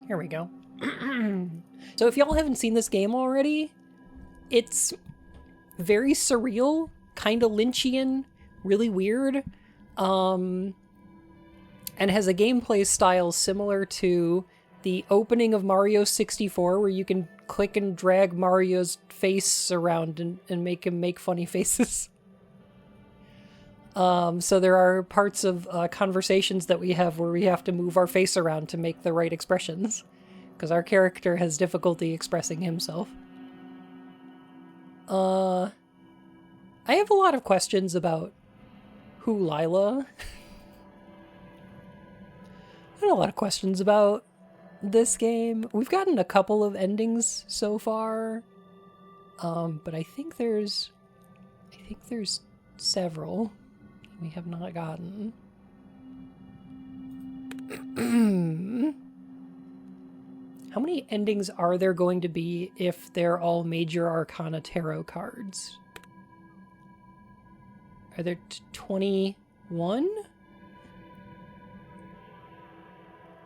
Here we go. So if y'all haven't seen this game already, it's very surreal, kind of Lynchian, really weird, and has a gameplay style similar to the opening of Mario 64, where you can click and drag Mario's face around and make him make funny faces. So there are parts of conversations that we have where we have to move our face around to make the right expressions, because our character has difficulty expressing himself. I have a lot of questions about who Lila. I have a lot of questions about this game. We've gotten a couple of endings so far, but I think there's several we have not gotten. How many endings are there going to be if they're all Major Arcana tarot cards? Are there 21?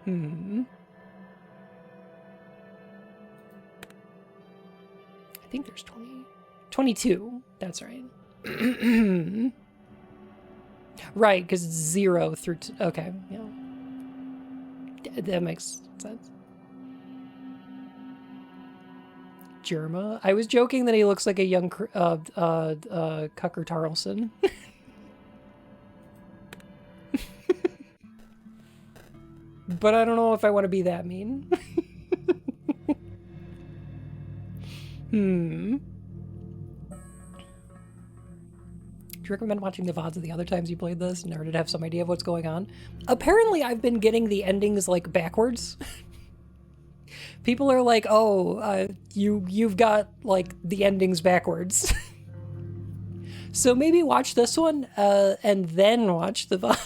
I think there's 22. That's right. Right, because it's 0 through... okay, yeah. That makes sense. Germa? I was joking that he looks like a young Cucker Tarlson. But I don't know if I want to be that mean. Do you recommend watching the VODs of the other times you played this in order to have some idea of what's going on? Apparently I've been getting the endings like backwards. People are like, oh, you've got like the endings backwards. So maybe watch this one and then watch the VOD.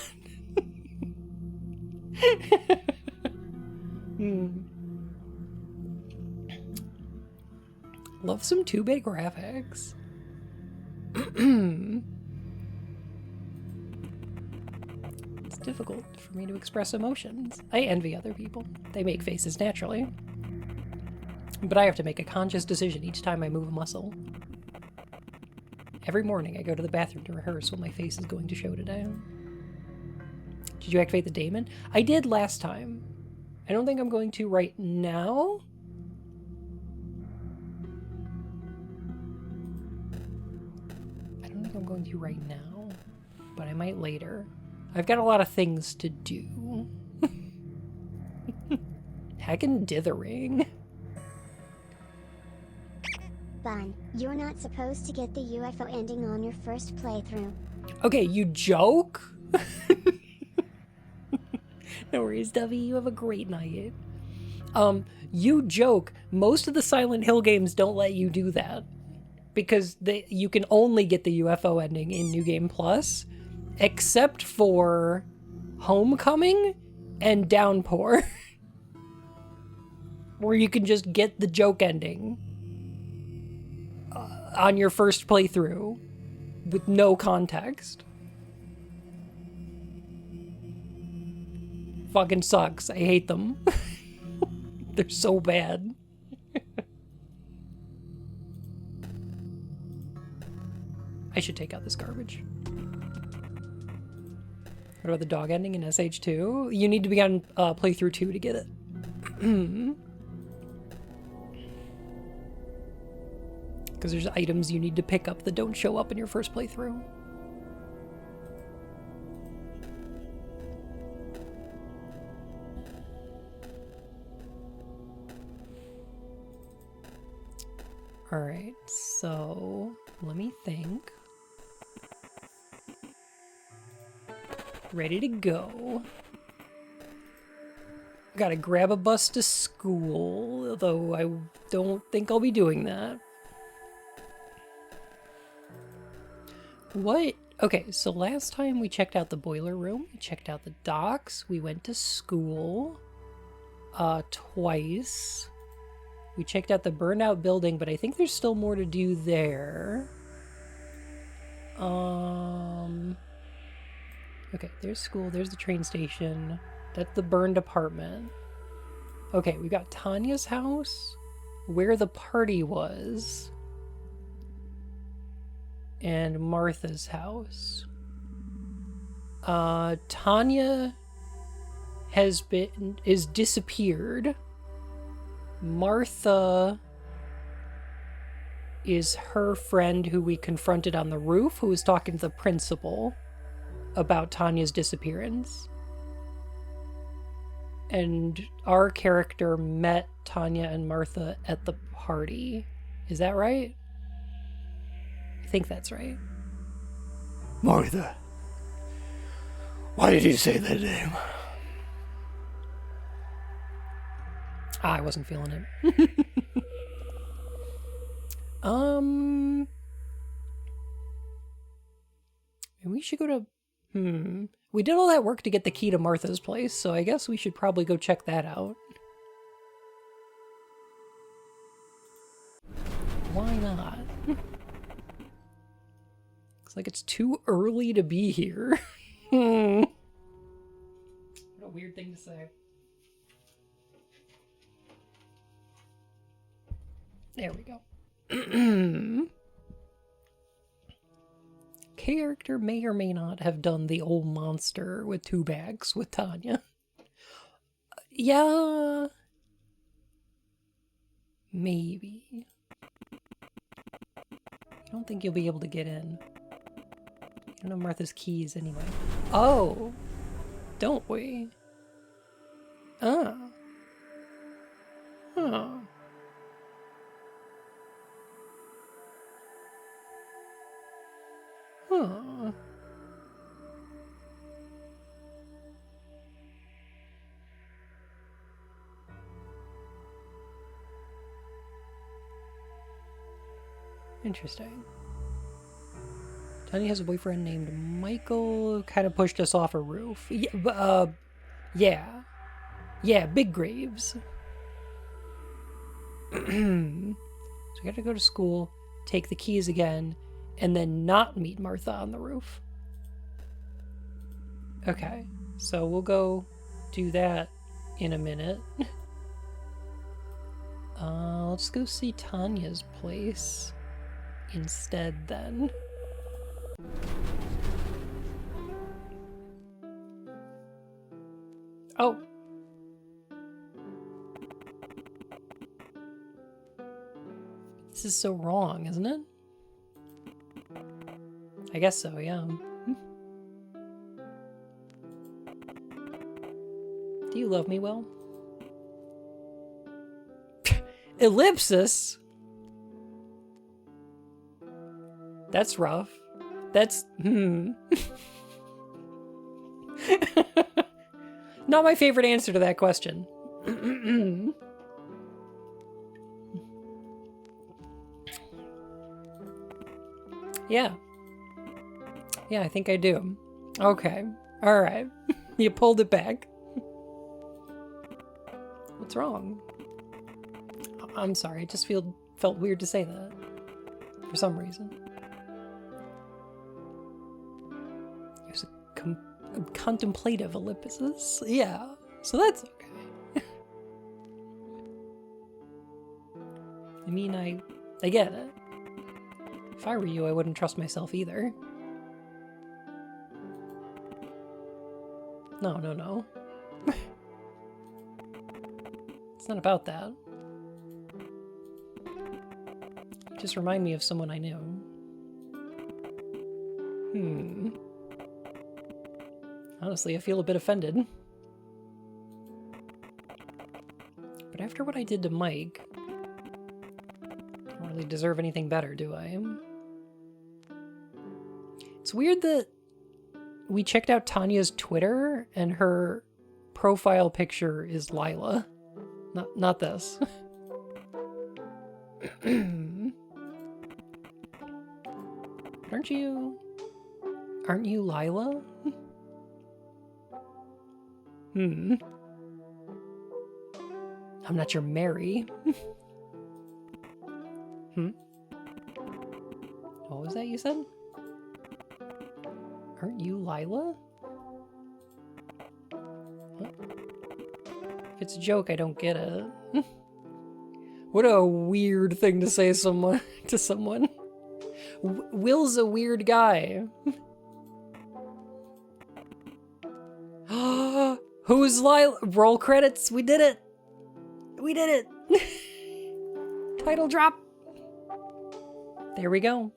Love some 2-bit graphics. It's difficult for me to express emotions. I envy other people. They make faces naturally. But I have to make a conscious decision each time I move a muscle. Every morning I go to the bathroom to rehearse what my face is going to show today. Did you activate the daemon? I did last time. I don't think I'm going to right now. I don't think I'm going to right now, but I might later. I've got a lot of things to do. Heckin' dithering. Bun, you're not supposed to get the UFO ending on your first playthrough. Okay, you joke? No worries, Dovey. You have a great night. You joke. Most of the Silent Hill games don't let you do that, because you can only get the UFO ending in New Game Plus, except for Homecoming and Downpour, where you can just get the joke ending on your first playthrough with no context. Fucking sucks. I hate them. They're so bad. I should take out this garbage. What about the dog ending in SH2? You need to be on playthrough 2 to get it. Because there's items you need to pick up that don't show up in your first playthrough. Alright, so let me think. Ready to go. Gotta grab a bus to school, although I don't think I'll be doing that. What? Okay, so last time we checked out the boiler room, we checked out the docks, we went to school twice. We checked out the burned out building, but I think there's still more to do there. Okay, there's school, there's the train station. That's the burned apartment. Okay, we got Tanya's house, where the party was, and Martha's house. Tanya is disappeared. Martha is her friend who we confronted on the roof, who was talking to the principal about Tanya's disappearance. And our character met Tanya and Martha at the party. Is that right? I think that's right. Martha. Why did you say that name? I wasn't feeling it. We should go to... We did all that work to get the key to Martha's place, so I guess we should probably go check that out. Why not? Looks like it's too early to be here. What a weird thing to say. There we go. Character may or may not have done the old monster with 2 bags with Tanya. Yeah. Maybe. I don't think you'll be able to get in. I don't know Martha's keys anyway. Oh! Don't we? Ah. Huh. Huh. Interesting. Tanya has a boyfriend named Michael who kind of pushed us off a roof. Yeah. Yeah, Big Graves. So we got to go to school, take the keys again, and then not meet Martha on the roof. Okay, so we'll go do that in a minute. Let's go see Tanya's place instead then. Oh. This is so wrong, isn't it? I guess so, yeah. Do you love me, Will? Ellipsis? That's rough. That's... Not my favorite answer to that question. Yeah. Yeah, I think I do. Okay. Alright. You pulled it back. What's wrong? I'm sorry, it just felt weird to say that. For some reason. There's a contemplative ellipsis. Yeah. So that's okay. I mean, I get it. If I were you, I wouldn't trust myself either. No. It's not about that. You just remind me of someone I knew. Honestly, I feel a bit offended. But after what I did to Mike, I don't really deserve anything better, do I? It's weird that we checked out Tanya's Twitter and her profile picture is Lila. Not this. Aren't you Lila? I'm not your Mary. What was that you said? Aren't you Lila? What? If it's a joke, I don't get it. What a weird thing to say to someone. Will's a weird guy. Who's Lila? Roll credits. We did it. We did it. Title drop. There we go.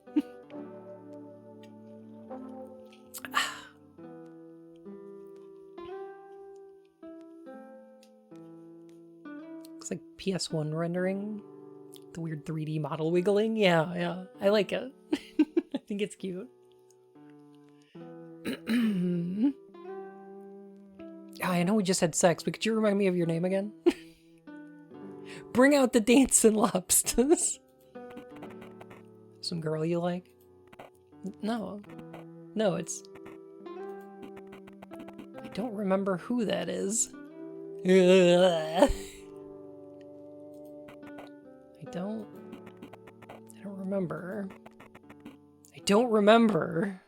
Looks like PS1 rendering. The weird 3D model wiggling. Yeah. I like it. I think it's cute. I know we just had sex, but could you remind me of your name again? Bring out the dancing lobsters. Some girl you like? No, it's... I don't remember who that is. I don't remember. I don't remember.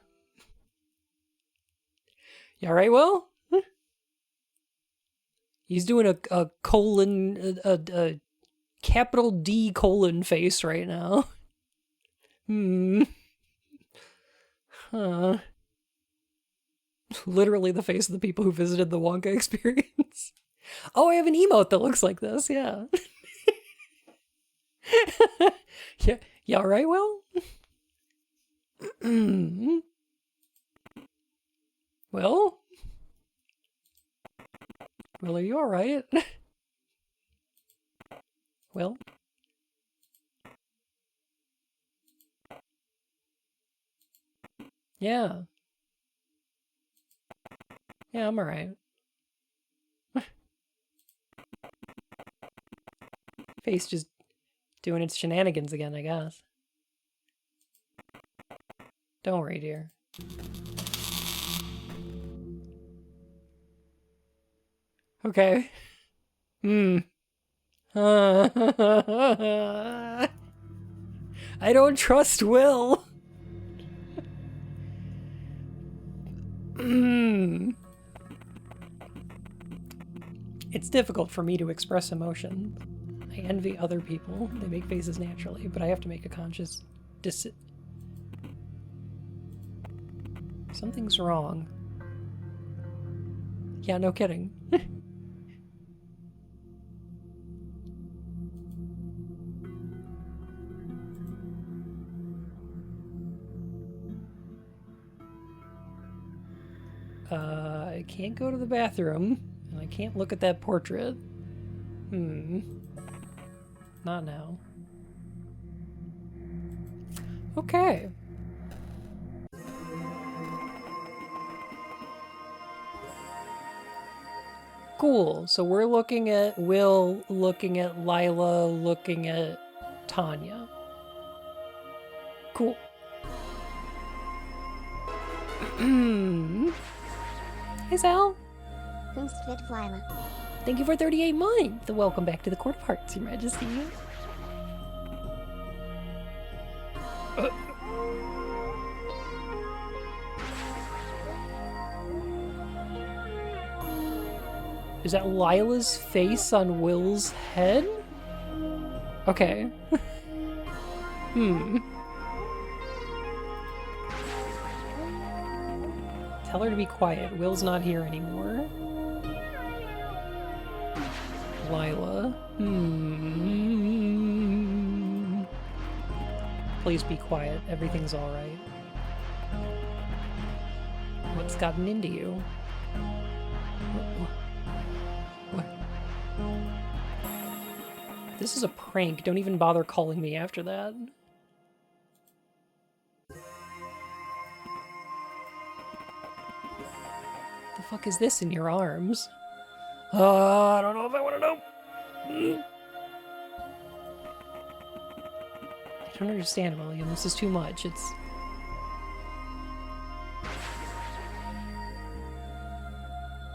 You alright, Will? He's doing a colon, a capital D colon face right now. Huh. Literally the face of the people who visited the Wonka experience. Oh, I have an emote that looks like this, yeah. Yeah, you alright, Will? Will? Will, are you alright? Will? Yeah. Yeah, I'm alright. Face just doing its shenanigans again, I guess. Don't worry, dear. Okay. I don't trust Will. It's difficult for me to express emotion. I envy other people. They make faces naturally, but I have to make a conscious Something's wrong. Yeah, no kidding. I can't go to the bathroom, and I can't look at that portrait. Not now. Okay. Cool. So we're looking at Will, looking at Lila, looking at Tanya. Cool. Hey, Sal. Whomst with Lila. Thank you for 38 months. Welcome back to the Court of Hearts, Your Majesty. Is that Lila's face on Will's head? Okay. Tell her to be quiet. Will's not here anymore. Lila. Please be quiet. Everything's alright. What's gotten into you? What? This is a prank. Don't even bother calling me after that. The fuck is this in your arms? I don't know if I want to know. I don't understand, William. This is too much. It's...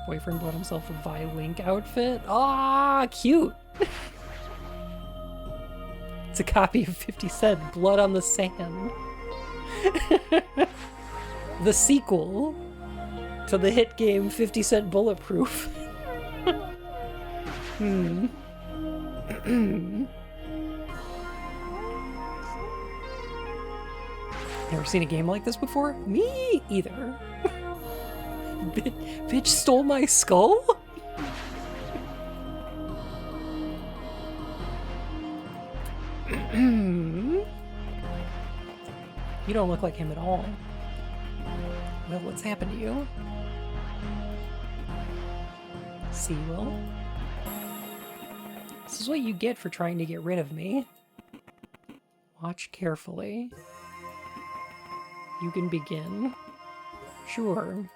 Boyfriend bought himself a Vi Link outfit? Ah, cute! It's a copy of 50 Cent, Blood on the Sand. The sequel to the hit game 50 Cent Bulletproof. Hmm. Never seen a game like this before? Me either. Bitch stole my skull? You don't look like him at all. Well, what's happened to you? See, Will? This is what you get for trying to get rid of me. Watch carefully. You can begin. Sure.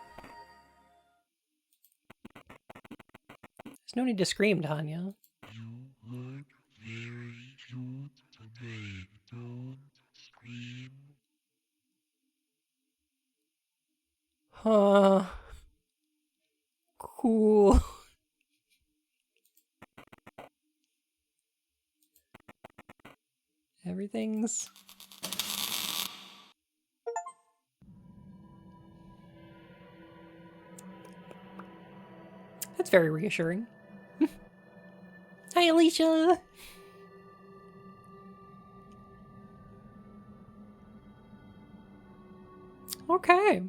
There's no need to scream, Tanya. You look very cute today. Don't scream. Huh. Cool. Everything's... That's very reassuring. Hi, Alicia! Okay.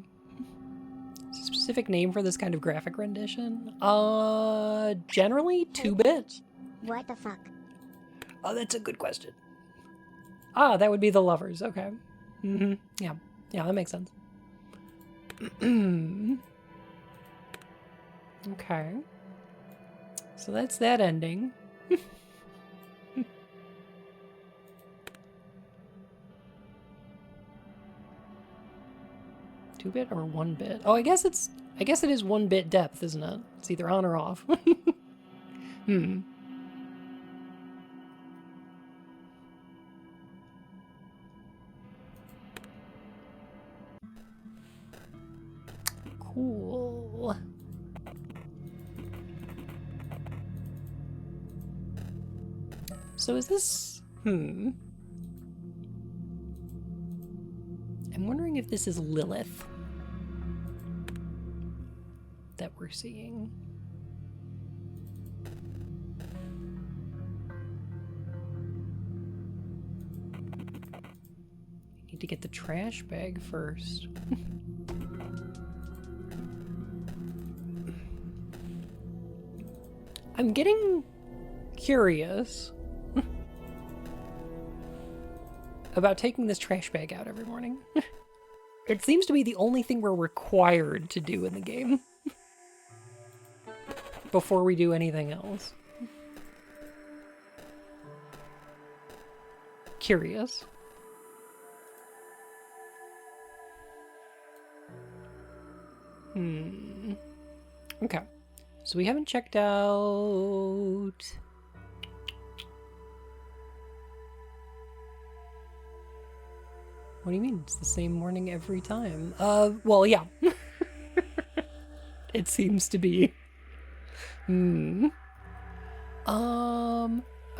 Is there a specific name for this kind of graphic rendition? Generally 2-bit. What the fuck? Oh, that's a good question. Ah, that would be the lovers. Okay. Mm-hmm. Yeah. Yeah, that makes sense. Okay. So that's that ending. 2-bit or 1-bit? Oh, I guess it is 1-bit depth, isn't it? It's either on or off. Hmm. Cool. So is this... I'm wondering if this is Lilith that we're seeing. Need to get the trash bag first. I'm getting curious about taking this trash bag out every morning. It seems to be the only thing we're required to do in the game before we do anything else. Curious. Okay. So we haven't checked out... What do you mean? It's the same morning every time. Well, yeah. It seems to be.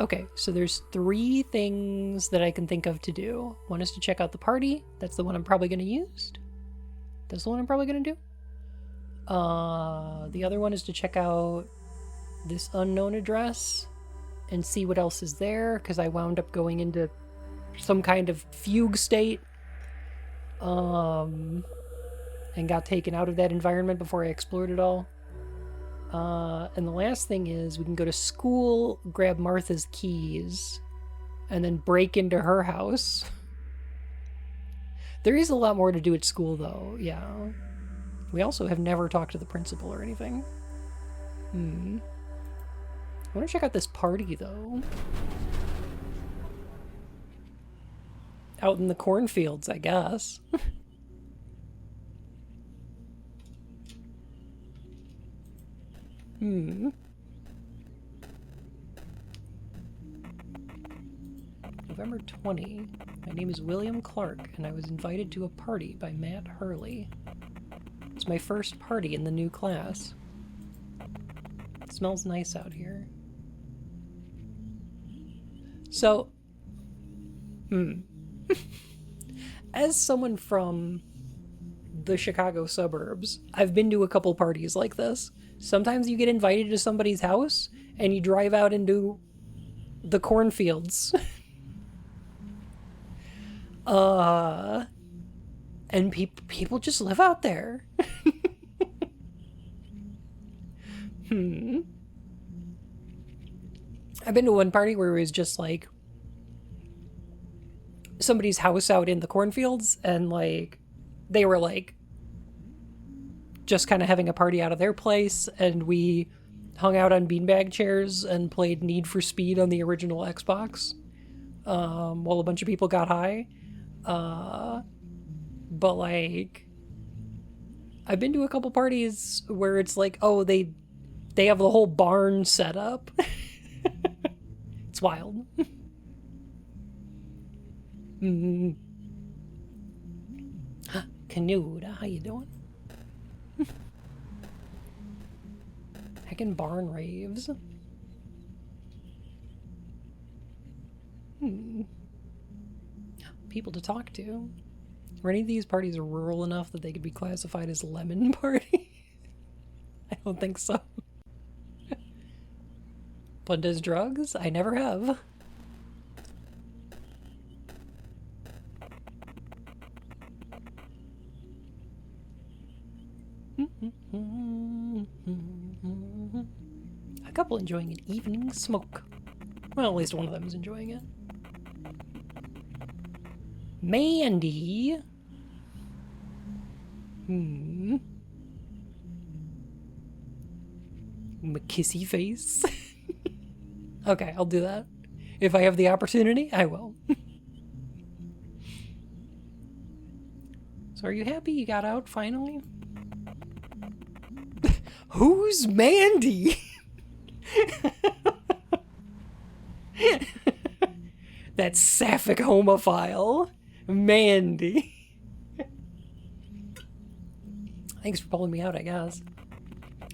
Okay, so there's 3 things that I can think of to do. One is to check out the party. That's the one I'm probably going to use. That's the one I'm probably going to do. The other one is to check out this unknown address and see what else is there, because I wound up going into some kind of fugue state. And got taken out of that environment before I explored it all. And the last thing is we can go to school, grab Martha's keys, and then break into her house. There is a lot more to do at school, though, yeah. We also have never talked to the principal or anything. I want to check out this party, though. Out in the cornfields, I guess. November 20. My name is William Clark, and I was invited to a party by Matt Hurley. It's my first party in the new class. It smells nice out here. So, as someone from the Chicago suburbs, I've been to a couple parties like this. Sometimes you get invited to somebody's house and you drive out into the cornfields. And people just live out there. I've been to one party where it was just like somebody's house out in the cornfields, and like they were like just kind of having a party out of their place, and we hung out on beanbag chairs and played Need for Speed on the original Xbox while a bunch of people got high. But like I've been to a couple parties where it's like, oh, they have the whole barn set up. It's wild. Canuda, how you doing? Heckin' barn raves. People to talk to. Are any of these parties rural enough that they could be classified as lemon party? I don't think so. But does drugs? I never have. A couple enjoying an evening smoke. Well, at least one of them is enjoying it. Mandy. McKissy face. Okay, I'll do that. If I have the opportunity, I will. So are you happy you got out finally? Who's Mandy? That sapphic homophile. Mandy. Thanks for pulling me out, I guess.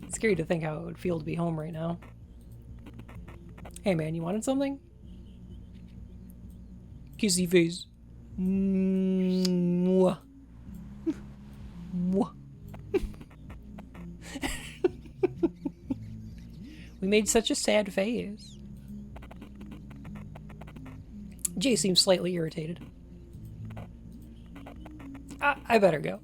It's scary to think how it would feel to be home right now. Hey man, you wanted something? Kissy face. Mwah. Mwah. We made such a sad face. Jay seems slightly irritated. I better go.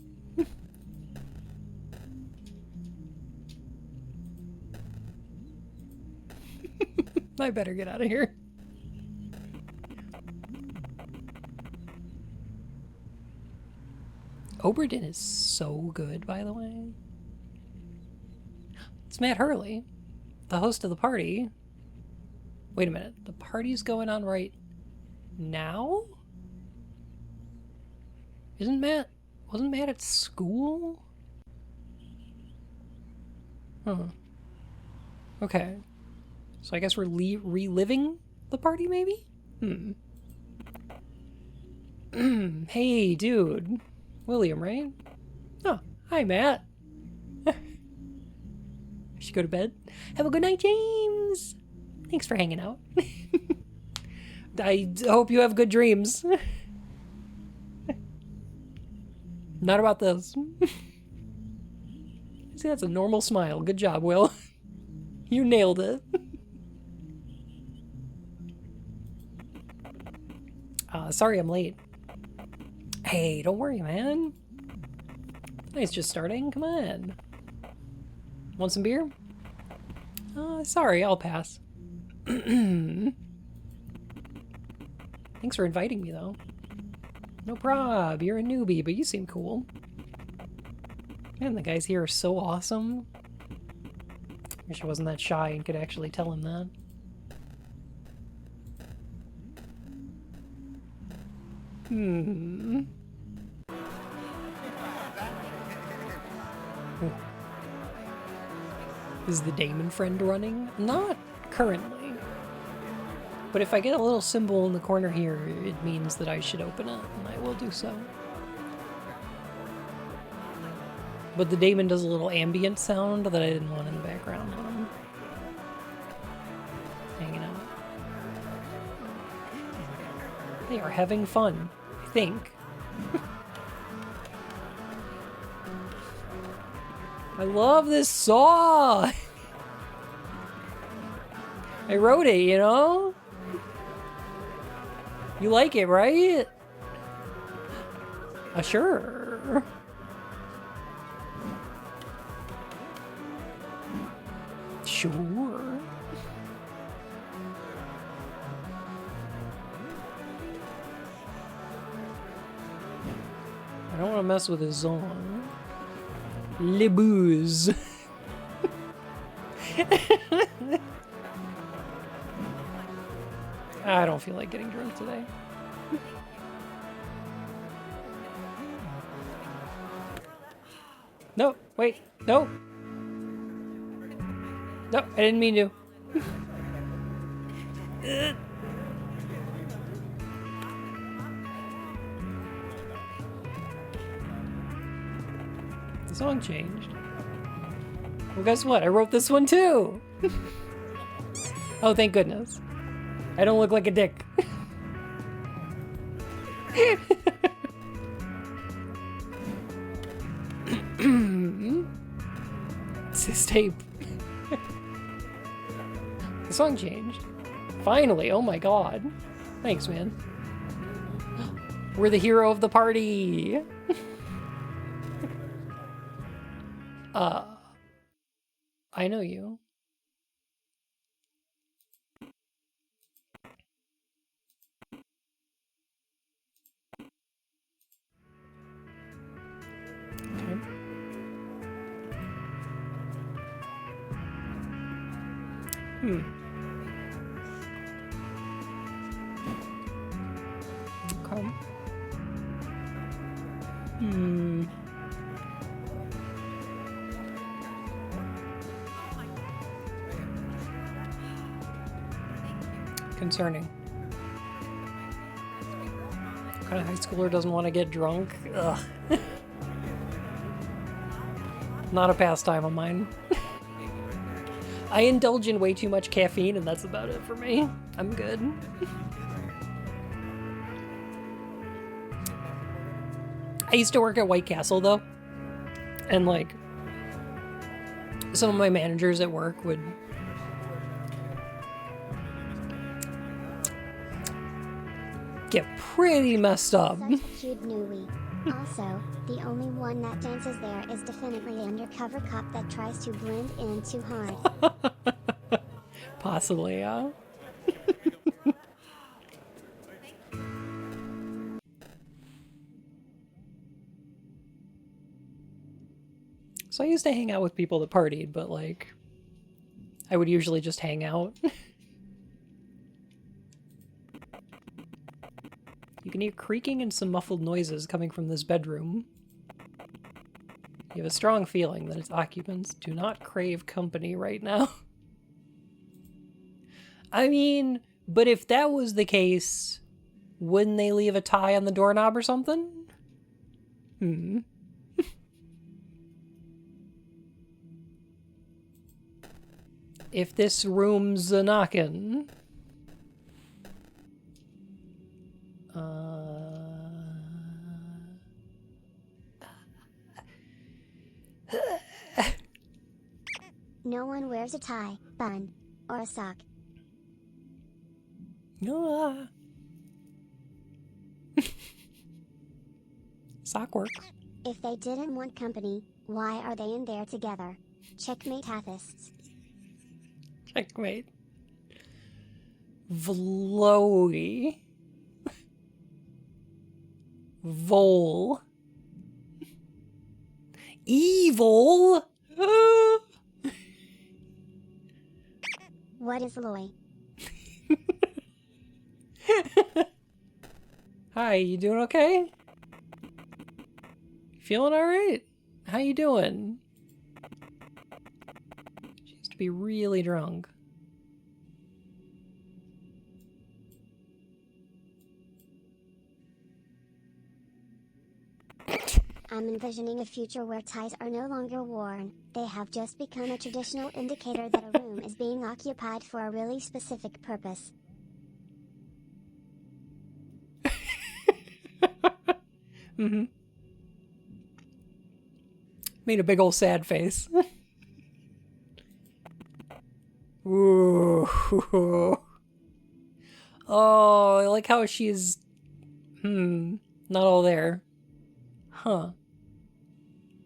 I better get out of here. Oberden is so good, by the way. It's Matt Hurley, the host of the party. Wait a minute, the party's going on right now? Wasn't Matt at school? Huh. Okay. So I guess we're reliving the party, maybe? Hey, dude. William, right? Oh, hi, Matt. I should go to bed. Have a good night, James. Thanks for hanging out. I hope you have good dreams. Not about this. See, that's a normal smile. Good job, Will. You nailed it. Sorry I'm late. Hey, don't worry, man. Night's just starting. Come on. Want some beer? Sorry, I'll pass. Thanks for inviting me, though. No prob. You're a newbie, but you seem cool. Man, the guys here are so awesome. Wish I wasn't that shy and could actually tell him that. Is the Damon friend running? Not currently. But if I get a little symbol in the corner here, it means that I should open it, and I will do so. But the Damon does a little ambient sound that I didn't want in the background when I'm hanging out. They are having fun, I think. I love this saw. I wrote it, you know? You like it, right? Sure. Sure. I don't want to mess with his song. Le booze. I don't feel like getting drunk today. No, wait, no. No, I didn't mean to. The song changed. Well, guess what? I wrote this one too. Oh, thank goodness. I don't look like a dick. It's his tape. The song changed. Finally, oh my god. Thanks, man. We're the hero of the party. I know you. Okay. Okay. Concerning. What kind of high schooler doesn't want to get drunk? Ugh. Not a pastime of mine. I indulge in way too much caffeine, and that's about it for me. I'm good. I used to work at White Castle, though. And, like, some of my managers at work would get pretty messed up. Such a cute newbie. Also, the only one that dances there is definitely an undercover cop that tries to blend in too hard. Possibly, yeah. So I used to hang out with people that partied, but like, I would usually just hang out. You can hear creaking and some muffled noises coming from this bedroom. You have a strong feeling that its occupants do not crave company right now. I mean, but if that was the case, wouldn't they leave a tie on the doorknob or something? If this room's a knockin'. No one wears a tie, bun, or a sock. Sock works. If they didn't want company, why are they in there together? Checkmate Hathists. Checkmate. Vloey. Vol. Evil. What is Loy? Hi, you doing okay? Feeling alright? How you doing? She used to be really drunk. I'm envisioning a future where ties are no longer worn. They have just become a traditional indicator that a room is being occupied for a really specific purpose. Made a big old sad face. Ooh. Oh, I like how she's... not all there. Huh.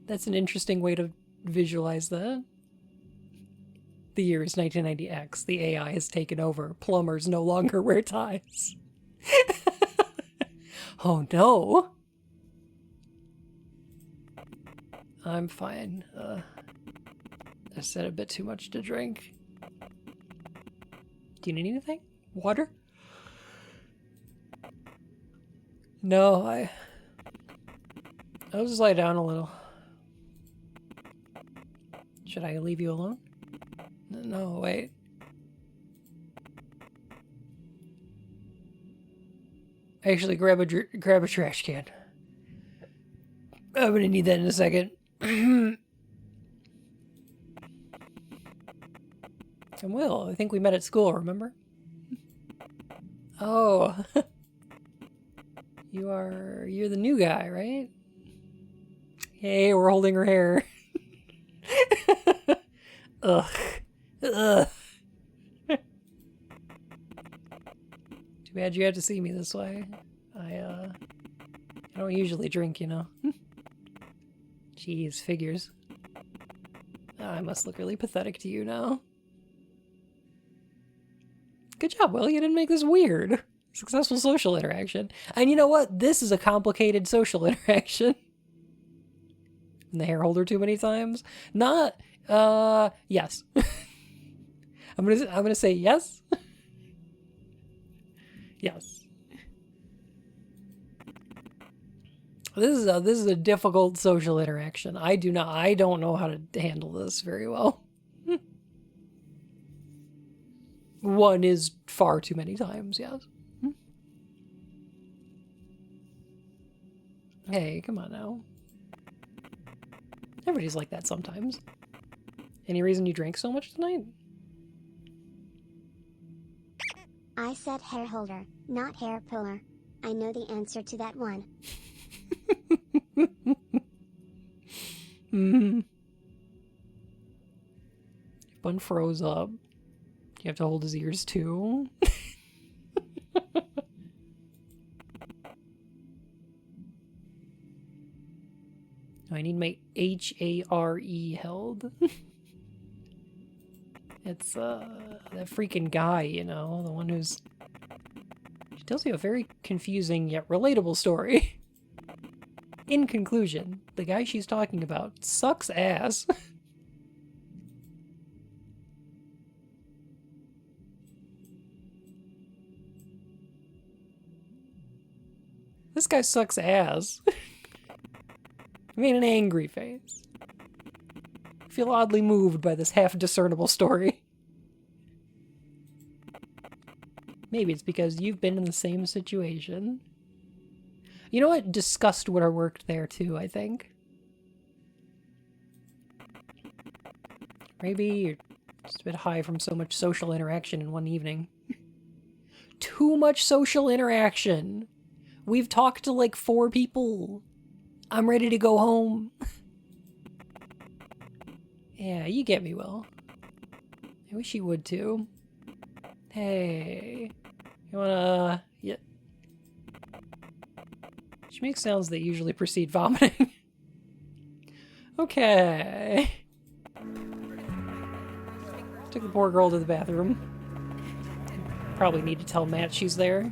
That's an interesting way to visualize that. The year is 1990X. The AI has taken over. Plumbers no longer wear ties. Oh no. I'm fine. I said a bit too much to drink. Do you need anything? Water? No, I'll just lie down a little. Should I leave you alone? No, wait. Actually, grab a trash can. I'm gonna need that in a second. I will. I think we met at school, remember? Oh. You're the new guy, right? Hey, we're holding her hair. Ugh. Ugh. Too bad you had to see me this way. I don't usually drink, you know. Jeez, figures. I must look really pathetic to you now. Good job, Will. You didn't make this weird. Successful social interaction. And you know what? This is a complicated social interaction. And the hair holder too many times. Not, yes. I'm gonna say yes. Yes. This is a difficult social interaction. I don't know how to handle this very well. One is far too many times, yes. Hey, come on now. Everybody's like that sometimes. Any reason you drank so much tonight? I said hair holder, not hair puller. I know the answer to that one. Bun froze up. You have to hold his ears too. I need my H-A-R-E held. It's that freaking guy, you know, the one who's... She tells you a very confusing yet relatable story. In conclusion, the guy she's talking about sucks ass. This guy sucks ass. I made an angry face. I feel oddly moved by this half-discernible story. Maybe it's because you've been in the same situation. You know what? Disgust would have worked there too, I think. Maybe you're just a bit high from so much social interaction in one evening. Too much social interaction! We've talked to like 4 people. I'm ready to go home. Yeah, you get me, Will. I wish you would too. Hey. You wanna... Yeah. She makes sounds that usually precede vomiting. Okay. Took the poor girl to the bathroom. Probably need to tell Matt she's there.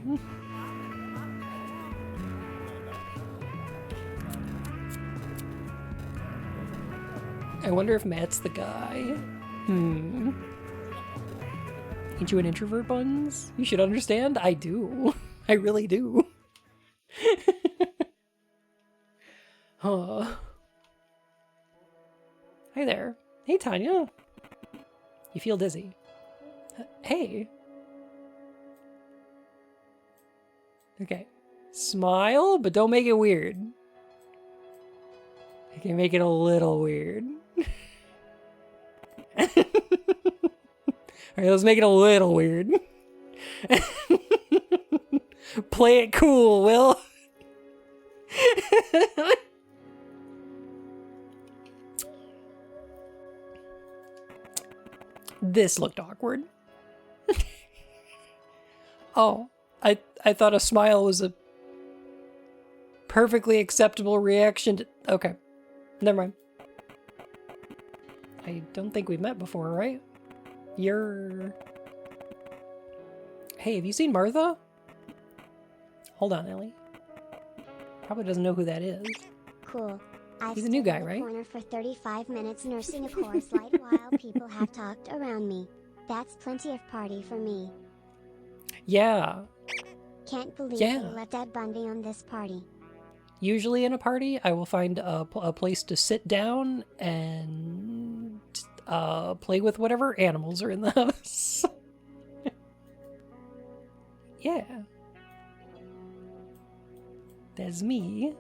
I wonder if Matt's the guy. Ain't you an introvert, Buns? You should understand. I do. I really do. Huh. Hey there. Hey, Tanya. You feel dizzy. Hey. Okay. Smile, but don't make it weird. I can make it a little weird. Alright, let's make it a little weird. Play it cool, Will. This looked awkward. Oh, I thought a smile was a perfectly acceptable reaction to... Okay, never mind. I don't think we've met before, right? You're... Hey, have you seen Martha? Hold on, Ellie. Probably doesn't know who that is. Cool. I He's a new stood guy, in the right? corner for 35 minutes nursing a chorus light while people have talked around me. That's plenty of party for me. Yeah. Can't believe Yeah. they left Ed Bundy on this party. Usually in a party, I will find a place to sit down and play with whatever animals are in the house. Yeah. That's me.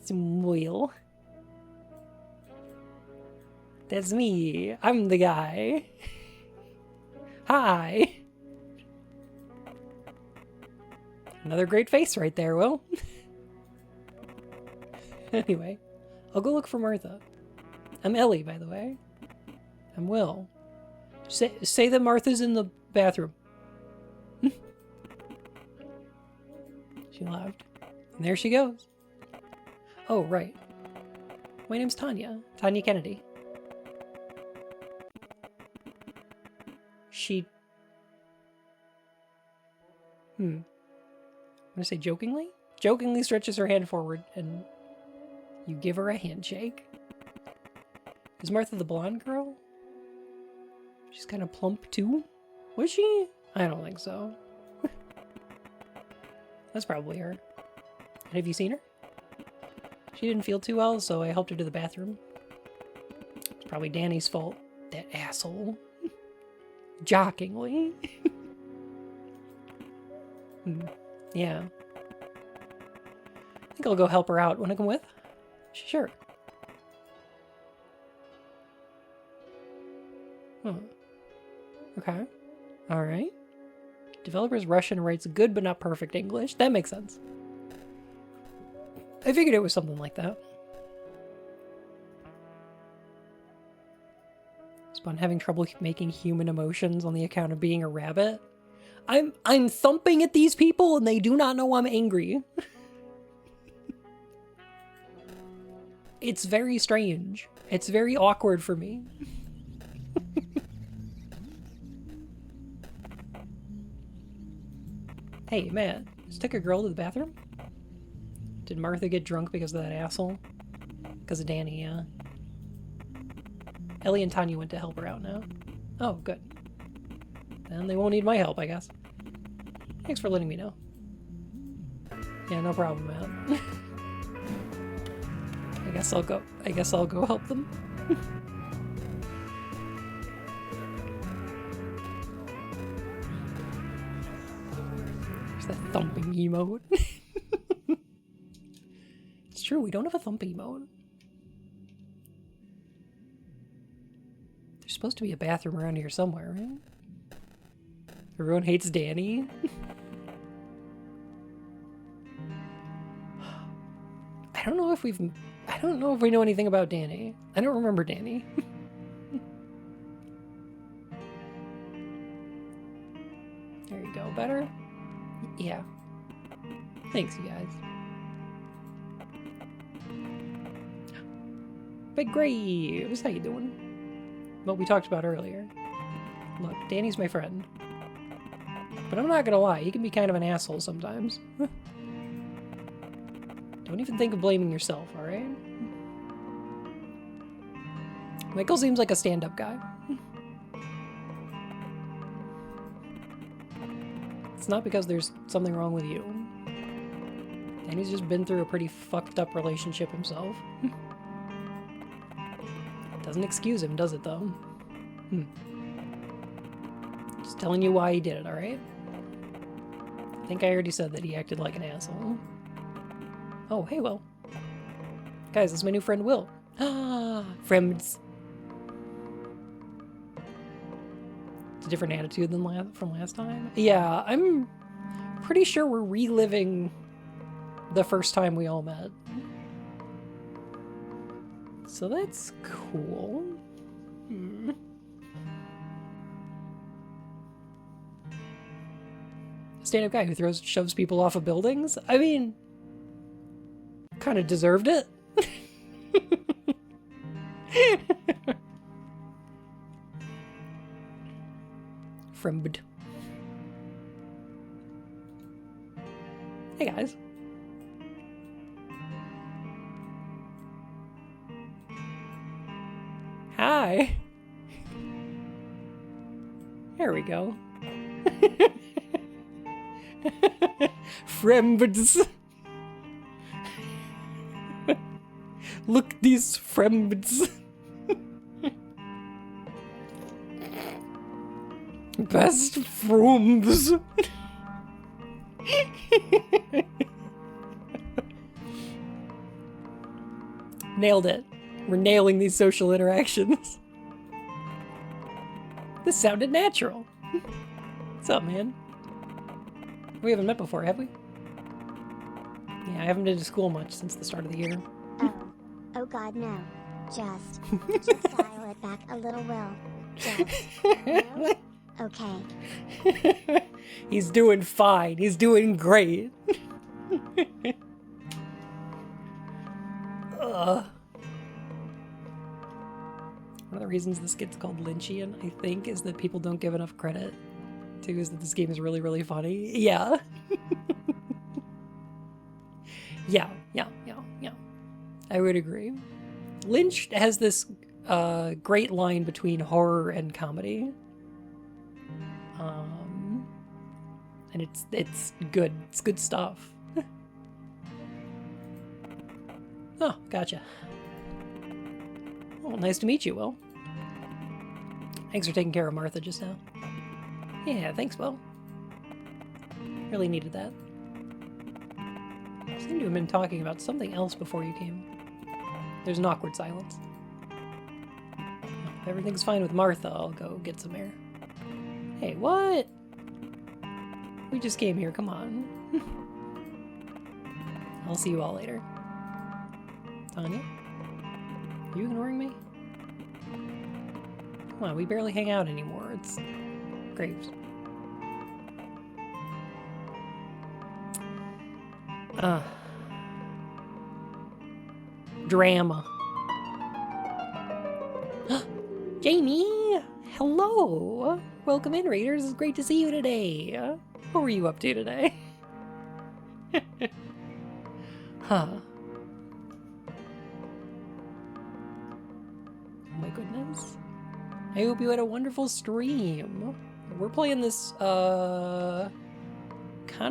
Smile. That's me. I'm the guy. Hi. Another great face right there, Will. Anyway, I'll go look for Martha. I'm Ellie, by the way. I'm Will. Say that Martha's in the bathroom. She left. And there she goes. Oh, right. My name's Tanya. Tanya Kennedy. She... I'm gonna say jokingly? Jokingly stretches her hand forward, and you give her a handshake. Is Martha the blonde girl? She's kind of plump, too? Was she? I don't think so. That's probably her. And have you seen her? She didn't feel too well, so I helped her to the bathroom. It's probably Danny's fault. That asshole. Jockingly. Yeah. I think I'll go help her out. Wanna come with? Sure. Okay. Alright. Developer's Russian writes good but not perfect English. That makes sense. I figured it was something like that. Spawn having trouble making human emotions on the account of being a rabbit. I'm thumping at these people and they do not know I'm angry. It's very strange. It's very awkward for me. Hey, Matt, just took a girl to the bathroom? Did Martha get drunk because of that asshole? Because of Danny, yeah. Ellie and Tanya went to help her out now. Oh, good. Then they won't need my help, I guess. Thanks for letting me know. Yeah, no problem, man. I guess I'll go help them. There's that thumping emote. It's true, we don't have a thump emote. There's supposed to be a bathroom around here somewhere, right? Everyone hates Danny. I don't know if we know anything about Danny. I don't remember Danny. There you go. Better? Yeah. Thanks, you guys. Big Graves, how you doing? What we talked about earlier. Look, Danny's my friend. But I'm not gonna lie, he can be kind of an asshole sometimes. Don't even think of blaming yourself, alright? Michael seems like a stand-up guy. It's not because there's something wrong with you. Danny's just been through a pretty fucked up relationship himself. Doesn't excuse him, does it, though? Just telling you why he did it, alright? I think I already said that he acted like an asshole. Oh, hey, Will. Guys, this is my new friend, Will. Ah, friends. It's a different attitude than from last time. Yeah, I'm pretty sure we're reliving the first time we all met. So that's cool. Hmm. Stand-up guy who shoves people off of buildings? I mean, kind of deserved it. Frimbed. Hey guys. Hi. There we go. Friends. Look these friends. Best friends. Nailed it. We're nailing these social interactions. This sounded natural. What's up, man? We haven't met before, have we? Yeah, I haven't been to school much since the start of the year. Oh god, no. Just dial it back a little, Will. Just. No? Okay. He's doing fine. He's doing great. One of the reasons this gets called Lynchian, I think, is that people don't give enough credit to is that this game is really, really funny. Yeah. Yeah. I would agree. Lynch has this great line between horror and comedy. And it's good. It's good stuff. Oh, gotcha. Well, nice to meet you, Will. Thanks for taking care of Martha just now. Yeah, thanks, Will. Really needed that. I seem to have been talking about something else before you came. There's an awkward silence. If everything's fine with Martha, I'll go get some air. Hey, what? We just came here, come on. I'll see you all later. Tanya? Are you ignoring me? Come on, we barely hang out anymore. It's Graves. Drama. Jamie! Hello! Welcome in, Raiders. It's great to see you today. What were you up to today? Huh. Oh my goodness. I hope you had a wonderful stream. We're playing this, kind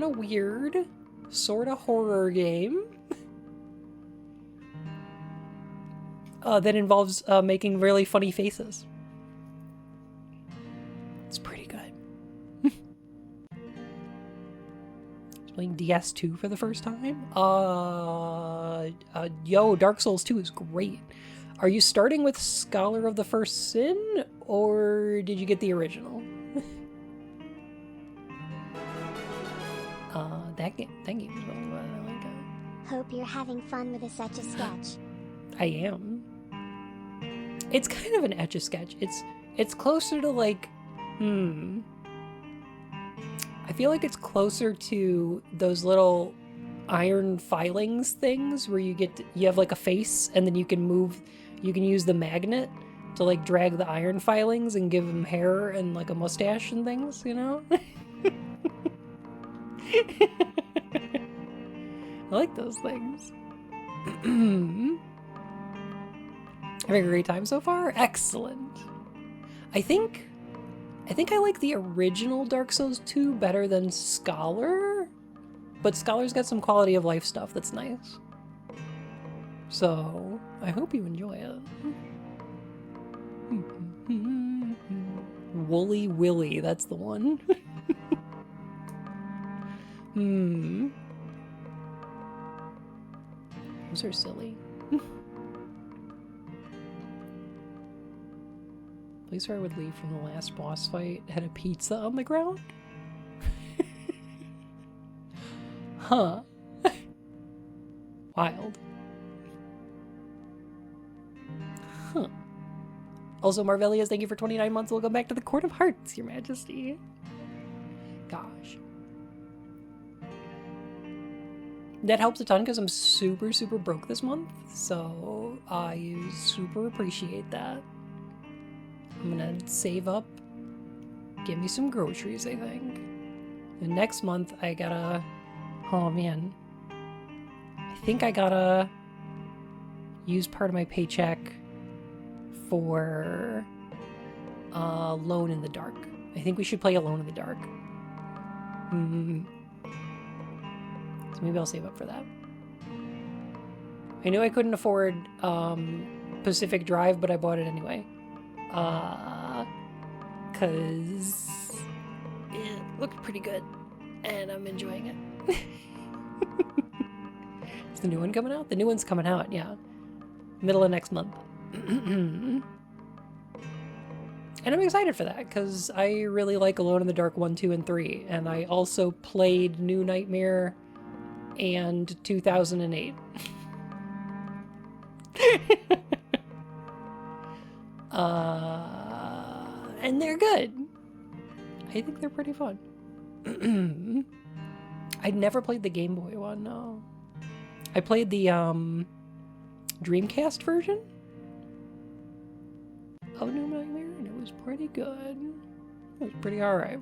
of weird, sort of horror game. That involves, making really funny faces. It's pretty good. Playing DS2 for the first time? Yo, Dark Souls 2 is great. Are you starting with Scholar of the First Sin, or did you get the original? That game is really good. I like it. Hope you're having fun with this Etch-a-Sketch. I am. It's kind of an Etch-a-Sketch. It's closer to like, I feel like it's closer to those little iron filings things where you have like a face and then you can use the magnet to like drag the iron filings and give them hair and like a mustache and things, you know? I like those things. Having a great time so far? Excellent. I think I like the original Dark Souls 2 better than Scholar, but Scholar's got some quality of life stuff that's nice. So, I hope you enjoy it. Woolly Willy, that's the one. Those are silly. Place where I would leave from the last boss fight had a pizza on the ground? Huh. Wild. Huh. Also, Marvellias, thank you for 29 months. Welcome back to the Court of Hearts, Your Majesty. Gosh. That helps a ton because I'm super, super broke this month. So I super appreciate that. I'm gonna save up, get me some groceries, I think. And next month I gotta, oh man, I think I gotta use part of my paycheck for Alone in the Dark. I think we should play Alone in the Dark. So maybe I'll save up for that. I knew I couldn't afford Pacific Drive, but I bought it anyway. Cause it looked pretty good and I'm enjoying it. Is the new one coming out? The new one's coming out, yeah. Middle of next month. And I'm excited for that because I really like Alone in the Dark 1, 2, and 3. And I also played New Nightmare and 2008. And they're good. I think they're pretty fun. I'd never played the Game Boy one, no. I played the Dreamcast version of New Nightmare, and it was pretty good. It was pretty alright.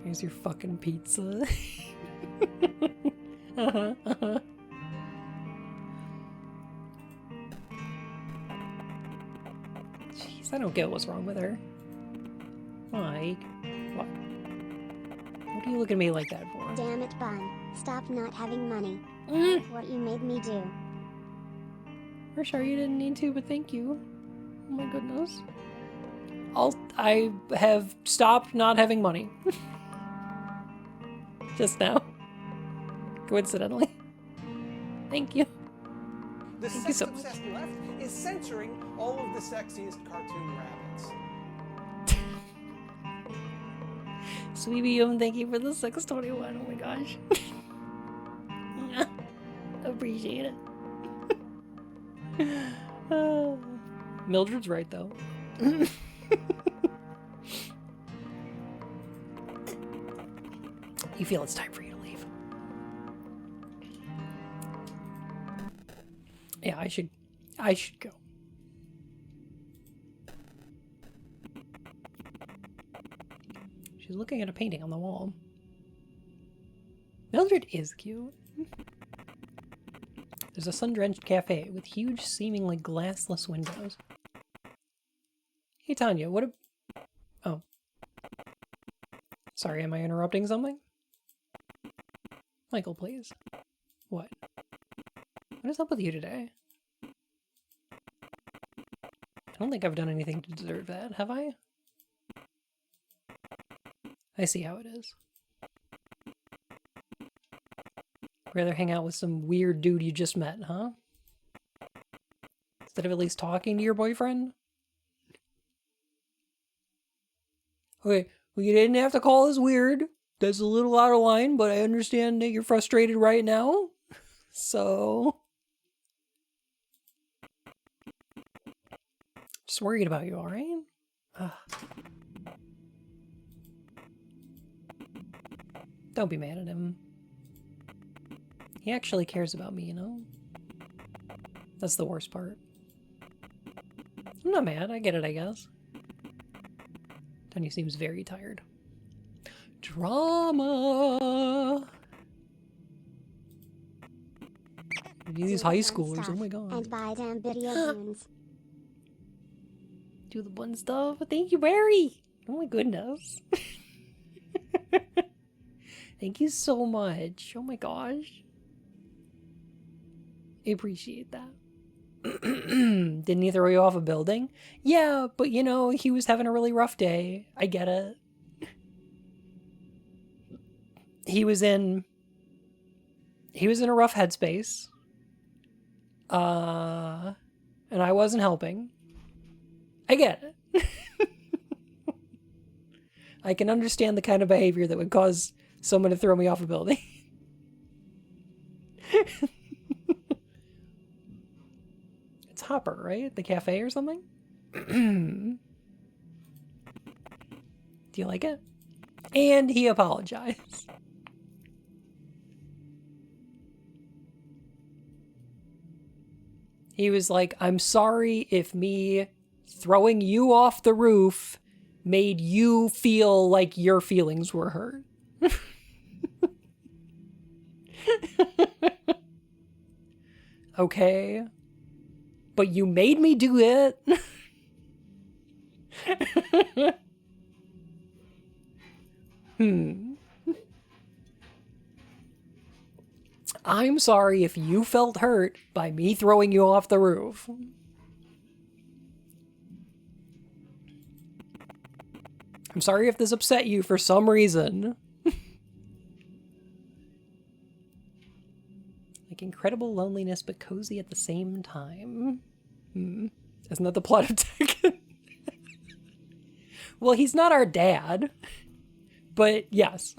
Here's your fucking pizza. Jeez, I don't get what's wrong with her. Mike, what? What are you looking at me like that for? Damn it, Bun. Stop not having money. What you made me do. For sure you didn't need to, but thank you. Oh my goodness. I have stopped not having money. Just now. Coincidentally. Thank you. The Thank you so much. sex-obsessed left is censoring all of the sexiest cartoon rabbits. Sweetie, thank you for the 621. Oh my gosh. Appreciate it. Mildred's right though. You feel it's time for you to leave. Yeah, I should go. She's looking at a painting on the wall. Mildred is cute. There's a sun-drenched cafe with huge, seemingly glassless windows. Hey, Tanya, what a... Oh. Sorry, am I interrupting something? Michael, please. What? What is up with you today? I don't think I've done anything to deserve that, have I? I see how it is. Rather hang out with some weird dude you just met, huh? Instead of at least talking to your boyfriend? Okay, well, you didn't have to call us weird. That's a little out of line, but I understand that you're frustrated right now. So... just worried about you, alright? Don't be mad at him. He actually cares about me, you know? That's the worst part. I'm not mad. I get it, I guess. Tanya seems very tired. Drama! These high schoolers, oh my god. And buy damn video games. Do the bun stuff. Thank you, Barry! Oh my goodness. Thank you so much. Oh my gosh. I appreciate that. Didn't he throw you off a building? Yeah, but you know, he was having a really rough day. I get it. He was in a rough headspace. And I wasn't helping. I get it. I can understand the kind of behavior that would cause someone to throw me off a building. It's Hopper, right? The cafe or something? Do you like it? And he apologized. He was like, I'm sorry if me throwing you off the roof made you feel like your feelings were hurt. Okay. But you made me do it. I'm sorry if you felt hurt by me throwing you off the roof. I'm sorry if this upset you for some reason. Like incredible loneliness, but cozy at the same time. Isn't that the plot of Tekken? Well, he's not our dad. But yes.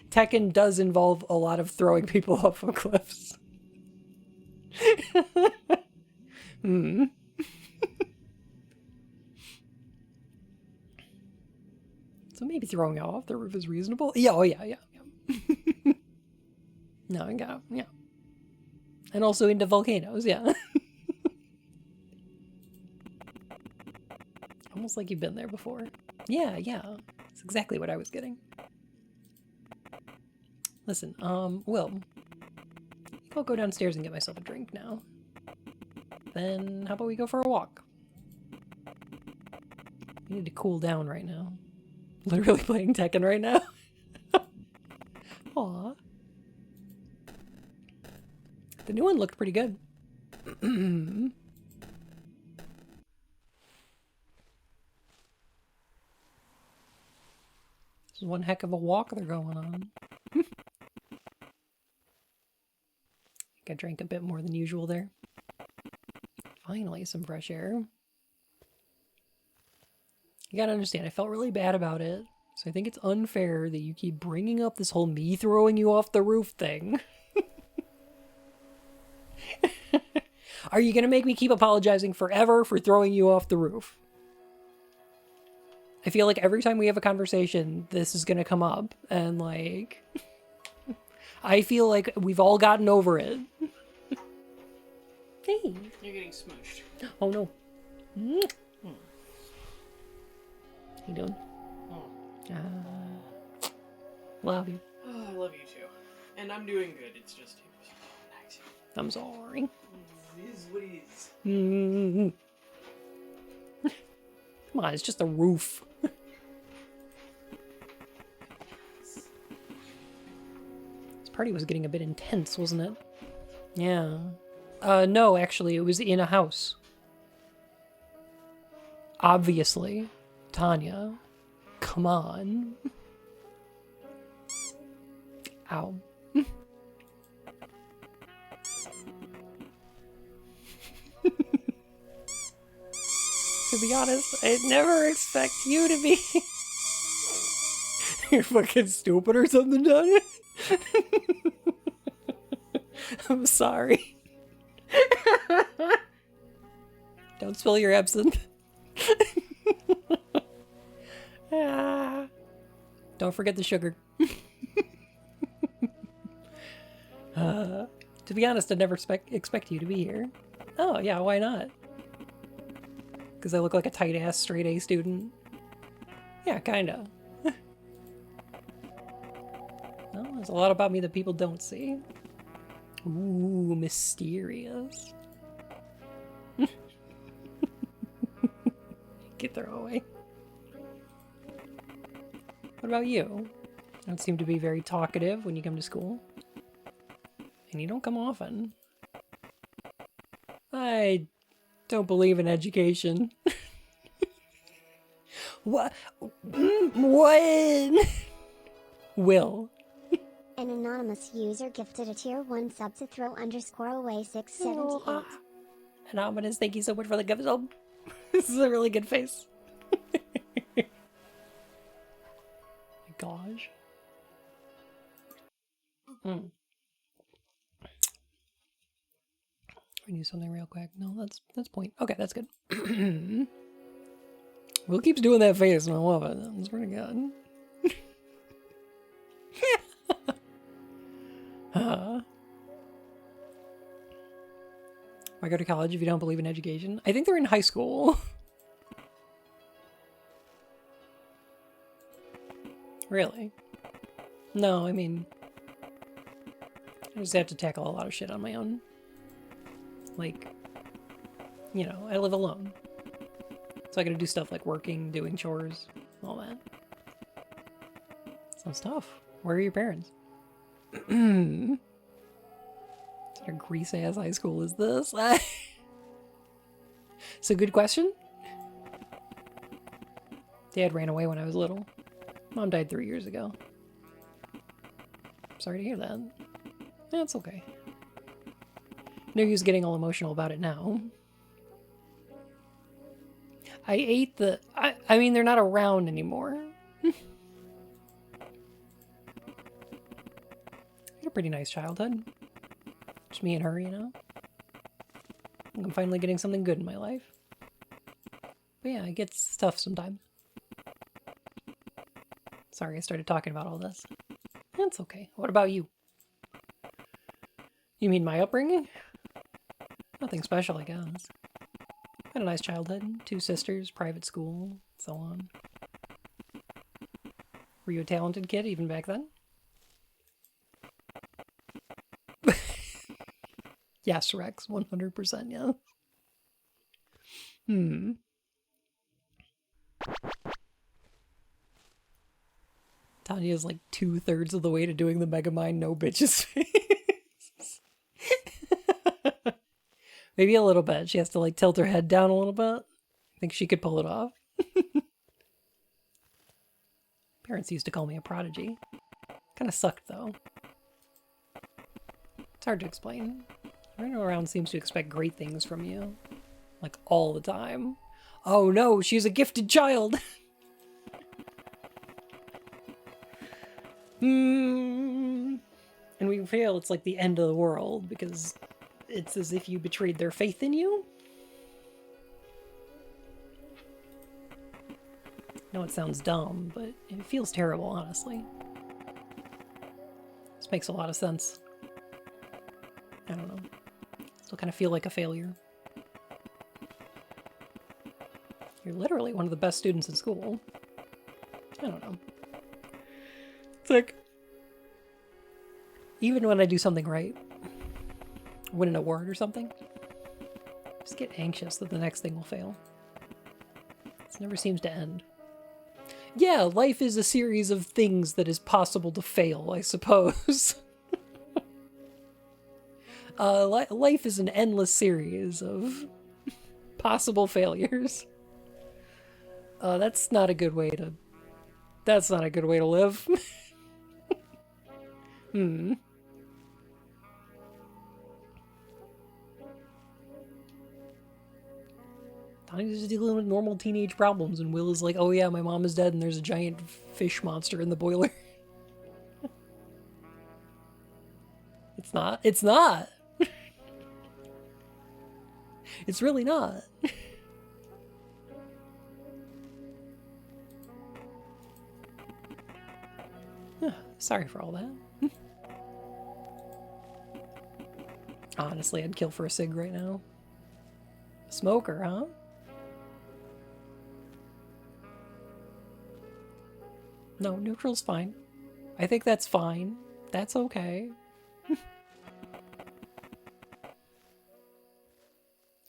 Tekken does involve a lot of throwing people off of cliffs. So maybe throwing off the roof is reasonable. Yeah, oh yeah. No, I got it, yeah. And also into volcanoes, yeah. Almost like you've been there before. Yeah. That's exactly what I was getting. Listen, Will, I think I'll go downstairs and get myself a drink now. Then how about we go for a walk? We need to cool down right now. Literally playing Tekken right now. Aw. The new one looked pretty good. This is one heck of a walk they're going on. I think I drank a bit more than usual there. Finally, some fresh air. You gotta understand, I felt really bad about it. So I think it's unfair that you keep bringing up this whole me throwing you off the roof thing. Are you gonna make me keep apologizing forever for throwing you off the roof? I feel like every time we have a conversation, this is gonna come up. And like, I feel like we've all gotten over it. Hey. You're getting smushed. Oh no. How you doing? Love you. Oh, I love you too. And I'm doing good. It's just nice. I'm sorry. It is what it is. Come on, it's just a roof. This party was getting a bit intense, wasn't it? Yeah. No, actually, it was in a house. Obviously. Tanya. Come on. Ow. To be honest, I'd never expect you to be... You're fucking stupid or something, Tanya? I'm sorry. Don't spill your absinthe. Don't forget the sugar. To be honest, I'd never expect you to be here. Oh, yeah, why not? Because I look like a tight-ass straight-A student? Yeah, kinda. Well, there's a lot about me that people don't see. Ooh, mysterious. Get throwaway. What about you? You don't seem to be very talkative when you come to school. And you don't come often. I don't believe in education. What? What? Will. An anonymous user gifted a tier 1 sub to throw _away 678. Anonymous, thank you so much for the gift sub. This is a really good face. My gosh. I do something real quick. No, that's point. Okay, that's good. Will keeps doing that face, and I love it. That's pretty good. Why go to college if you don't believe in education? I think they're in high school. Really? No, I mean, I just have to tackle a lot of shit on my own. Like, you know, I live alone. So I gotta do stuff like working, doing chores, all that. Sounds tough. Where are your parents? What a grease-ass high school is this? It's a good question. Dad ran away when I was little. Mom died 3 years ago. Sorry to hear that. That's okay. No use getting all emotional about it now. I ate the... I mean, they're not around anymore. Had a pretty nice childhood. Just me and her, you know? I'm finally getting something good in my life. But yeah, it gets tough sometimes. Sorry I started talking about all this. That's okay. What about you? You mean my upbringing? Nothing special, I guess. Had a nice childhood. 2 sisters, private school, so on. Were you a talented kid even back then? Yes, Rex, 100%, yeah. Tanya is like 2/3 of the way to doing the Megamind no bitches face. Maybe a little bit. She has to like tilt her head down a little bit. I think she could pull it off. Parents used to call me a prodigy. Kind of sucked though. It's hard to explain. Everyone around seems to expect great things from you. Like all the time. Oh no, she's a gifted child! And we fail, it's like the end of the world because it's as if you betrayed their faith in you. I know it sounds dumb, but it feels terrible, honestly. This makes a lot of sense. I don't know. Still kind of feel like a failure. You're literally one of the best students in school. I don't know. It's like, even when I do something right, win an award or something, I just get anxious that the next thing will fail. It never seems to end. Yeah, life is a series of things that is possible to fail, I suppose. Life is an endless series of possible failures. That's not a good way to... That's not a good way to live. Tony's just dealing with normal teenage problems, and Will is like, oh yeah, my mom is dead and there's a giant fish monster in the boiler. It's not. It's not. It's really not. Sorry for all that. Honestly, I'd kill for a cig right now. Smoker, huh? No, neutral's fine. I think that's fine. That's okay.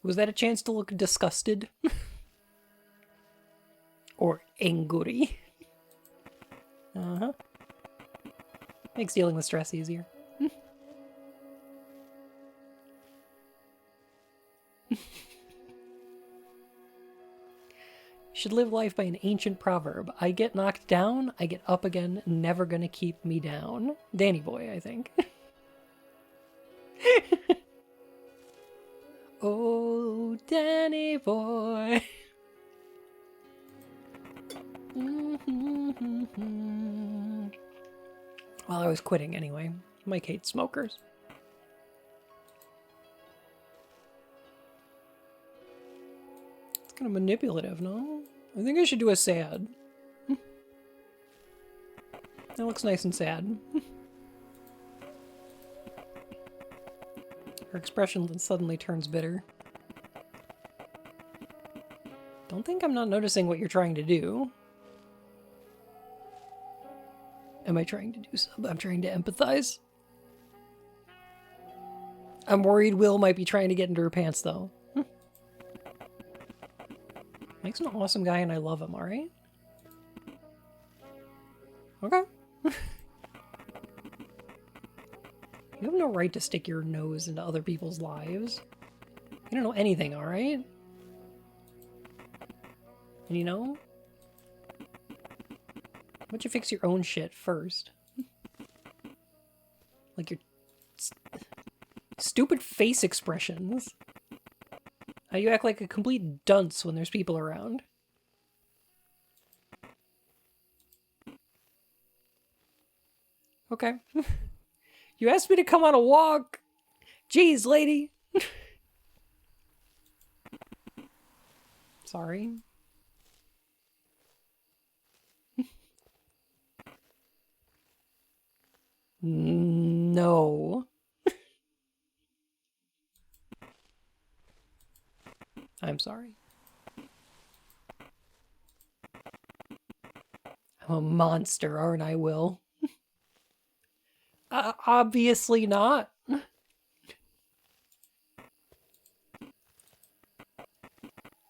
Was that a chance to look disgusted? Or angry? Uh-huh. Makes dealing with stress easier. Should live life by an ancient proverb. I get knocked down, I get up again, never gonna keep me down. Danny Boy, I think. Oh, Danny Boy. Well, I was quitting anyway. Mike hates smokers. Kind of manipulative, no? I think I should do a sad. That looks nice and sad. Her expression suddenly turns bitter. Don't think I'm not noticing what you're trying to do. Am I trying to do something? I'm trying to empathize. I'm worried Will might be trying to get into her pants, though. Mike's an awesome guy and I love him, alright? Okay. You have no right to stick your nose into other people's lives. You don't know anything, alright? And you know? Why don't you fix your own shit first? Like your stupid face expressions. How you act like a complete dunce when there's people around. Okay. You asked me to come on a walk. Jeez, lady. Sorry. No. I'm sorry. I'm a monster, aren't I, Will? Obviously not.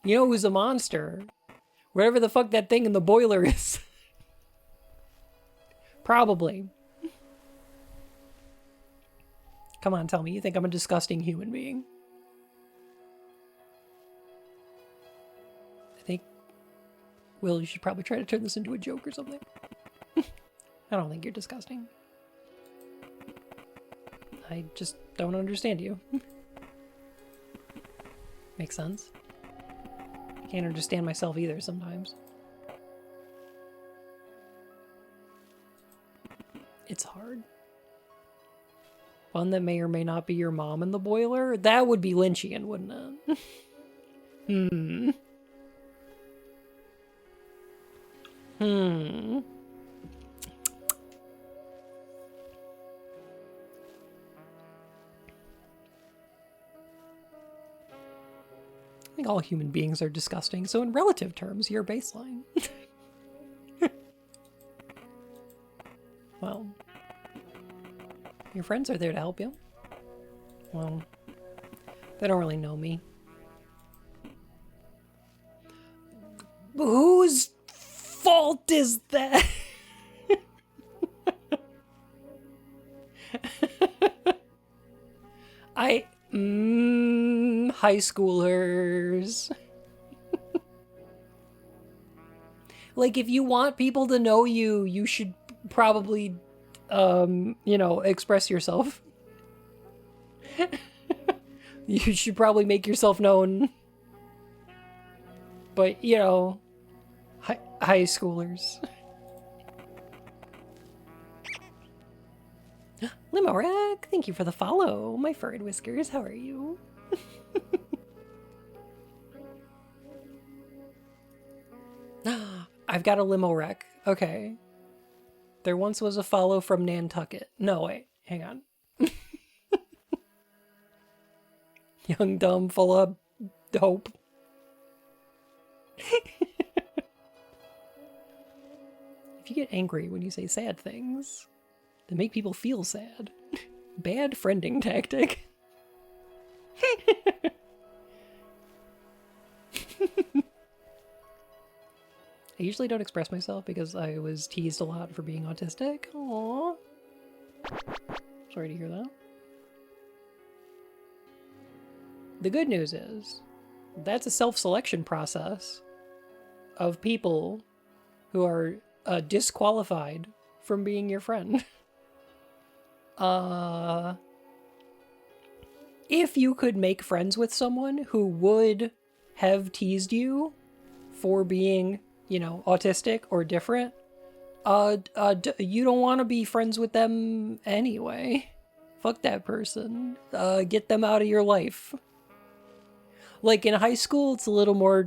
You know who's a monster? Whatever the fuck that thing in the boiler is. Probably. Come on, tell me. You think I'm a disgusting human being? I think... Will, you should probably try to turn this into a joke or something. I don't think you're disgusting. I just don't understand you. Makes sense. Can't understand myself either sometimes. It's hard. One that may or may not be your mom in the boiler? That would be Lynchian, wouldn't it? I think all human beings are disgusting, so in relative terms, you're baseline. Well, your friends are there to help you. Well, they don't really know me. Whose fault is that? High schoolers. Like, if you want people to know you, you should probably, you know, express yourself. You should probably make yourself known. But, you know, high schoolers. Limorak, thank you for the follow. My fur and whiskers, how are you? I've got a limo wreck. Okay. There once was a follow from Nantucket. No, wait. Hang on. Young, dumb, full of hope. If you get angry when you say sad things, they make people feel sad. Bad friending tactic. I usually don't express myself because I was teased a lot for being autistic. Aww. Sorry to hear that. The good news is, that's a self-selection process of people who are disqualified from being your friend. If you could make friends with someone who would have teased you for being, you know, autistic or different, you don't want to be friends with them anyway. Fuck that person. Get them out of your life. Like in high school, it's a little more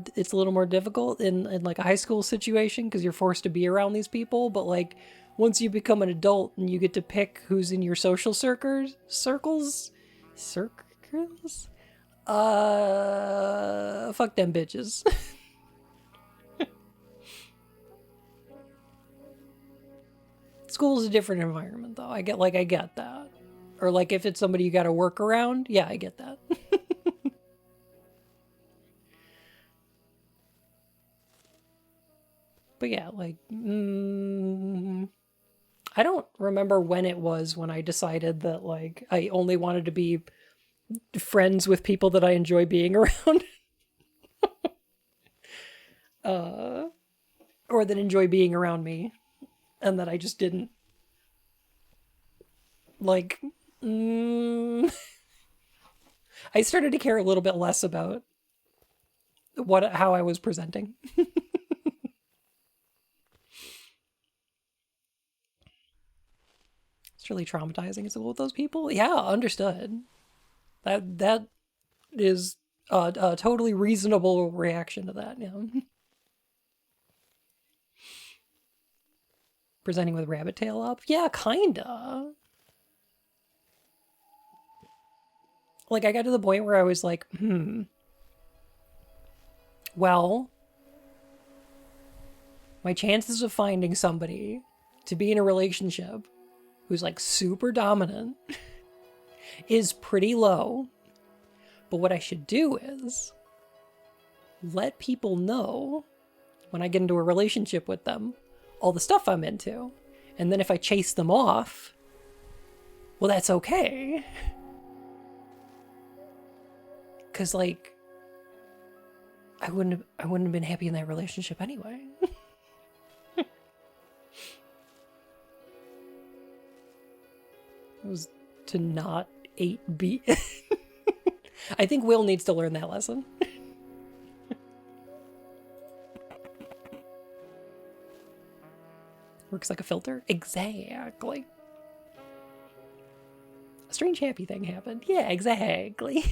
difficult in like a high school situation because you're forced to be around these people. But like once you become an adult and you get to pick who's in your social circles, fuck them bitches. School's a different environment though. I get that. Or like if it's somebody you got to work around, yeah, I get that. But yeah, like, I don't remember when it was when I decided that, like, I only wanted to be friends with people that I enjoy being around. Or that enjoy being around me. And that I just didn't, like, I started to care a little bit less about how I was presenting. It's really traumatizing at school with those people. Yeah, understood. That is a totally reasonable reaction to that. Yeah. Presenting with rabbit tail up. Yeah, kinda. Like I got to the point where I was like, well, my chances of finding somebody to be in a relationship who's like super dominant is pretty low. But what I should do is let people know when I get into a relationship with them all the stuff I'm into. And then if I chase them off, well, that's okay. Cause like I wouldn't have been happy in that relationship anyway. It was to not 8B. I think Will needs to learn that lesson. Works like a filter? Exactly. A strange happy thing happened. Yeah, exactly.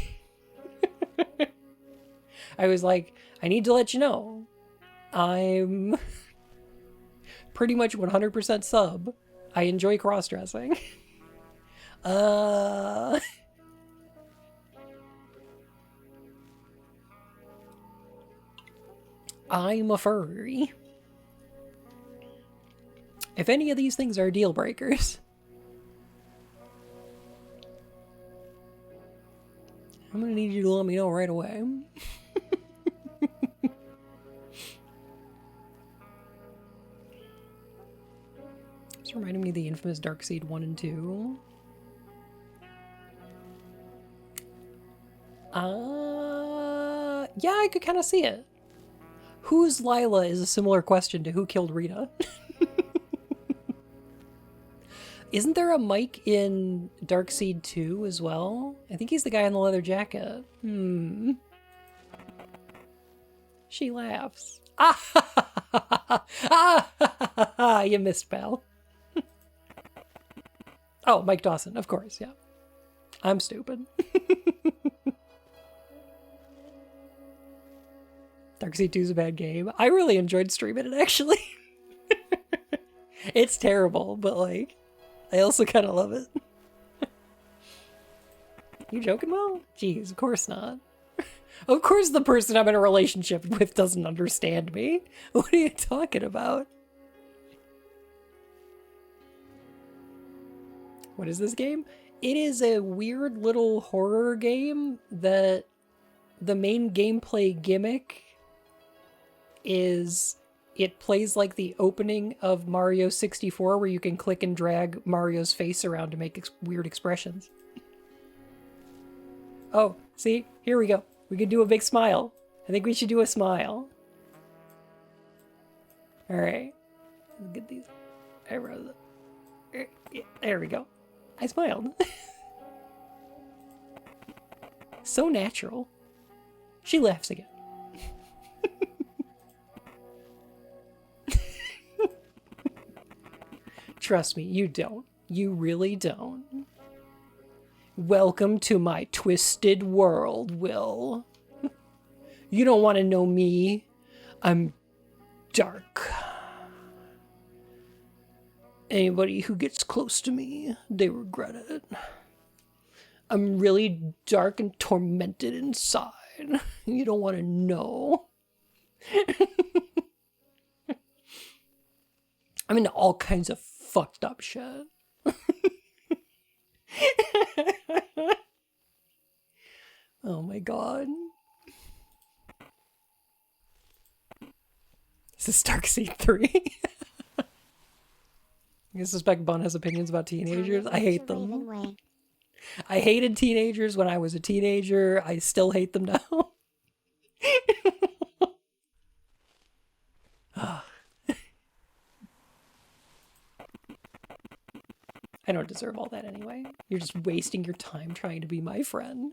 I was like, I need to let you know, I'm pretty much 100% sub. I enjoy cross-dressing. I'm a furry. If any of these things are deal breakers, I'm gonna need you to let me know right away. It's reminding me of the infamous Darkseid 1 and 2. Yeah, I could kind of see it. Who's Lila is a similar question to who killed Rita. Isn't there a Mike in Darkseid 2 as well? I think he's the guy in the leather jacket. She laughs. Ah, you missed, pal. Oh, Mike Dawson, of course, yeah. I'm stupid. Darkseid 2 is a bad game. I really enjoyed streaming it, actually. It's terrible, but like, I also kind of love it. You joking, Will? Jeez, of course not. Of course the person I'm in a relationship with doesn't understand me. What are you talking about? What is this game? It is a weird little horror game that the main gameplay gimmick is it plays like the opening of Mario 64 where you can click and drag Mario's face around to make weird expressions. Oh, see? Here we go. We can do a big smile. I think we should do a smile. Alright. Let's get these eyebrows up. There we go. I smiled. So natural. She laughs again. Trust me, you don't. You really don't. Welcome to my twisted world, Will. You don't want to know me. I'm dark. Anybody who gets close to me, they regret it. I'm really dark and tormented inside. You don't want to know. I'm into all kinds of fucked up shit. Oh my god. This is Dark Seed 3. I suspect Bun has opinions about teenagers. I hate them. I hated teenagers when I was a teenager. I still hate them now. I don't deserve all that anyway. You're just wasting your time trying to be my friend.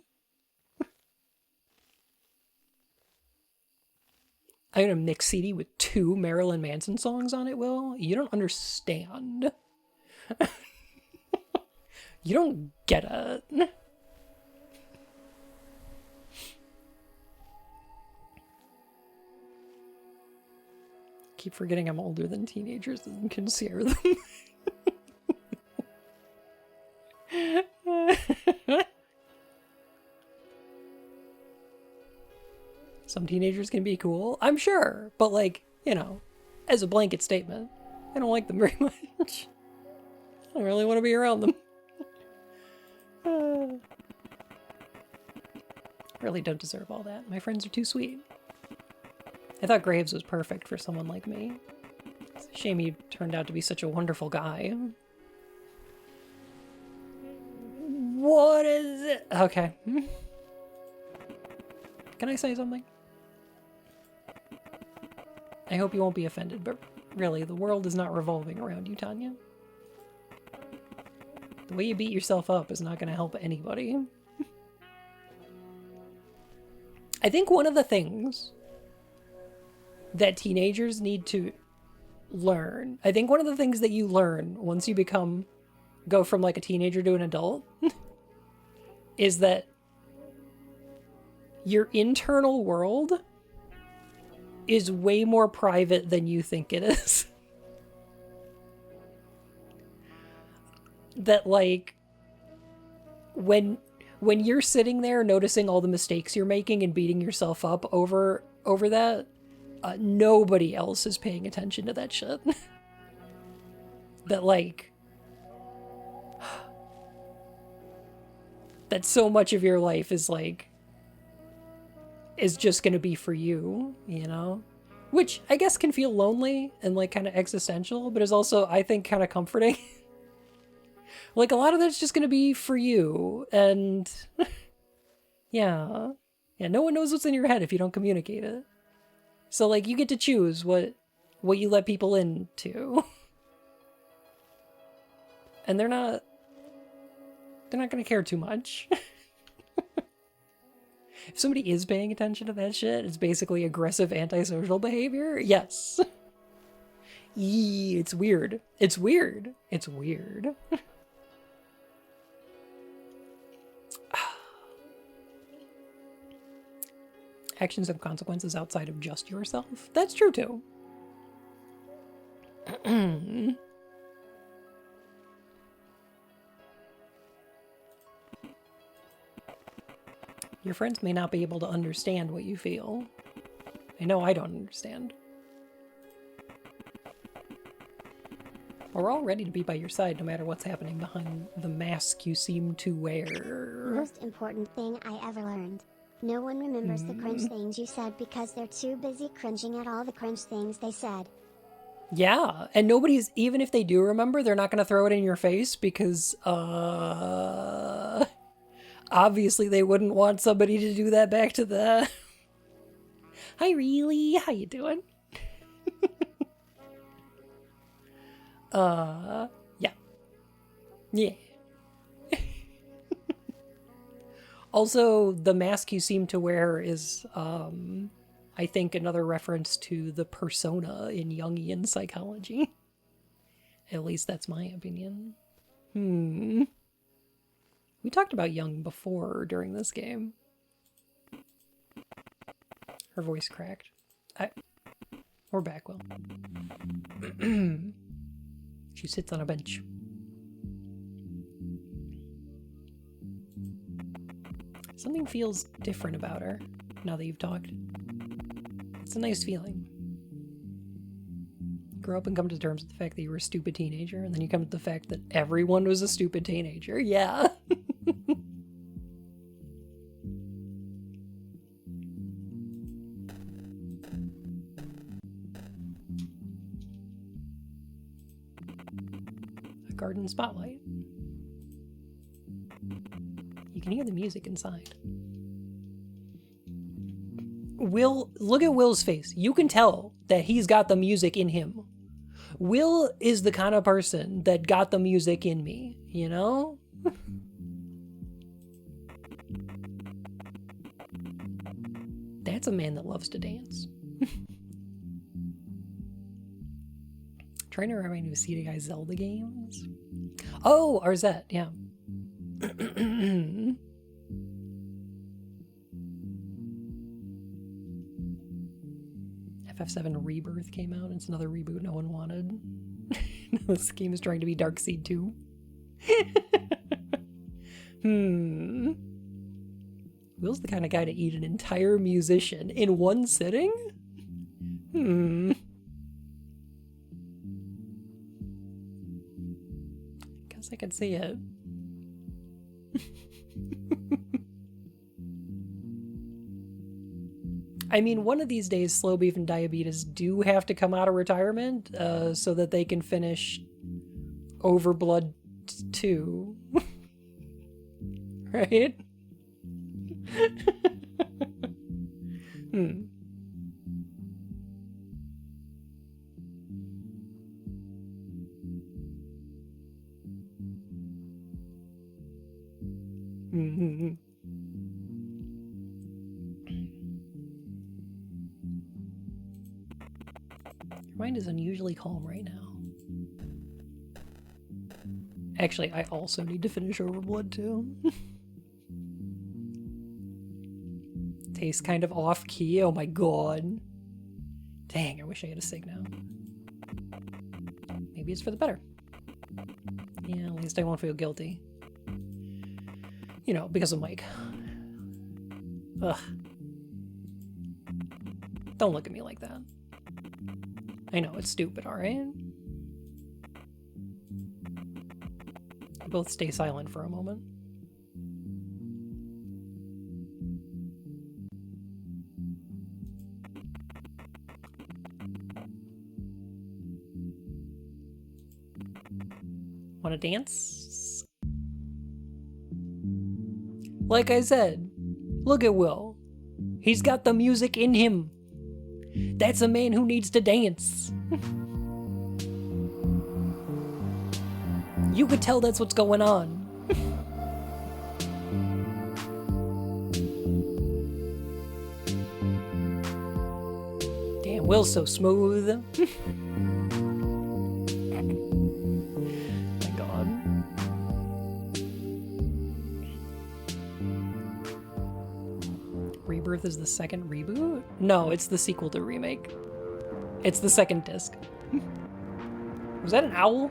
I'm gonna mix CD with 2 Marilyn Manson songs on it, Will. You don't understand. You don't get it. Keep forgetting I'm older than teenagers and can scare them. Some teenagers can be cool, I'm sure, but like, you know, as a blanket statement, I don't like them very much. I don't really want to be around them. Really don't deserve all that. My friends are too sweet. I thought Graves was perfect for someone like me. It's a shame he turned out to be such a wonderful guy. What is it? Okay. Can I say something? I hope you won't be offended, but really, the world is not revolving around you, Tanya. The way you beat yourself up is not going to help anybody. I think one of the things that teenagers need to learn, I think one of the things that you learn once you go from like a teenager to an adult, is that your internal world is way more private than you think it is. That like, when you're sitting there noticing all the mistakes you're making and beating yourself up over that, nobody else is paying attention to that shit. That like, that so much of your life is like, is just gonna be for you, you know? Which I guess can feel lonely and like kind of existential, but is also, I think, kind of comforting. Like a lot of that's just gonna be for you, and yeah, no one knows what's in your head if you don't communicate it. So like you get to choose what you let people into, and they're not gonna care too much. If somebody is paying attention to that shit, it's basically aggressive antisocial behavior. Yes. It's weird. It's weird. It's weird. Actions have consequences outside of just yourself. That's true too. Your friends may not be able to understand what you feel. I know I don't understand. We're all ready to be by your side no matter what's happening behind the mask you seem to wear. Most important thing I ever learned. No one remembers the cringe things you said because they're too busy cringing at all the cringe things they said. Yeah, and nobody's, even if they do remember, they're not going to throw it in your face because, obviously they wouldn't want somebody to do that back to the... Hi, Really? How you doing? Yeah. Yeah. Also, the mask you seem to wear is, I think, another reference to the persona in Jungian psychology. At least that's my opinion. We talked about Jung before during this game. Her voice cracked. We're back, Will. She sits on a bench. Something feels different about her now that you've talked. It's a nice feeling. Grow up and come to terms with the fact that you were a stupid teenager, and then you come to the fact that everyone was a stupid teenager. Yeah. A garden spotlight. You can hear the music inside. Will, look at Will's face. You can tell that he's got the music in him. Will is the kind of person that got the music in me, you know? That's a man that loves to dance. Trying to remind me of CDI Zelda games. Oh, Arzette, yeah. FF7 Rebirth came out. It's another reboot no one wanted. This game is trying to be Darkseid 2. Will's the kind of guy to eat an entire musician in one sitting? Guess I could see it. I mean, one of these days, Slow Beef and Diabetes do have to come out of retirement so that they can finish Overblood 2. Right? Your mind is unusually calm right now. Actually, I also need to finish Overblood too. Tastes kind of off-key, oh my god. Dang, I wish I had a sig now. Maybe it's for the better. Yeah, at least I won't feel guilty. You know, because of Mike. Ugh. Don't look at me like that. I know, it's stupid, alright? Both stay silent for a moment. Wanna dance? Like I said, look at Will. He's got the music in him. That's a man who needs to dance. You could tell that's what's going on. Damn, Will's so smooth. My god. Rebirth is the second reboot? No, it's the sequel to Remake. It's the second disc. Was that an owl?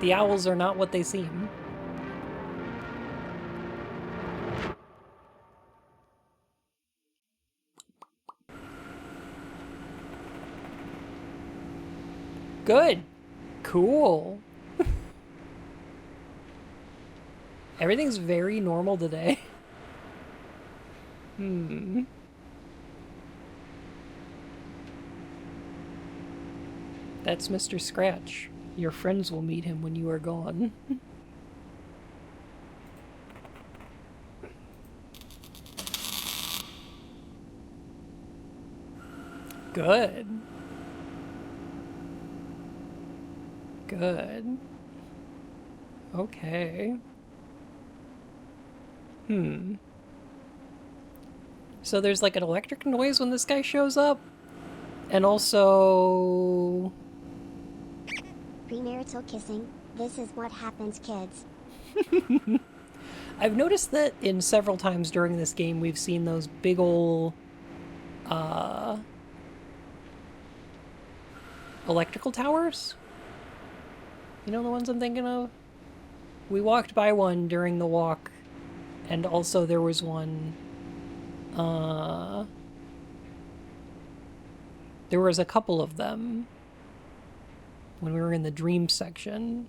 The owls are not what they seem. Good. Cool. Everything's very normal today. That's Mr. Scratch. Your friends will meet him when you are gone. Good. Good. Okay. So there's like an electric noise when this guy shows up. And also... Premarital kissing. This is what happens, kids. I've noticed that in several times during this game we've seen those big ol' electrical towers. You know the ones I'm thinking of? We walked by one during the walk, and also there was one, there was a couple of them when we were in the dream section.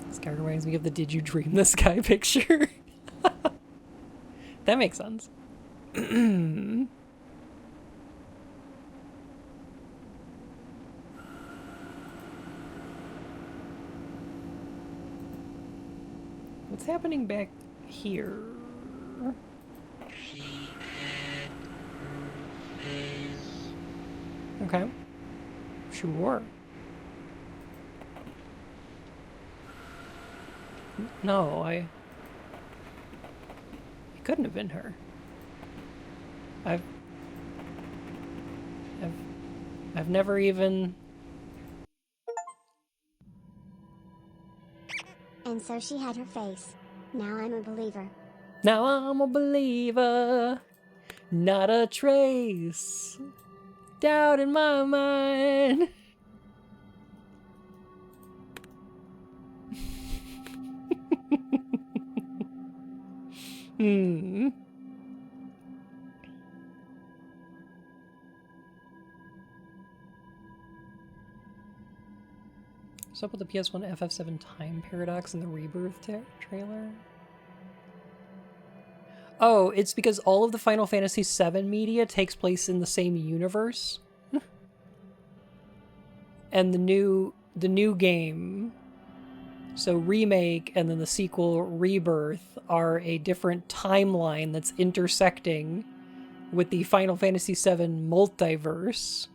This guy reminds me of the "Did you dream this guy" picture. That makes sense. What's happening back here? She had her face. Okay. Sure. No, it couldn't have been her. I've never even... And so she had her face. Now I'm a believer. Now I'm a believer, not a trace, doubt in my mind. What's up with the PS1 FF7 time paradox in the Rebirth trailer? Oh, it's because all of the Final Fantasy VII media takes place in the same universe. And the new game, so Remake and then the sequel Rebirth, are a different timeline that's intersecting with the Final Fantasy VII multiverse,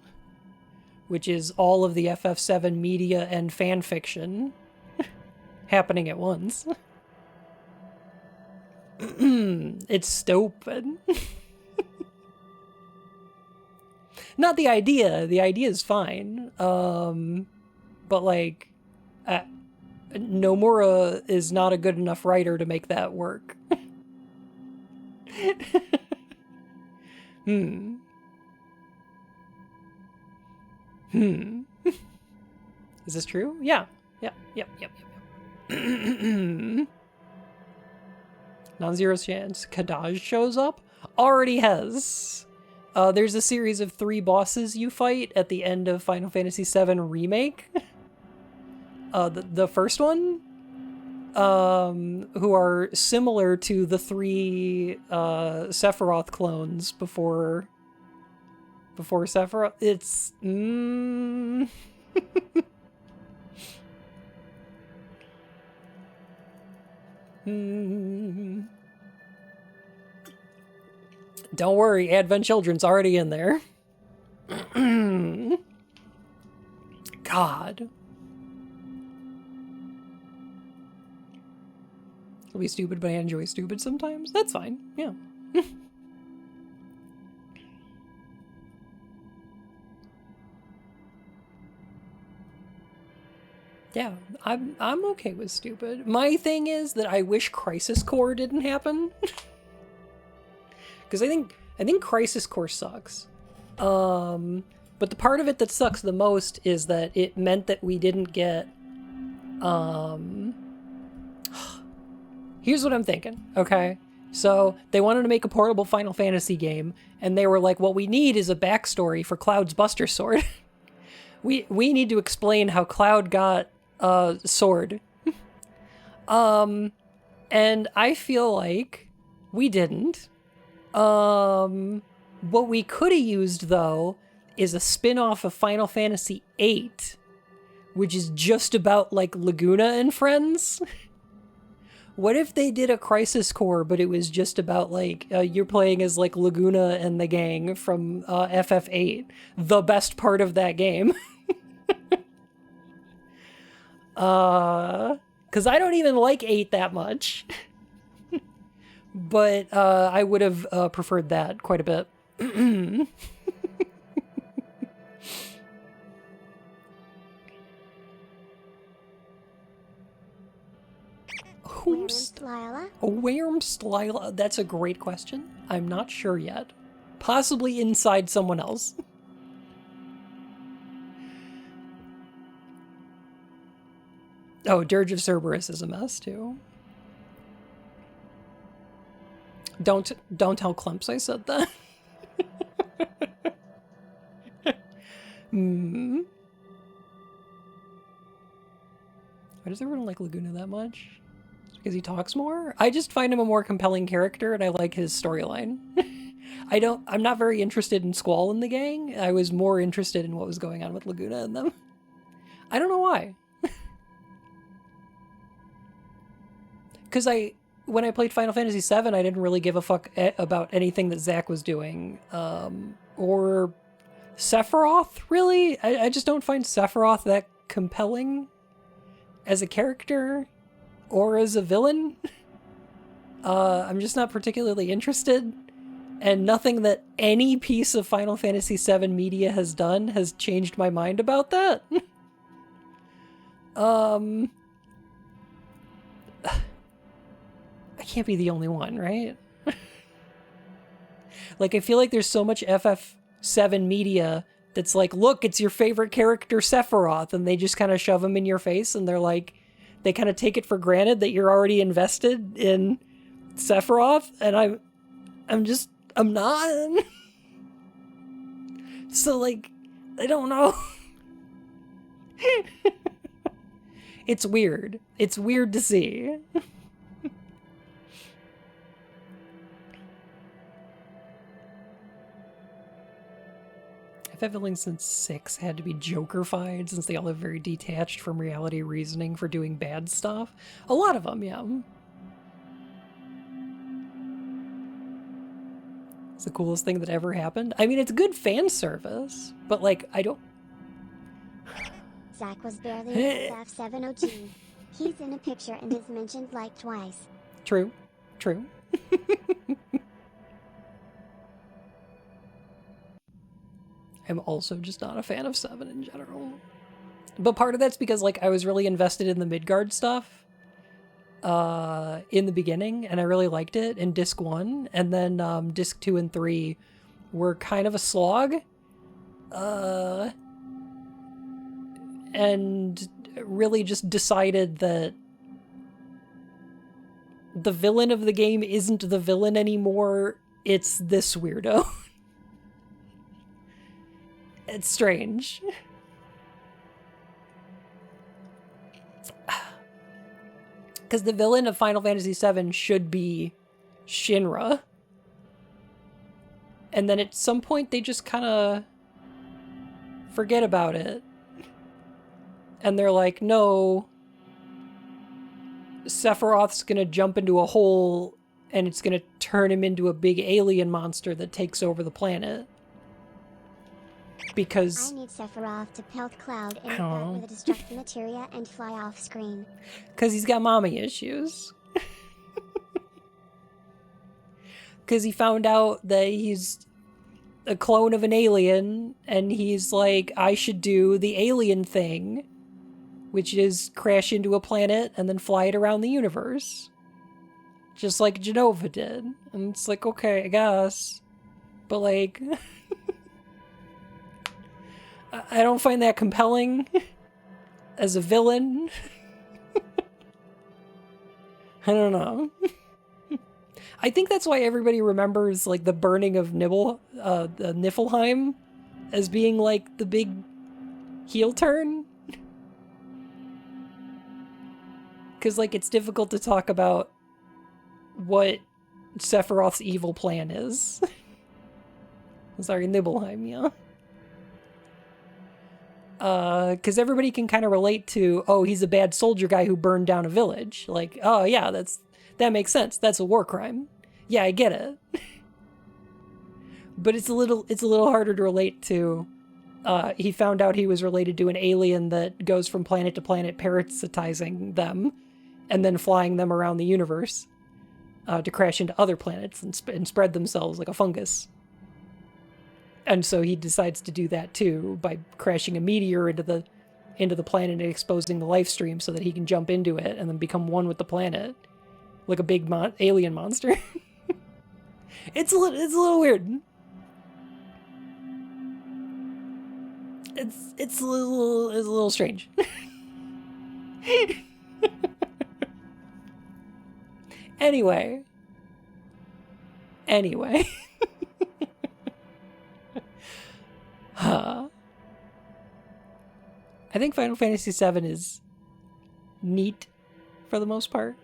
which is all of the FF7 media and fanfiction happening at once. It's stupid. Not the idea. The idea is fine. But like, Nomura is not a good enough writer to make that work. Is this true? Yeah. Yep. Non-zero chance Kadaj shows up? Already has. There's a series of 3 bosses you fight at the end of Final Fantasy VII Remake. The first one, who are similar to the 3 Sephiroth clones before Sephiroth. It's... Don't worry, Advent Children's already in there. God. I'll be stupid, but I enjoy stupid sometimes. That's fine. Yeah. Yeah, I'm okay with stupid. My thing is that I wish Crisis Core didn't happen. Because I think Crisis Core sucks. But the part of it that sucks the most is that it meant that we didn't get... Here's what I'm thinking, okay? So, they wanted to make a portable Final Fantasy game, and they were like, what we need is a backstory for Cloud's Buster Sword. we need to explain how Cloud got a sword. And I feel like we didn't. What we could have used, though, is a spin-off of Final Fantasy VIII, which is just about, like, Laguna and friends. What if they did a Crisis Core, but it was just about, like, you're playing as, like, Laguna and the gang from FF8, the best part of that game. Because I don't even like 8 that much. But I would have preferred that quite a bit. Whomst Lila? Whomst Lila? That's a great question. I'm not sure yet. Possibly inside someone else. Oh, Dirge of Cerberus is a mess too. Don't tell Clemps I said that. Hmm. Why does everyone like Laguna that much? It's because he talks more? I just find him a more compelling character and I like his storyline. I'm not very interested in Squall and the gang. I was more interested in what was going on with Laguna and them. I don't know why. Because when I played Final Fantasy VII, I didn't really give a fuck about anything that Zack was doing. Or Sephiroth, really? I just don't find Sephiroth that compelling as a character or as a villain. I'm just not particularly interested. And nothing that any piece of Final Fantasy VII media has done has changed my mind about that. I can't be the only one, right? Like, I feel like there's so much FF7 media that's like, look, it's your favorite character Sephiroth, and they just kind of shove him in your face, and they're like, they kind of take it for granted that you're already invested in Sephiroth, and I'm not. So, like, I don't know. It's weird. It's weird to see. FF Villains since 6 had to be Joker-fied since they all have very detached from reality reasoning for doing bad stuff. A lot of them, yeah. It's the coolest thing that ever happened. I mean, it's good fan service, but like, I don't... Zack was barely in FF7 OG. He's in a picture and is mentioned like twice. True. True. I'm also just not a fan of 7 in general. But part of that's because, like, I was really invested in the Midgard stuff in the beginning, and I really liked it in Disc 1, and then Disc 2 and 3 were kind of a slog. And really just decided that the villain of the game isn't the villain anymore, it's this weirdo. It's strange. Because the villain of Final Fantasy VII should be Shinra. And then at some point they just kind of forget about it. And they're like, no, Sephiroth's gonna jump into a hole and it's gonna turn him into a big alien monster that takes over the planet. Because I need Sephiroth to pelt Cloud in the butt with a destructive materia and fly off screen. Because he's got mommy issues. Because he found out that he's a clone of an alien, and he's like, I should do the alien thing, which is crash into a planet and then fly it around the universe. Just like Genova did. And it's like, okay, I guess. But like... I don't find that compelling as a villain. I don't know. I think that's why everybody remembers like the burning of Niflheim as being like the big heel turn. Because like it's difficult to talk about what Sephiroth's evil plan is. Sorry, Nibelheim, yeah. Because everybody can kind of relate to, oh, he's a bad soldier guy who burned down a village. Like, oh yeah, that makes sense. That's a war crime. Yeah, I get it. But it's a little harder to relate to. He found out he was related to an alien that goes from planet to planet parasitizing them, and then flying them around the universe to crash into other planets and spread themselves like a fungus. And so he decides to do that too by crashing a meteor into the planet and exposing the life stream so that he can jump into it and then become one with the planet, like a big alien monster. It's a little weird. It's a little strange. Anyway. I think Final Fantasy VII is neat for the most part.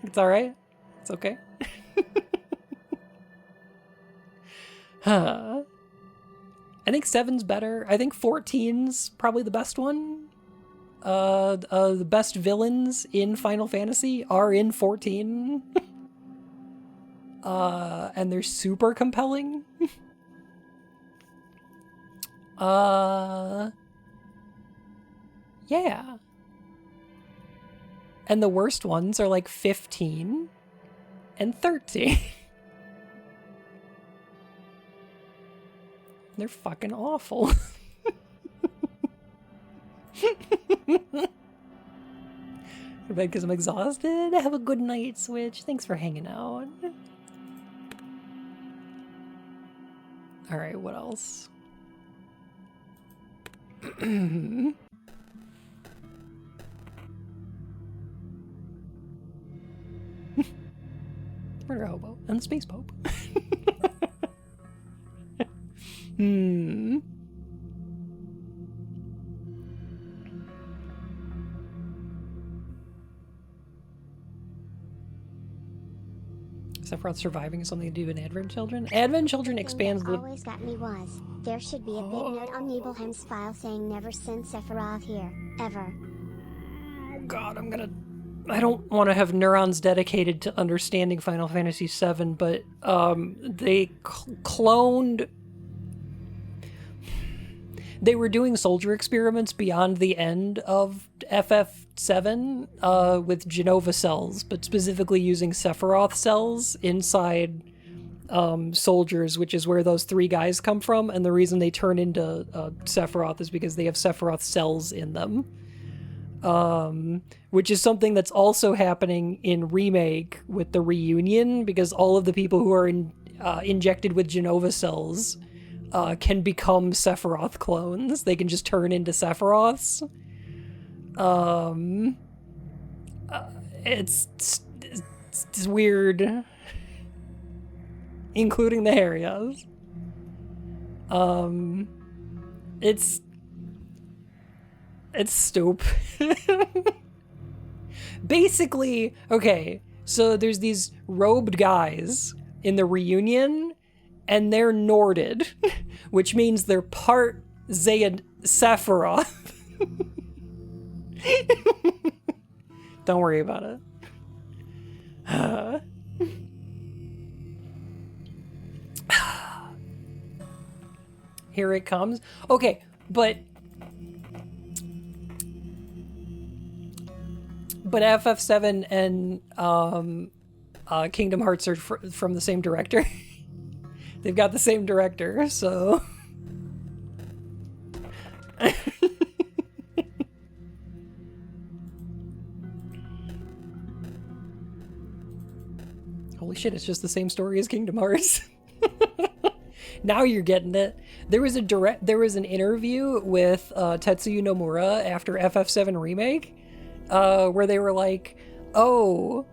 It's alright. It's okay. I think 7's better. I think 14's probably the best one. The best villains in Final Fantasy are in 14. And they're super compelling. Yeah. And the worst ones are like 15 and 13. They're fucking awful. Because I'm exhausted. Have a good night, Switch. Thanks for hanging out. Alright, what else? Murder Hobo and the Space Pope. Sephiroth surviving is something to do in Advent Children. Advent Children expands the... always got me was, there should be a big note on Nibelheim's file saying never send Sephiroth here, ever. God, I don't want to have neurons dedicated to understanding Final Fantasy VII, but they cloned... They were doing soldier experiments beyond the end of FF7 with Genova cells, but specifically using Sephiroth cells inside soldiers, which is where those 3 guys come from, and the reason they turn into Sephiroth is because they have Sephiroth cells in them. Which is something that's also happening in Remake with the reunion, because all of the people who are injected with Genova cells can become Sephiroth clones. They can just turn into Sephiroths. It's weird. Including the Harias. It's stupid. Basically, okay, so there's these robed guys in the reunion, and they're Norded, which means they're part Zayed Sephiroth. Don't worry about it. Here it comes. Okay, but FF7 and Kingdom Hearts are from the same director. They've got the same director, so... Holy shit, it's just the same story as Kingdom Hearts. Now you're getting it. There was an interview with Tetsuya Nomura after FF7 Remake, where they were like, oh,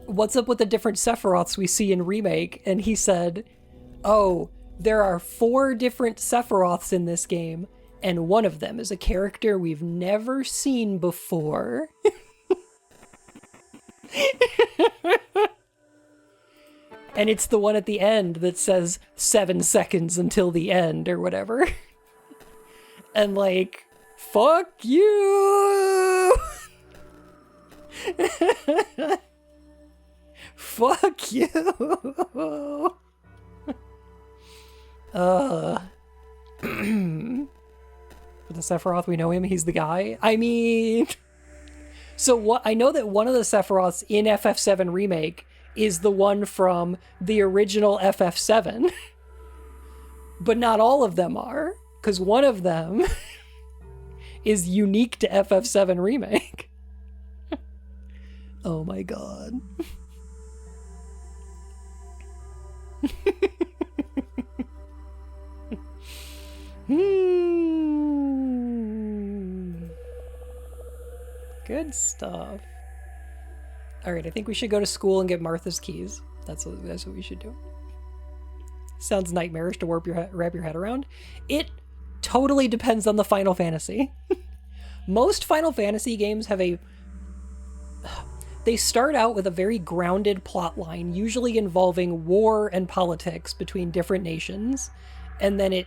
what's up with the different Sephiroths we see in Remake? And he said, oh, there are 4 different Sephiroths in this game, and one of them is a character we've never seen before. And it's the one at the end that says 7 seconds until the end or whatever. And like, fuck you! Fuck you! For the Sephiroth, we know him, he's the guy. I mean... So what I know that one of the Sephiroths in FF7 Remake is the one from the original FF7, but not all of them are, because one of them is unique to FF7 Remake. Oh my god. Good stuff. All right, I think we should go to school and get Martha's keys. That's what we should do. Sounds nightmarish to wrap your head around. It totally depends on the Final Fantasy. Most Final Fantasy games have they start out with a very grounded plot line, usually involving war and politics between different nations, and then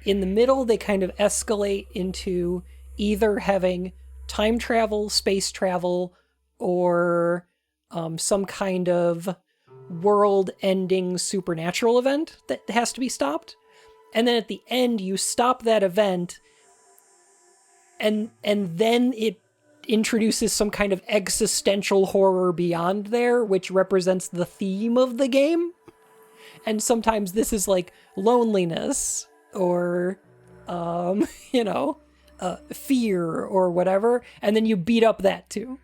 in the middle they kind of escalate into either having time travel, space travel, or some kind of world-ending supernatural event that has to be stopped. And then at the end, you stop that event, and then it introduces some kind of existential horror beyond there, which represents the theme of the game. And sometimes this is like loneliness or, fear or whatever. And then you beat up that too.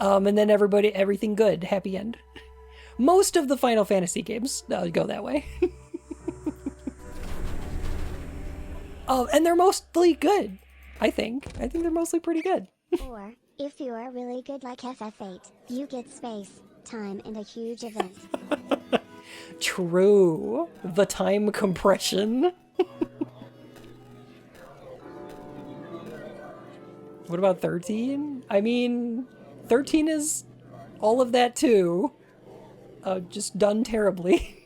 And then everything good, happy end. Most of the Final Fantasy games go that way. And they're mostly good, I think. I think they're mostly pretty good. Or, if you are really good like FF8, you get space, time, and a huge event. True. The time compression. What about 13? I mean, 13 is all of that too. Just done terribly.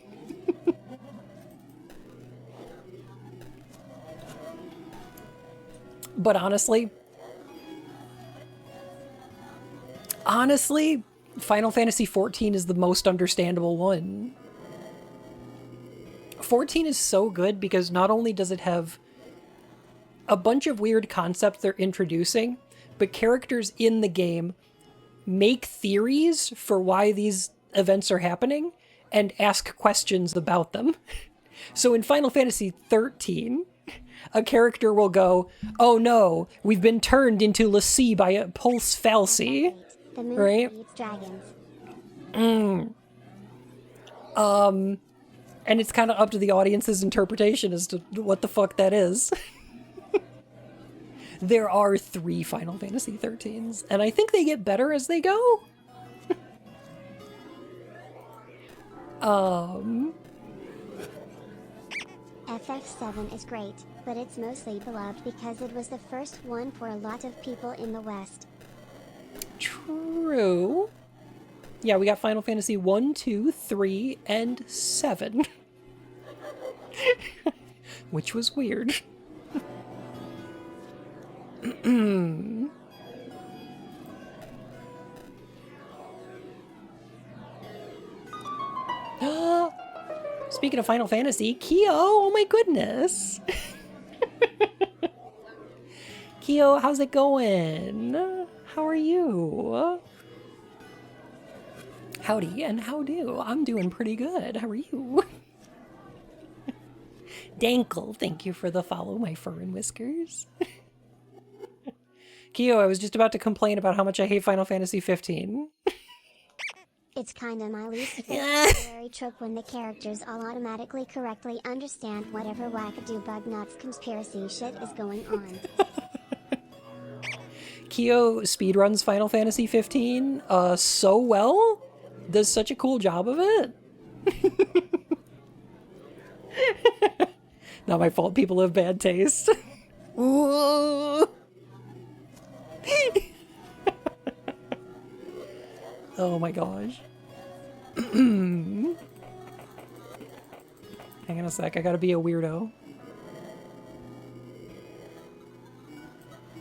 But honestly, Final Fantasy XIV is the most understandable one. 14 is so good because not only does it have a bunch of weird concepts they're introducing, but characters in the game make theories for why these events are happening and ask questions about them. So in Final Fantasy XIII, a character will go, "Oh no, we've been turned into Lassie by a pulse falsy." The moon Right? feeds dragons. And it's kind of up to the audience's interpretation as to what the fuck that is. There are 3 Final Fantasy XIIIs, and I think they get better as they go. FF7 is great, but it's mostly beloved because it was the first one for a lot of people in the West. True. Yeah, we got Final Fantasy 1, 2, 3, and 7. Which was weird. Speaking of Final Fantasy, Kyo, oh my goodness. Kyo, how's it going? How are you? Howdy and how do? I'm doing pretty good. How are you? Dankle, thank you for the follow, my fur and whiskers. Kyo, I was just about to complain about how much I hate Final Fantasy 15. It's kinda my least favorite trope when the characters all automatically correctly understand whatever wackadoo bug nuts conspiracy shit is going on. Kyo speedruns Final Fantasy 15 so well, does such a cool job of it. Not my fault, people have bad taste. Ooh. Oh my gosh. Hang on a sec, I gotta be a weirdo.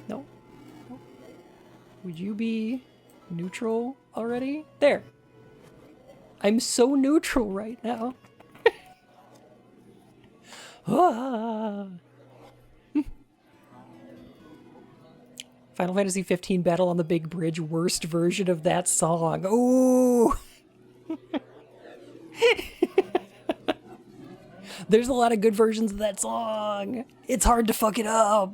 No. No. Would you be neutral already? There. I'm so neutral right now. Ah. Final Fantasy 15 Battle on the Big Bridge, worst version of that song. Ooh. There's a lot of good versions of that song. It's hard to fuck it up.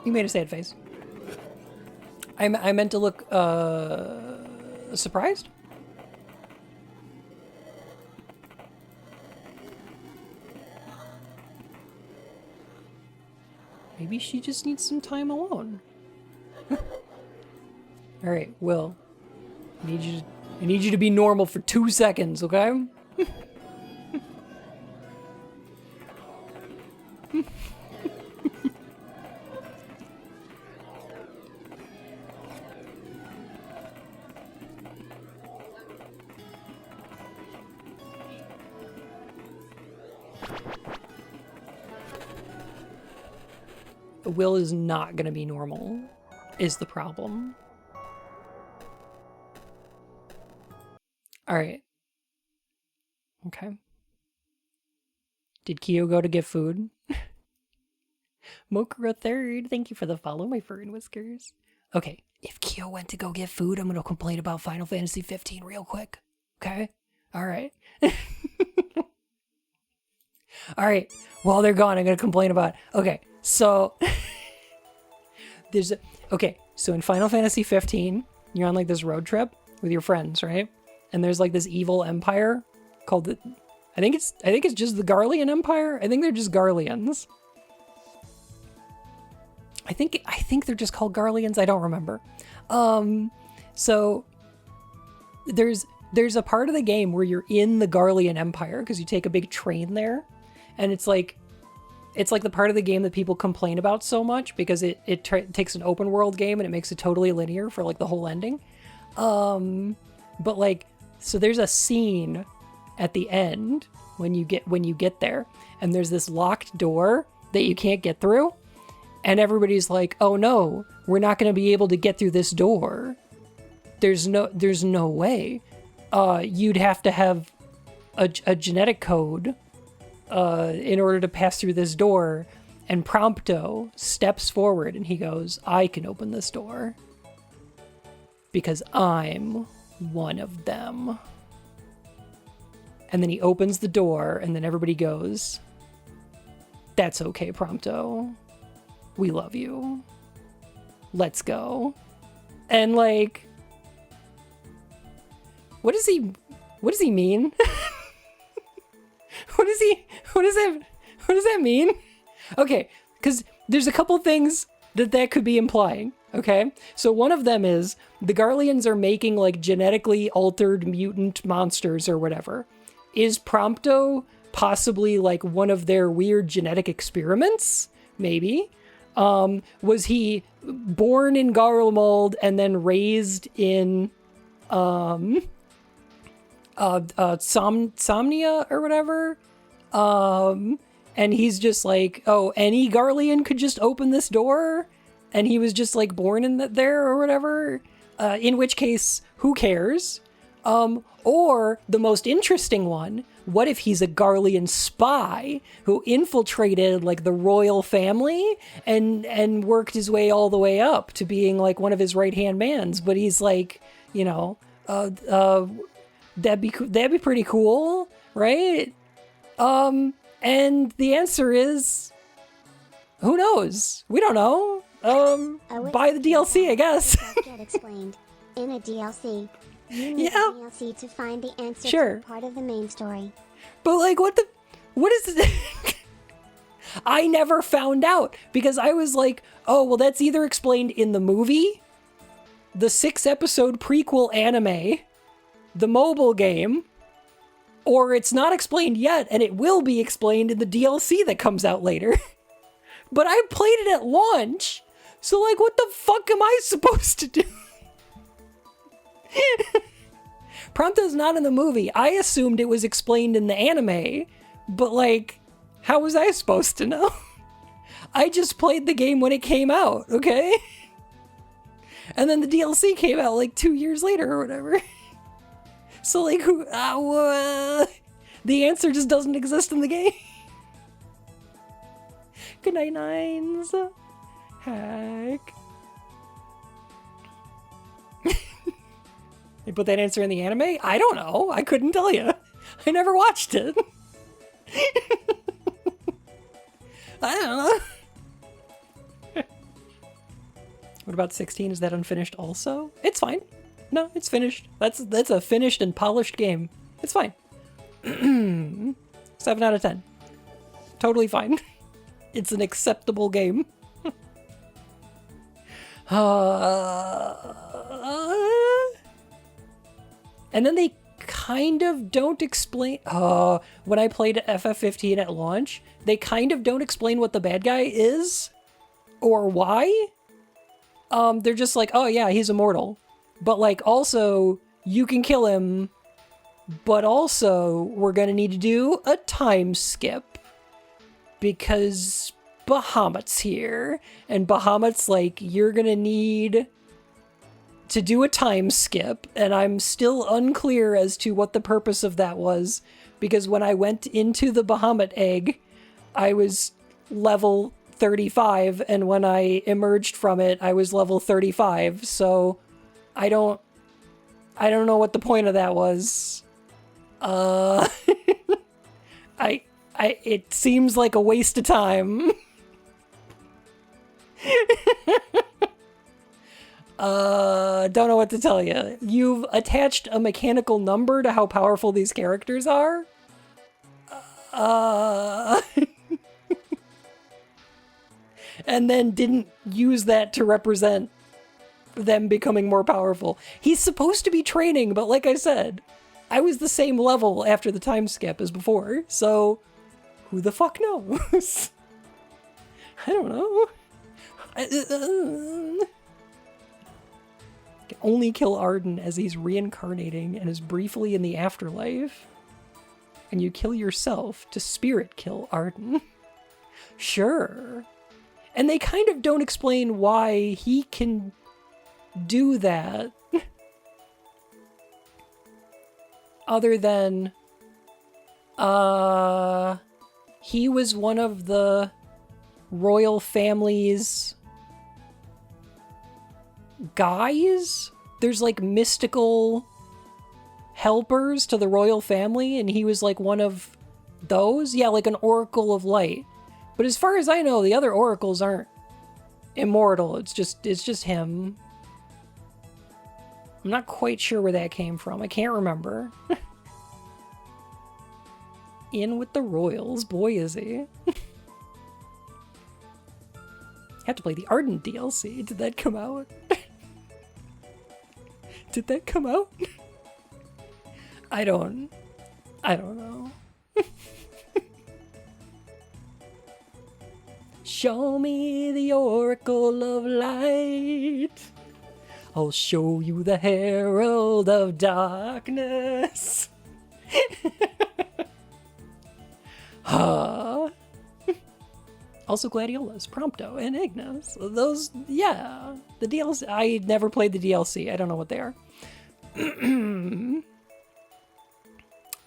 You made a sad face. I meant to look surprised. Maybe she just needs some time alone. All right, Will. I need you to be normal for 2 seconds, okay? Will is not gonna be normal, is the problem. Alright. Okay. Did Kyo go to get food? Mokura third, thank you for the follow, my fur and whiskers. Okay, if Kyo went to go get food, I'm gonna complain about Final Fantasy 15 real quick. Okay? Alright. Alright, while they're gone, I'm gonna complain about... Okay, so... so in Final Fantasy 15, you're on like this road trip with your friends, right? And there's like this evil empire called the... I think it's just the Garlean Empire. I think they're just Garleans. I think they're just called Garleans. I don't remember. So there's a part of the game where you're in the Garlean Empire because you take a big train there, and it's like the part of the game that people complain about so much because it takes an open world game and it makes it totally linear for like the whole ending. But like, so there's a scene at the end when you get there, and there's this locked door that you can't get through, and everybody's like, "Oh no, we're not going to be able to get through this door. There's no way. You'd have to have a genetic code in order to pass through this door." And Prompto steps forward and he goes, "I can open this door because I'm one of them." And then he opens the door, and then everybody goes, "That's okay, Prompto. We love you. Let's go." And like, what does he mean? What does that mean? Okay, because there's a couple things that could be implying, okay? So one of them is the Garleans are making like genetically altered mutant monsters or whatever. Is Prompto possibly like one of their weird genetic experiments? Maybe. Was he born in Garlemald and then raised in Somnia or whatever? And he's just like, oh, any Garlean could just open this door? And he was just like born in there or whatever? In which case, who cares? Or the most interesting one, what if he's a Garlean spy who infiltrated like the royal family and worked his way all the way up to being like one of his right-hand mans, but he's like, you know, that'd be pretty cool, right? And the answer is, who knows? We don't know. Buy the DLC, I guess. Get explained in a DLC. You need Yeah. the DLC to find the answer Sure. to part of the main story. But like, what is it? I never found out because I was like, oh, well, that's either explained in the movie, the 6-episode prequel anime, the mobile game, or it's not explained yet and it will be explained in the DLC that comes out later. But I played it at launch, so like, what the fuck am I supposed to do? Prompto's not in the movie. I assumed it was explained in the anime, but like, how was I supposed to know? I just played the game when it came out, okay? And then the DLC came out like 2 years later or whatever. So like, the answer just doesn't exist in the game. Good night, Nines. Heck. They put that answer in the anime? I don't know. I couldn't tell you. I never watched it. I don't know. What about 16? Is that unfinished also? It's fine. No, it's finished. That's a finished and polished game. It's fine. 7 out of 10. Totally fine. It's an acceptable game. And then they kind of don't explain... when I played FF15 at launch, they kind of don't explain what the bad guy is or why. They're just like, oh yeah, he's immortal. But like, also, you can kill him, but also we're gonna need to do a time skip because Bahamut's here. And Bahamut's like, you're gonna need to do a time skip, and I'm still unclear as to what the purpose of that was, because when I went into the Bahamut egg, I was level 35, and when I emerged from it, I was level 35, so I don't know what the point of that was. It seems like a waste of time. Don't know what to tell you. You've attached a mechanical number to how powerful these characters are. And then didn't use that to represent them becoming more powerful. He's supposed to be training, but like I said, I was the same level after the time skip as before, so who the fuck knows? I don't know. Can only kill Arden as he's reincarnating and is briefly in the afterlife. And you kill yourself to spirit kill Arden. Sure. And they kind of don't explain why he can do that. Other than, he was one of the royal family's guys? There's like mystical helpers to the royal family, and he was like one of those? Yeah, like an oracle of light. But as far as I know, the other oracles aren't immortal. It's just him. I'm not quite sure where that came from. I can't remember. In with the royals. Boy, is he. Have to play the Ardent DLC. Did that come out? Did that come out? I don't know. Show me the oracle of light. I'll show you the herald of darkness. Also Gladiolas, Prompto, and Ignis. Those, yeah. The DLC, I never played the DLC. I don't know what they are.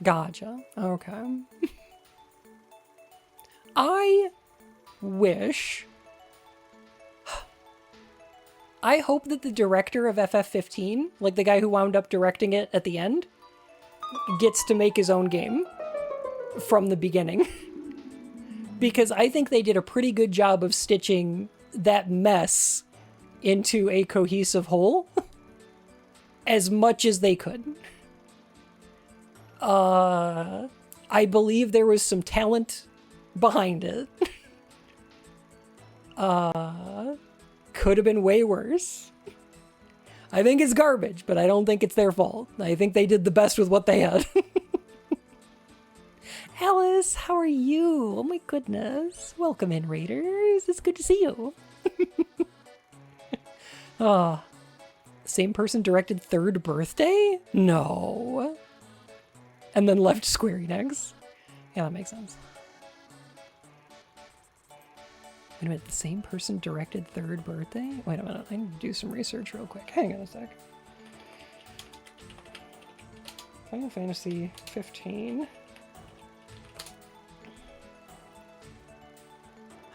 Gotcha. Okay. I hope that the director of FF15, like the guy who wound up directing it at the end, gets to make his own game from the beginning. Because I think they did a pretty good job of stitching that mess into a cohesive whole as much as they could. I believe there was some talent behind it. Could have been way worse. I think it's garbage, but I don't think it's their fault. I think they did the best with what they had. Alice, how are you? Oh my goodness. Welcome in, Raiders. It's good to see you. Same person directed Third Birthday? No. And then left Square Enix. Yeah, that makes sense. Wait a minute, the same person directed Third Birthday? Wait a minute, I need to do some research real quick. Hang on a sec. Final Fantasy 15.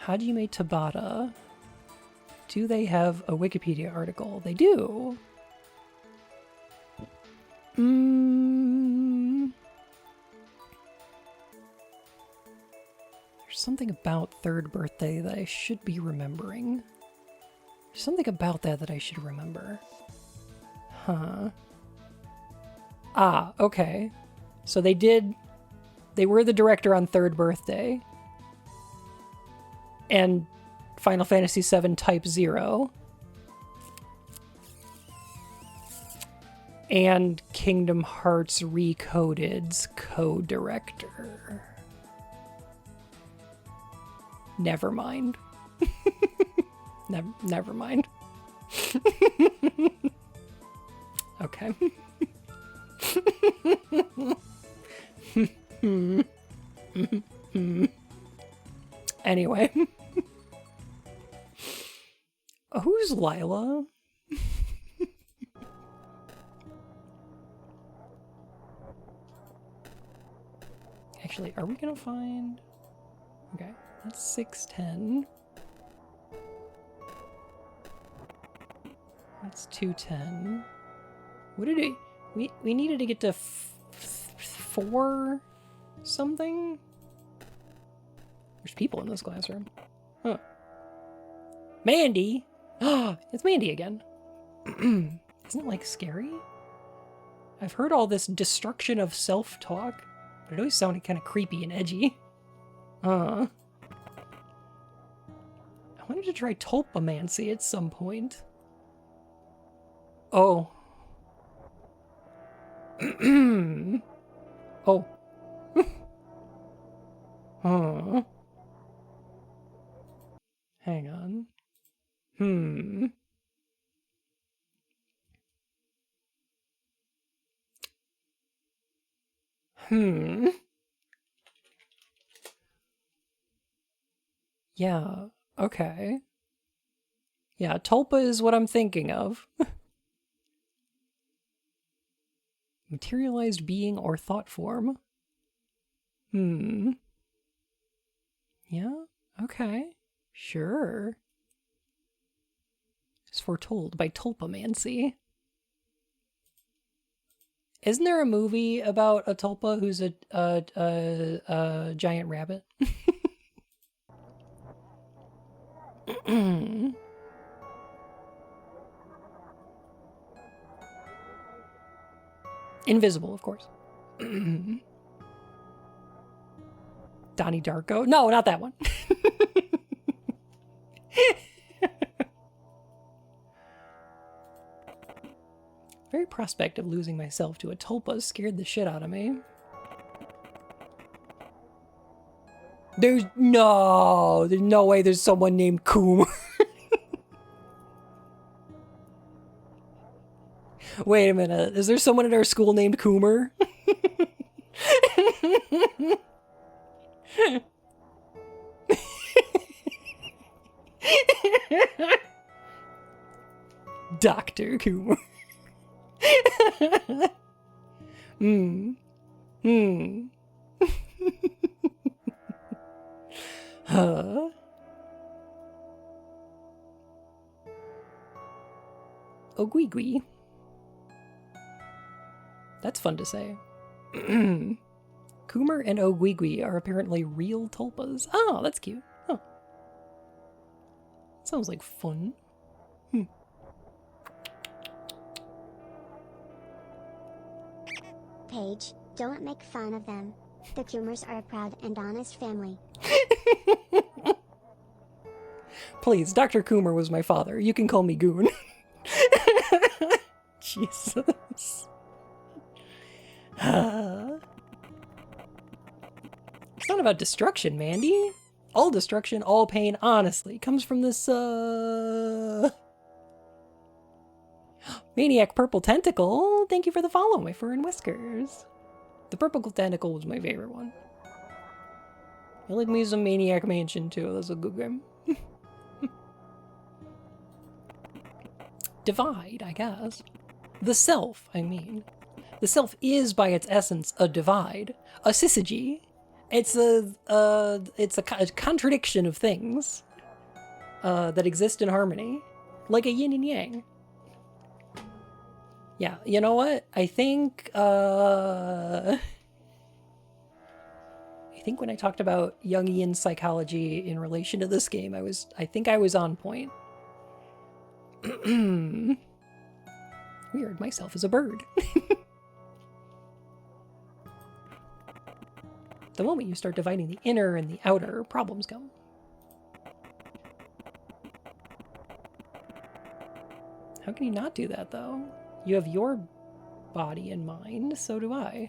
Hajime Tabata. Do they have a Wikipedia article? They do. There's something about Third Birthday that I should be remembering. There's something about that I should remember. Huh. Ah, okay. So they were the director on Third Birthday. And Final Fantasy VII Type 0. And Kingdom Hearts Recoded's co-director. Never mind. Never mind. Okay. Anyway. Who's Lila? Actually, are we gonna find... Okay, that's 610. That's 210. What did it... We needed to get to 4 something? There's people in this classroom. Huh. Mandy! It's Mandy again. Isn't it, like, scary? I've heard all this destruction of self-talk, but it always sounded kind of creepy and edgy. I wanted to try tulpomancy at some point. Oh. Oh. Huh. Hang on. Yeah, okay. Yeah, tulpa is what I'm thinking of. Materialized being or thought form. Yeah, okay. Sure. It's foretold by tulpomancy. Isn't there a movie about a tulpa who's a giant rabbit? Invisible, of course. Donnie Darko? No, not that one. Very prospect of losing myself to a tulpa scared the shit out of me. There's no way there's someone named Coom. Wait a minute, is there someone at our school named Coomer? Dr. Coomer. Huh? Ogwigwi. That's fun to say. Coomer and Ogwigwi are apparently real tulpas. Oh, that's cute. Huh. Sounds like fun. Paige, don't make fun of them. The Coomers are a proud and honest family. Please, Dr. Coomer was my father. You can call me Goon. Jesus. It's not about destruction, Mandy. All destruction, all pain, honestly, comes from this, Maniac Purple Tentacle. Thank you for the follow, my fur and whiskers. The Purple Tentacle was my favorite one. I like me some Maniac Mansion, too. That's a good game. divide, I guess. The self, I mean. The self is, by its essence, a divide. A syzygy. It's a contradiction of things that exist in harmony. Like a yin and yang. Yeah, you know what? I think when I talked about Jungian psychology in relation to this game, I think I was on point. Weird, myself is a bird. The moment you start dividing the inner and the outer, problems come. How can you not do that, though? You have your body and mind, so do I.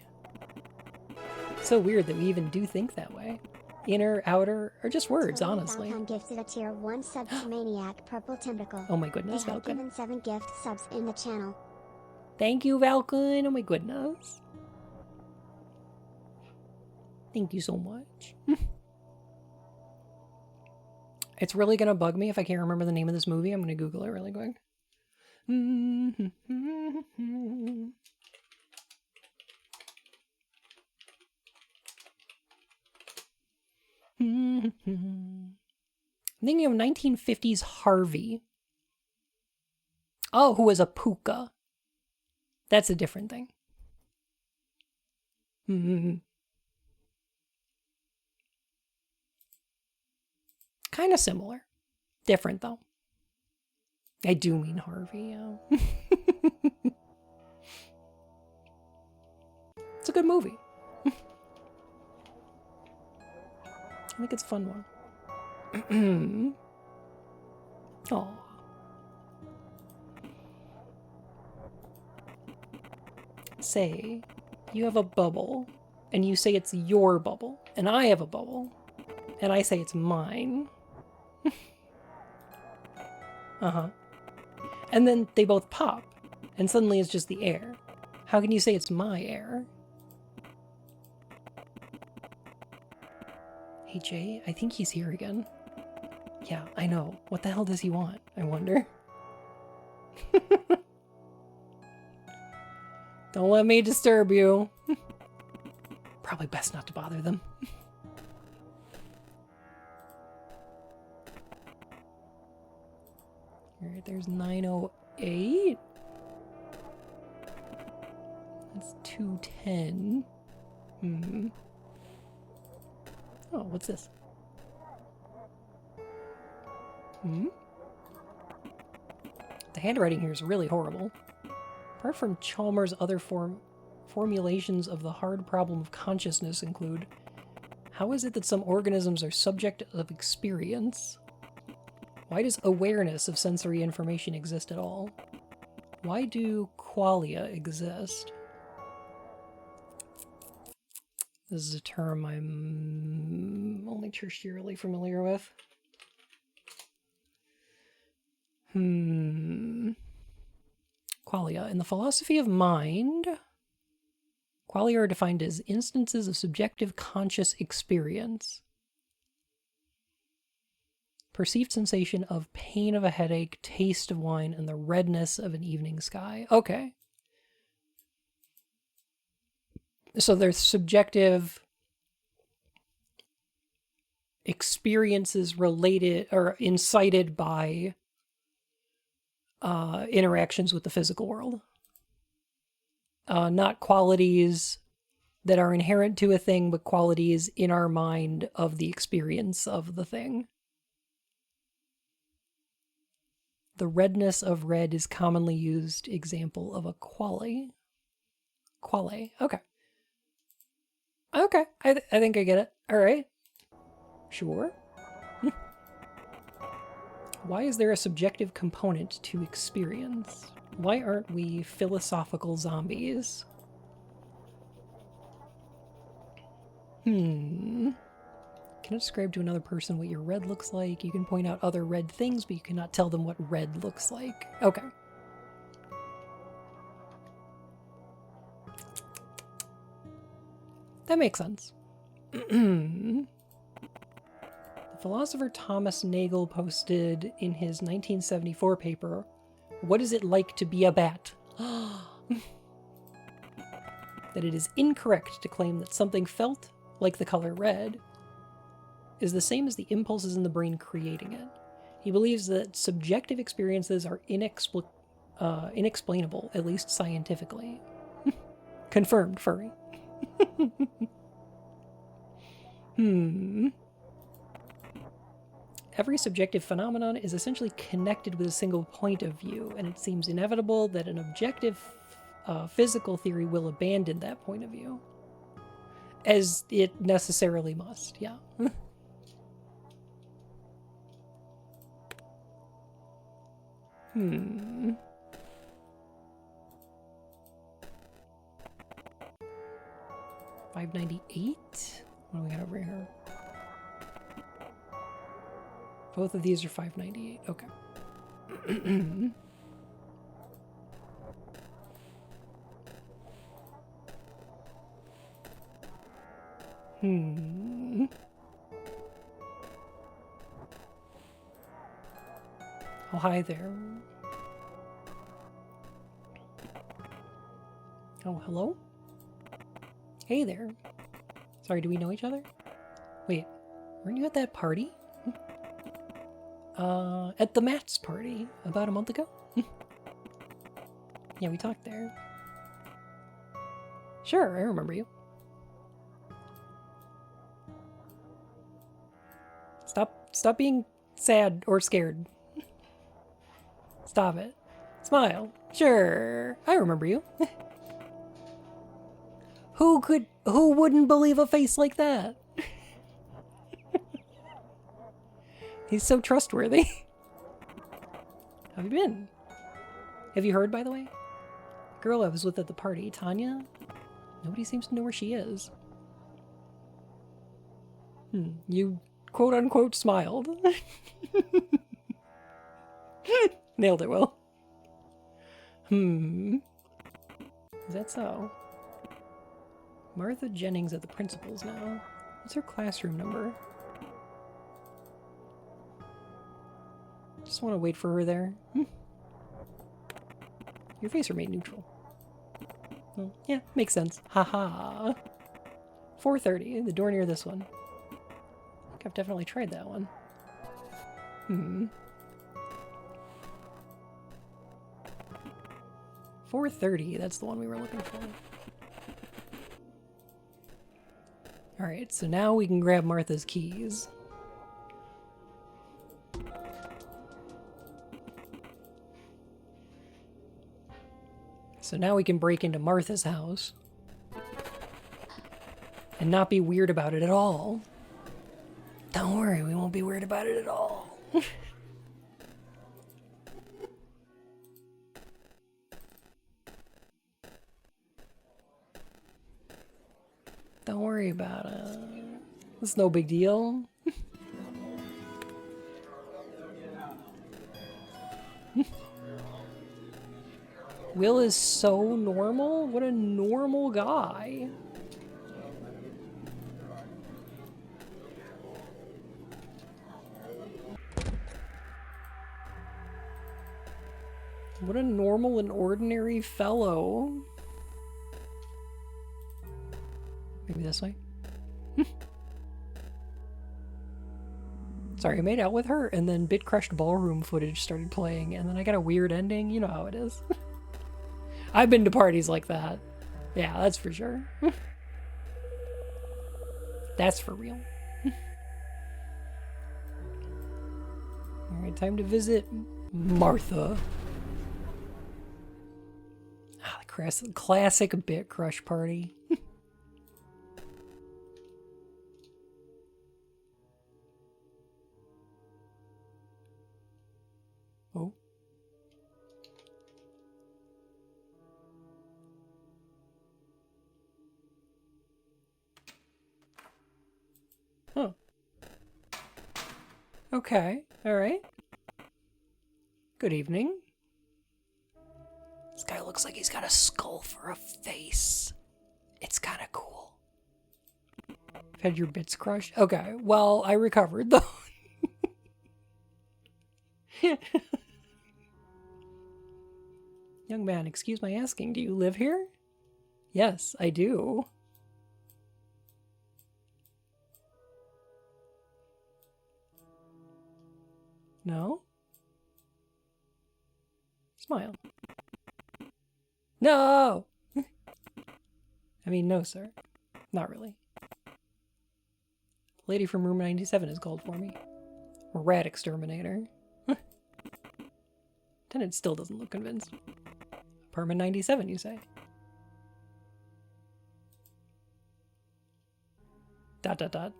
It's so weird that we even do think that way. Inner, outer, or just words, honestly. Falcon gifted a tier 1 sub to Maniac Purple Tentacle. Oh my goodness, they have Falcon. given 7 gift subs in the channel. Thank you, Falcon. Oh my goodness. Thank you so much. It's really gonna bug me if I can't remember the name of this movie. I'm gonna Google it really quick. I'm thinking of 1950s Harvey. Oh, who was a puka. That's a different thing. Kind of similar. Different, though. I do mean Harvey, yeah. It's a good movie. I think it's a fun one. Aw. Say, you have a bubble, and you say it's your bubble, and I have a bubble, and I say it's mine. Uh-huh. And then they both pop, and suddenly it's just the air. How can you say it's my air? Hey, Jay, I think he's here again. Yeah, I know. What the hell does he want, I wonder? Don't let me disturb you. Probably best not to bother them. Alright, there's 908. That's 210. Oh, what's this? The handwriting here is really horrible. Apart from Chalmers' other formulations of the hard problem of consciousness include, how is it that some organisms are subject of experience? Why does awareness of sensory information exist at all? Why do qualia exist? This is a term I'm only tertiarily familiar with. Qualia. In the philosophy of mind, qualia are defined as instances of subjective conscious experience. Perceived sensation of pain of a headache, taste of wine, and the redness of an evening sky. Okay. So there's subjective experiences related or incited by interactions with the physical world. Not qualities that are inherent to a thing, but qualities in our mind of the experience of the thing. The redness of red is commonly used example of a quale. Quale, okay. Okay, I think I get it. All right. Sure. Why is there a subjective component to experience? Why aren't we philosophical zombies? Cannot describe to another person what your red looks like. You can point out other red things, but you cannot tell them what red looks like. Okay. That makes sense. The philosopher Thomas Nagel posted in his 1974 paper, What is it like to be a bat? That it is incorrect to claim that something felt like the color red is the same as the impulses in the brain creating it. He believes that subjective experiences are inexplainable, at least scientifically. Confirmed, furry. Every subjective phenomenon is essentially connected with a single point of view, and it seems inevitable that an objective physical theory will abandon that point of view. As it necessarily must, yeah. 598? What do we got over here? Both of these are 598. Okay. Oh, hi there. Oh, hello? Hey there. Sorry, do we know each other? Wait, weren't you at that party? At the Matt's party about a month ago? Yeah, we talked there. Sure, I remember you. Stop being sad or scared. Stop it. Smile. Sure, I remember you. Who wouldn't believe a face like that? He's so trustworthy. How have you been? Have you heard, by the way? Girl I was with at the party, Tanya? Nobody seems to know where she is. You quote-unquote smiled. Nailed it, Will. Is that so? Martha Jennings at the principal's now. What's her classroom number? Just want to wait for her there. Your face remained neutral. Well, yeah, makes sense. Haha. 4:30, the door near this one. I think I've definitely tried that one. 4:30, that's the one we were looking for. Alright, so now we can grab Martha's keys. So now we can break into Martha's house. And not be weird about it at all. Don't worry, we won't be weird about it at all. Don't worry about it. It's no big deal. Will is so normal? What a normal guy. What a normal and ordinary fellow. Maybe this way? Sorry, I made out with her, and then Bit Crushed Ballroom footage started playing, and then I got a weird ending. You know how it is. I've been to parties like that. Yeah, that's for sure. That's for real. Alright, time to visit Martha. Ah, the classic Bit Crush party. Oh. Huh. Okay, alright. Good evening. This guy looks like he's got a skull for a face. It's kind of cool. Had your bits crushed? Okay, well, I recovered though. Young man, excuse my asking, do you live here? Yes, I do. No? Smile. No! I mean, no, sir. Not really. Lady from room 97 has called for me. Rat exterminator. Tenant still doesn't look convinced. Apartment 97, you say? Dot dot dot.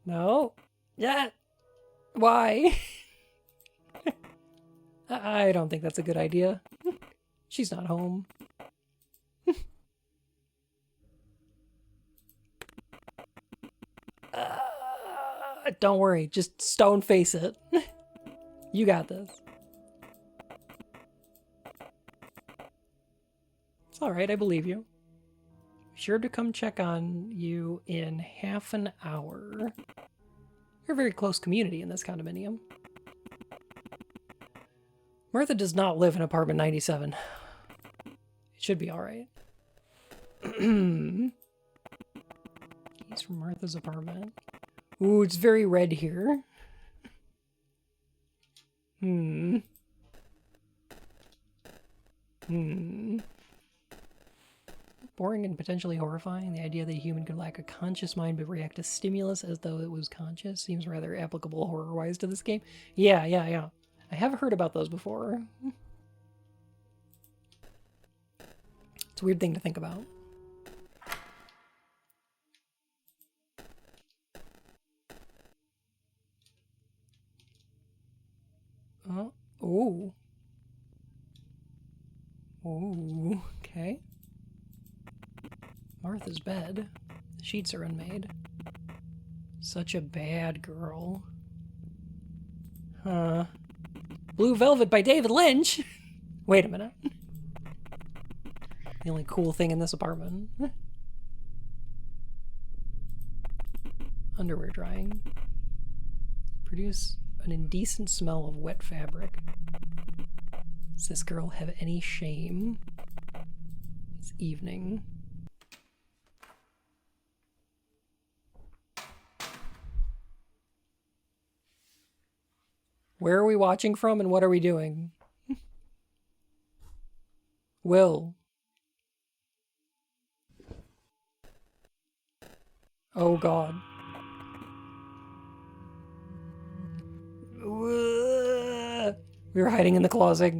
No. Yeah. Why? I don't think that's a good idea. She's not home. Don't worry, just stone face it. You got this. It's alright, I believe you. Sure to come check on you in half an hour. You're a very close community in this condominium. Martha does not live in apartment 97. It should be alright. Keys from Martha's apartment. Ooh, it's very red here. Boring and potentially horrifying. The idea that a human could lack a conscious mind but react to stimulus as though it was conscious seems rather applicable horror-wise to this game. Yeah. I have heard about those before. It's a weird thing to think about. Oh. Oh, okay. Martha's bed. The sheets are unmade. Such a bad girl. Huh. Blue Velvet by David Lynch? Wait a minute. The only cool thing in this apartment. Underwear drying. Produce an indecent smell of wet fabric. Does this girl have any shame? It's evening. Where are we watching from and what are we doing? Will. Oh God. We were hiding in the closet.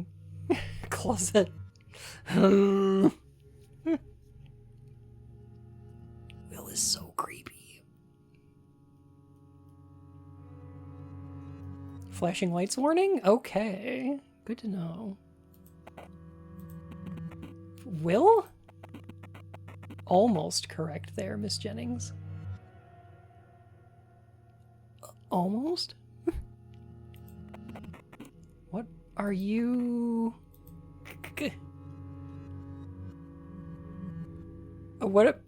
Closet. Will is so creepy. Flashing lights warning? Okay. Good to know. Will? Almost correct there, Miss Jennings. Almost? What are you... What?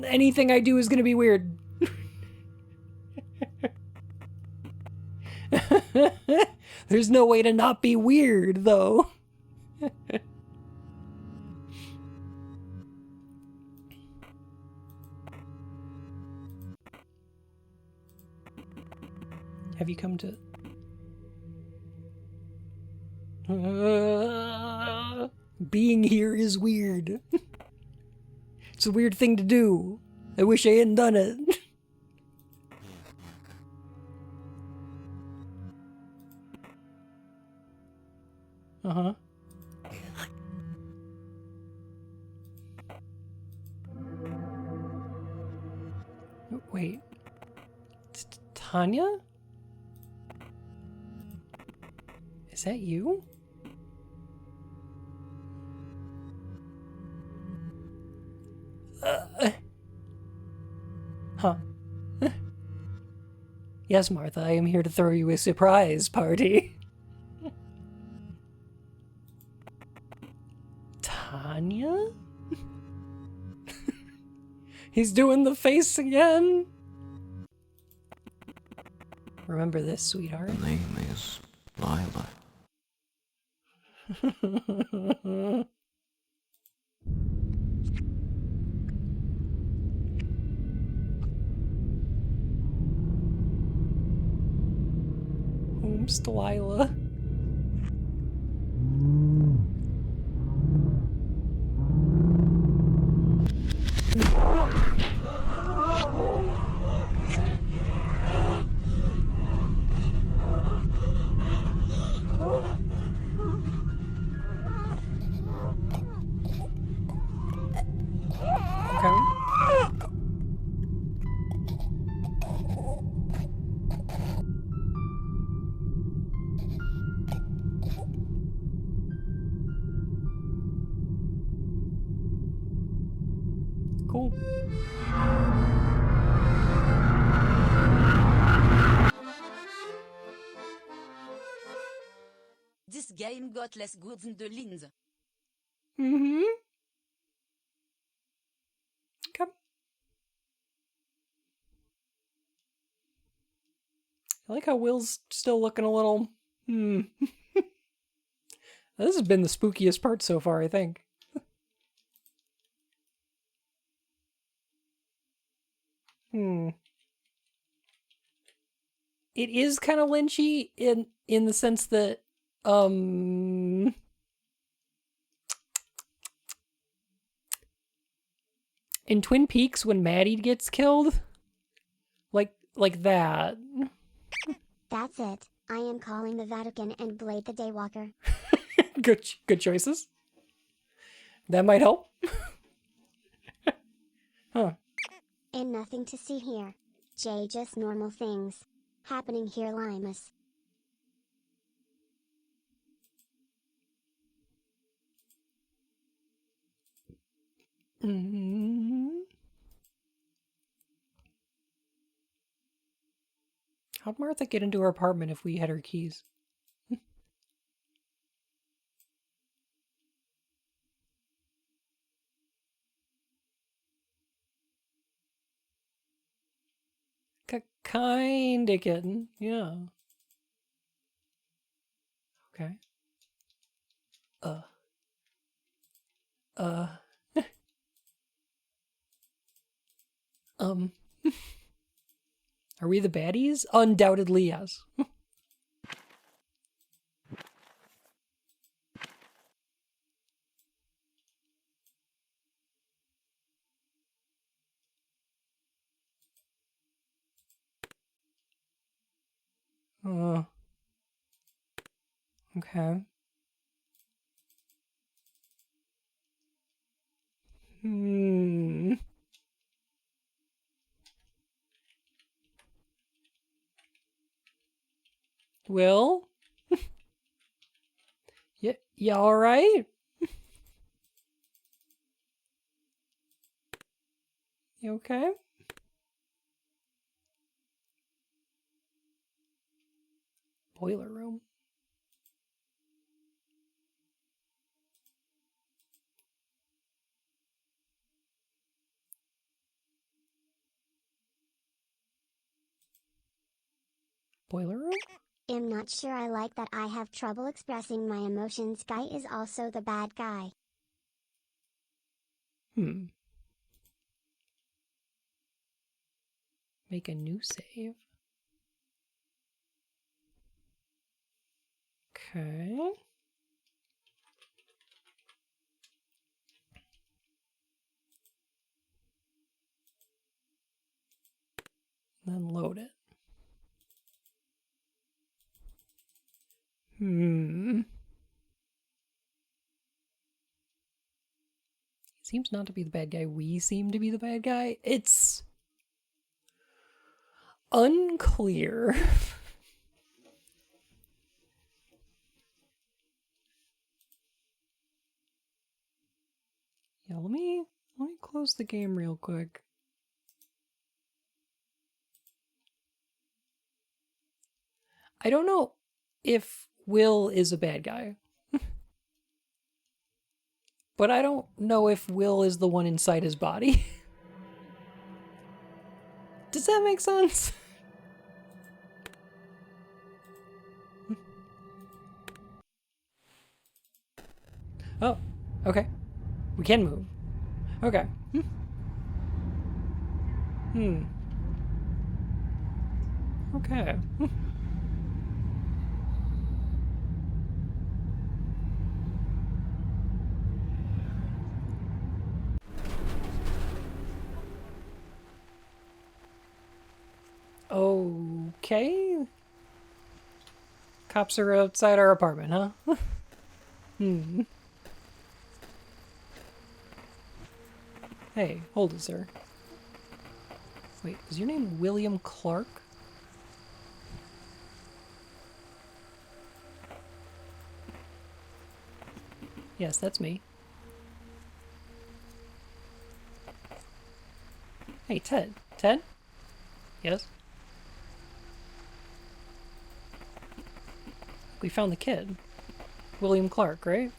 Anything I do is gonna be weird. There's no way to not be weird, though. Have you come to... being here is weird. It's a weird thing to do. I wish I hadn't done it. Uh-huh. Wait. It's Tanya? Is that you? Huh. Yes, Martha, I am here to throw you a surprise party. Tanya? He's doing the face again? Remember this, sweetheart. Her name is Lila. Whomst Lila. Okay. Cool. This game got less good than the lines. Mm-hmm. Okay. I like how Will's still looking a little... This has been the spookiest part so far, I think. It is kind of lynchy in the sense that, in Twin Peaks when Maddie gets killed, like that. That's it. I am calling the Vatican and Blade the Daywalker. Good choices. That might help. Huh. And nothing to see here. Jay, just normal things happening here, Limus. How'd Martha get into her apartment if we had her keys? Kinda getting, yeah. Okay. Are we the baddies? Undoubtedly, yes. Okay. Will? Yeah, alright? You okay? Boiler room. Boiler room? I'm not sure I like that I have trouble expressing my emotions. Guy is also the bad guy. Make a new save. Okay. Then load it. Seems not to be the bad guy. We seem to be the bad guy. It's unclear. Yeah, let me close the game real quick. I don't know if Will is a bad guy. But I don't know if Will is the one inside his body. Does that make sense? Oh, okay. We can move. Okay. Okay. Okay. Cops are outside our apartment, huh? Hey, hold it, sir. Wait, is your name William Clark? Yes, that's me. Hey, Ted. Ted? Yes? We found the kid. William Clark, right?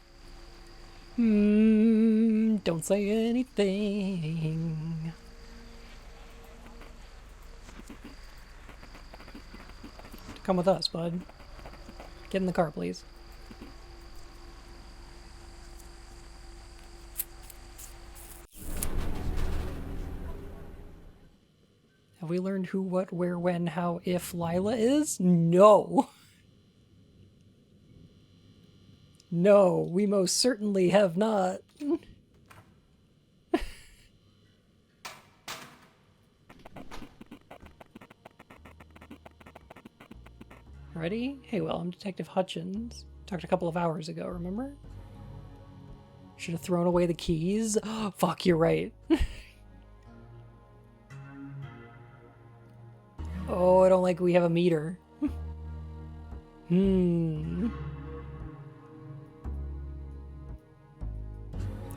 Don't say anything. Come with us, bud. Get in the car, please. Have we learned who, what, where, when, how, if Lila is? No. No, we most certainly have not. Ready? Hey, well, I'm Detective Hutchins. Talked a couple of hours ago, remember? Should have thrown away the keys. Fuck, you're right. Oh, I don't like we have a meter.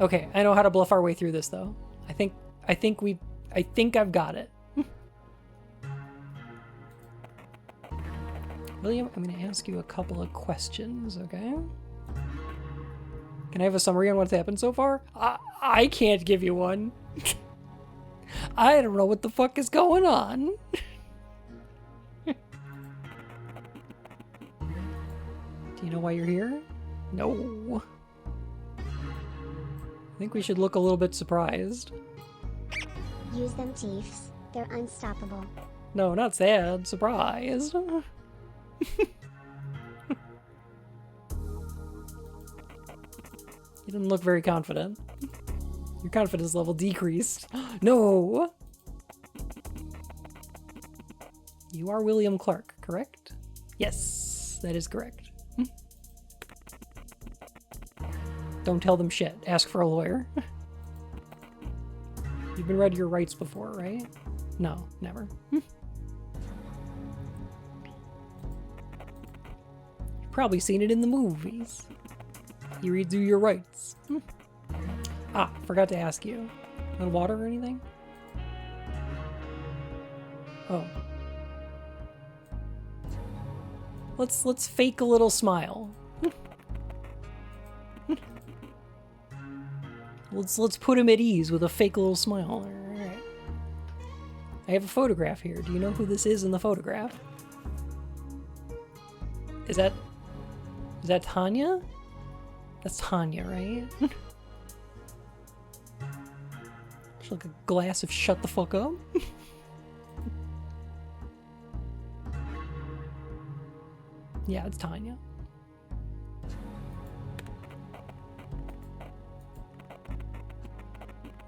Okay, I know how to bluff our way through this, though. I think I've got it. William, I'm going to ask you a couple of questions, okay? Can I have a summary on what's happened so far? I can't give you one. I don't know what the fuck is going on. Do you know why you're here? No. I think we should look a little bit surprised. Use them, Chiefs. They're unstoppable. No, not sad. Surprised. You didn't look very confident. Your confidence level decreased. No! You are William Clark, correct? Yes, that is correct. Don't tell them shit. Ask for a lawyer. You've been read your rights before, right? No, never. You've probably seen it in the movies. You read through your rights. Ah, forgot to ask you. Want water or anything? Oh. Let's fake a little smile. Let's put him at ease with a fake little smile. All right. I have a photograph here. Do you know who this is in the photograph? Is that Tanya? That's Tanya, right? It's like a glass of shut the fuck up. Yeah, it's Tanya.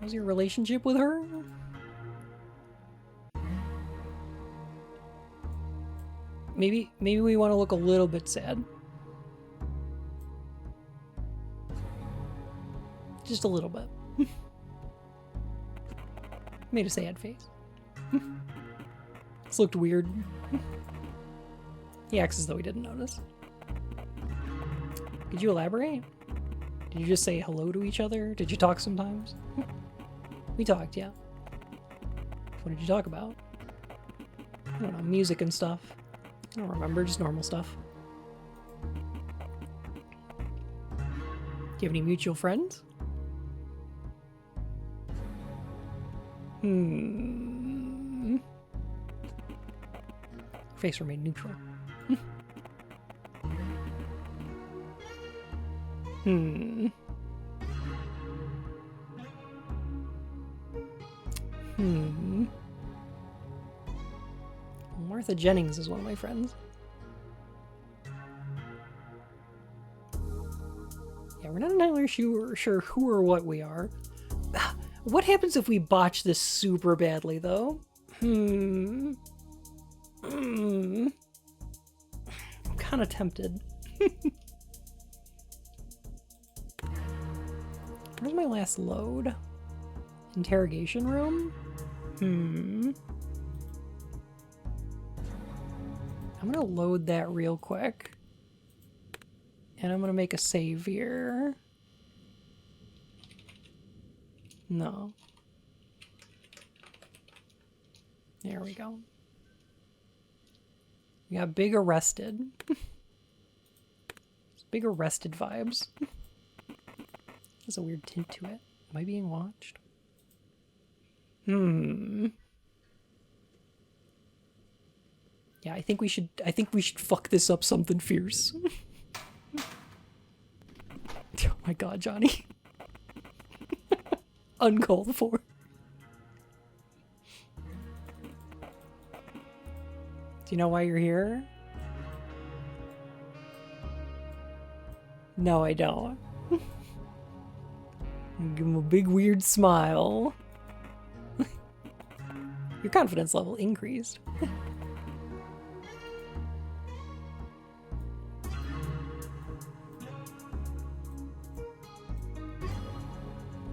How's your relationship with her? Maybe we want to look a little bit sad. Just a little bit. Made a sad face. This looked weird. He acts as though he didn't notice. Could you elaborate? Did you just say hello to each other? Did you talk sometimes? We talked, yeah. What did you talk about? I don't know, music and stuff. I don't remember, just normal stuff. Do you have any mutual friends? Face remained neutral. Martha Jennings is one of my friends. Yeah, we're not entirely sure who or what we are. What happens if we botch this super badly, though? I'm kind of tempted. Where's my last load? Interrogation room? I'm gonna load that real quick. And I'm gonna make a save here. No. There we go. We got big arrested. Big arrested vibes. There's a weird tint to it. Am I being watched? Yeah, I think we should fuck this up something fierce. Oh my god, Johnny. Uncalled for. Do you know why you're here? No, I don't. Give him a big weird smile. Your confidence level increased.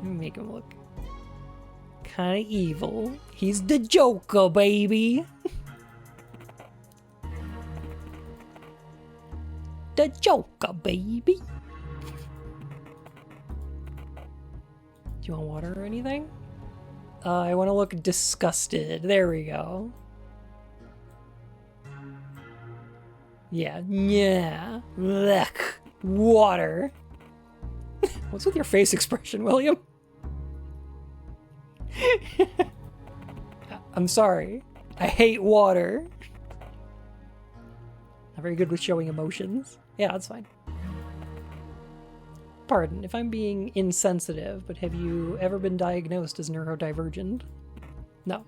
Make him look kind of evil. He's the Joker, baby. The Joker, baby. Do you want water or anything? I want to look disgusted. There we go. Yeah. Blech. Water. What's with your face expression, William? I'm sorry. I hate water. Not very good with showing emotions. Yeah, that's fine. Pardon if I'm being insensitive, but have you ever been diagnosed as neurodivergent? No.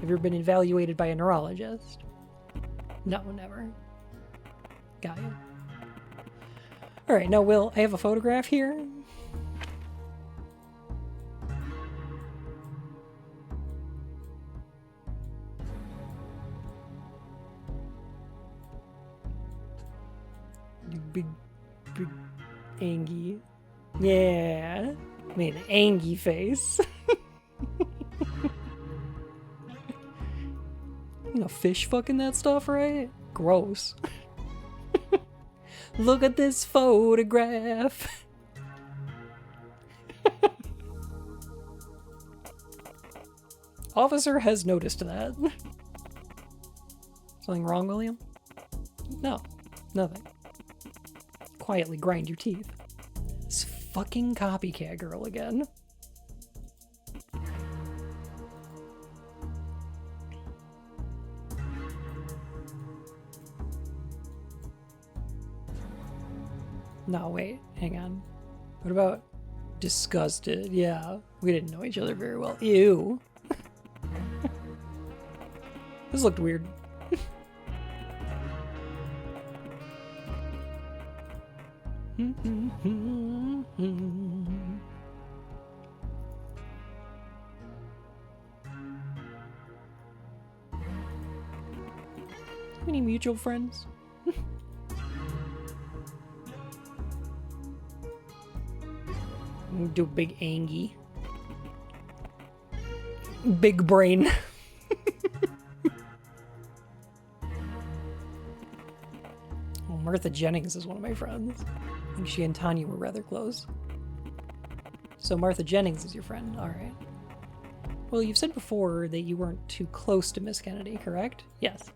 Have you ever been evaluated by a neurologist? No, never. Got you. Alright, now Will, I have a photograph here. You big Angie. Yeah. Made an Angie face. You know, fish fucking that stuff, right? Gross. Look at this photograph. Officer has noticed that. Something wrong, William? No, nothing. Quietly grind your teeth. This fucking copycat girl again. No, wait, hang on. What about disgusted? Yeah, we didn't know each other very well. Ew. This looked weird. How many mutual friends? Do big Angie. Big brain. Oh, Martha Jennings is one of my friends. I think she and Tanya were rather close. So Martha Jennings is your friend, alright. Well, you've said before that you weren't too close to Miss Kennedy, correct? Yes.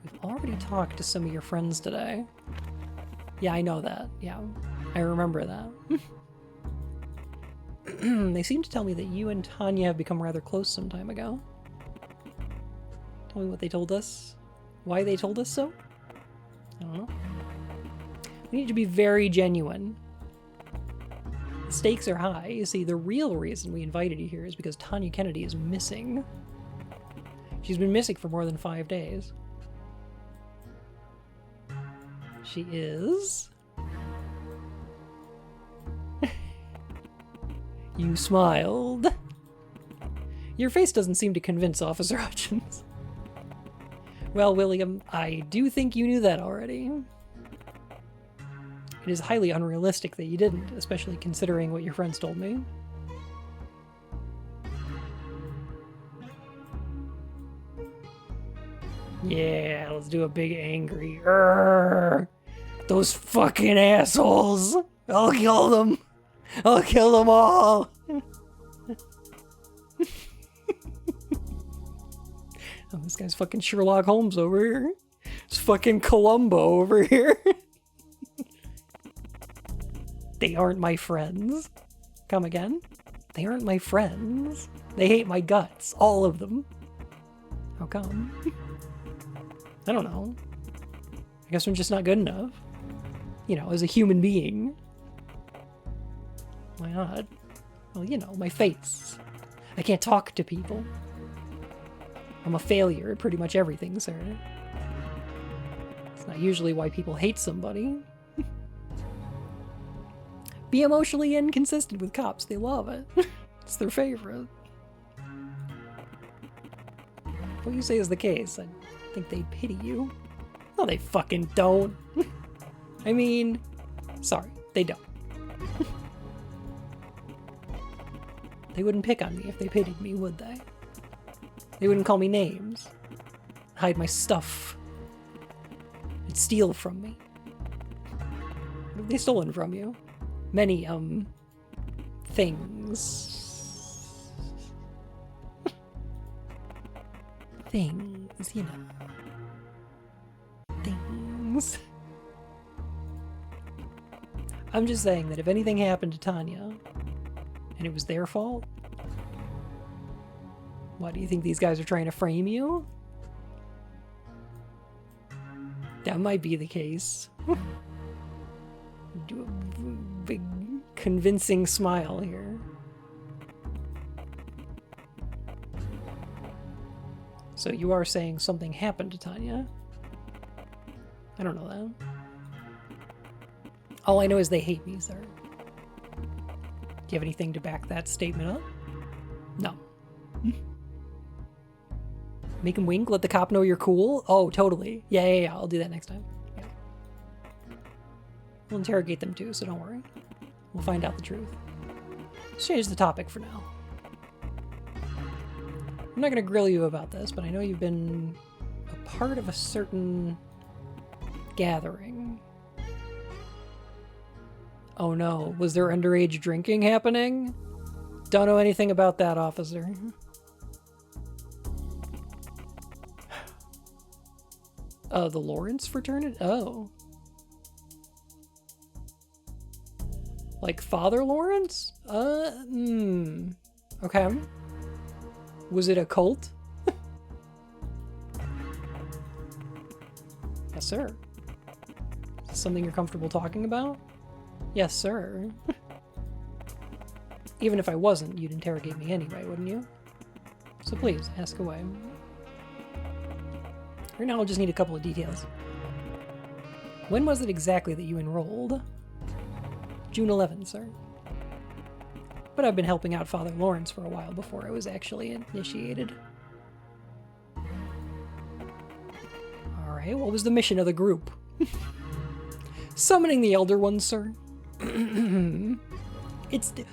We've already talked to some of your friends today. Yeah, I know that. Yeah, I remember that. They seem to tell me that you and Tanya have become rather close some time ago. Tell me what they told us. Why they told us so? I don't know. We need to be very genuine. Stakes are high. You see, the real reason we invited you here is because Tanya Kennedy is missing. She's been missing for more than 5 days. She is... You smiled. Your face doesn't seem to convince Officer Hutchins. Well, William, I do think you knew that already. It is highly unrealistic that you didn't, especially considering what your friends told me. Yeah, let's do a big angry. Urgh, those fucking assholes! I'll kill them! I'll kill them all! Oh, this guy's fucking Sherlock Holmes over here. It's fucking Columbo over here. They aren't my friends. Come again? They aren't my friends. They hate my guts. All of them. How come? I don't know. I guess I'm just not good enough. You know, as a human being. Why not? Well, you know, my face. I can't talk to people. I'm a failure at pretty much everything, sir. It's not usually why people hate somebody. Be emotionally inconsistent with cops. They love it. It's their favorite. What you say is the case. I think they pity you. No, they fucking don't. I mean, sorry, they don't. They wouldn't pick on me if they pitied me, would they? They wouldn't call me names, hide my stuff, and steal from me. What have they stolen from you? Many, things. Things, you know. Things. I'm just saying that if anything happened to Tanya, and it was their fault, what, do you think these guys are trying to frame you? That might be the case. Do a big, convincing smile here. So you are saying something happened to Tanya? I don't know that. All I know is they hate me, sir. Do you have anything to back that statement up? No. Make him wink, let the cop know you're cool? Oh, totally. Yeah, I'll do that next time. Yeah. We'll interrogate them too, so don't worry. We'll find out the truth. Let's change the topic for now. I'm not going to grill you about this, but I know you've been a part of a certain gathering. Oh no, was there underage drinking happening? Don't know anything about that, officer. The Lawrence fraternity? Oh. Like Father Lawrence? Okay. Was it a cult? Yes, sir. Is this something you're comfortable talking about? Yes, sir. Even if I wasn't, you'd interrogate me anyway, wouldn't you? So please, ask away. Right now, I'll just need a couple of details. When was it exactly that you enrolled? June 11th, sir. But I've been helping out Father Lawrence for a while before I was actually initiated. Alright, what was the mission of the group? Summoning the Elder Ones, sir.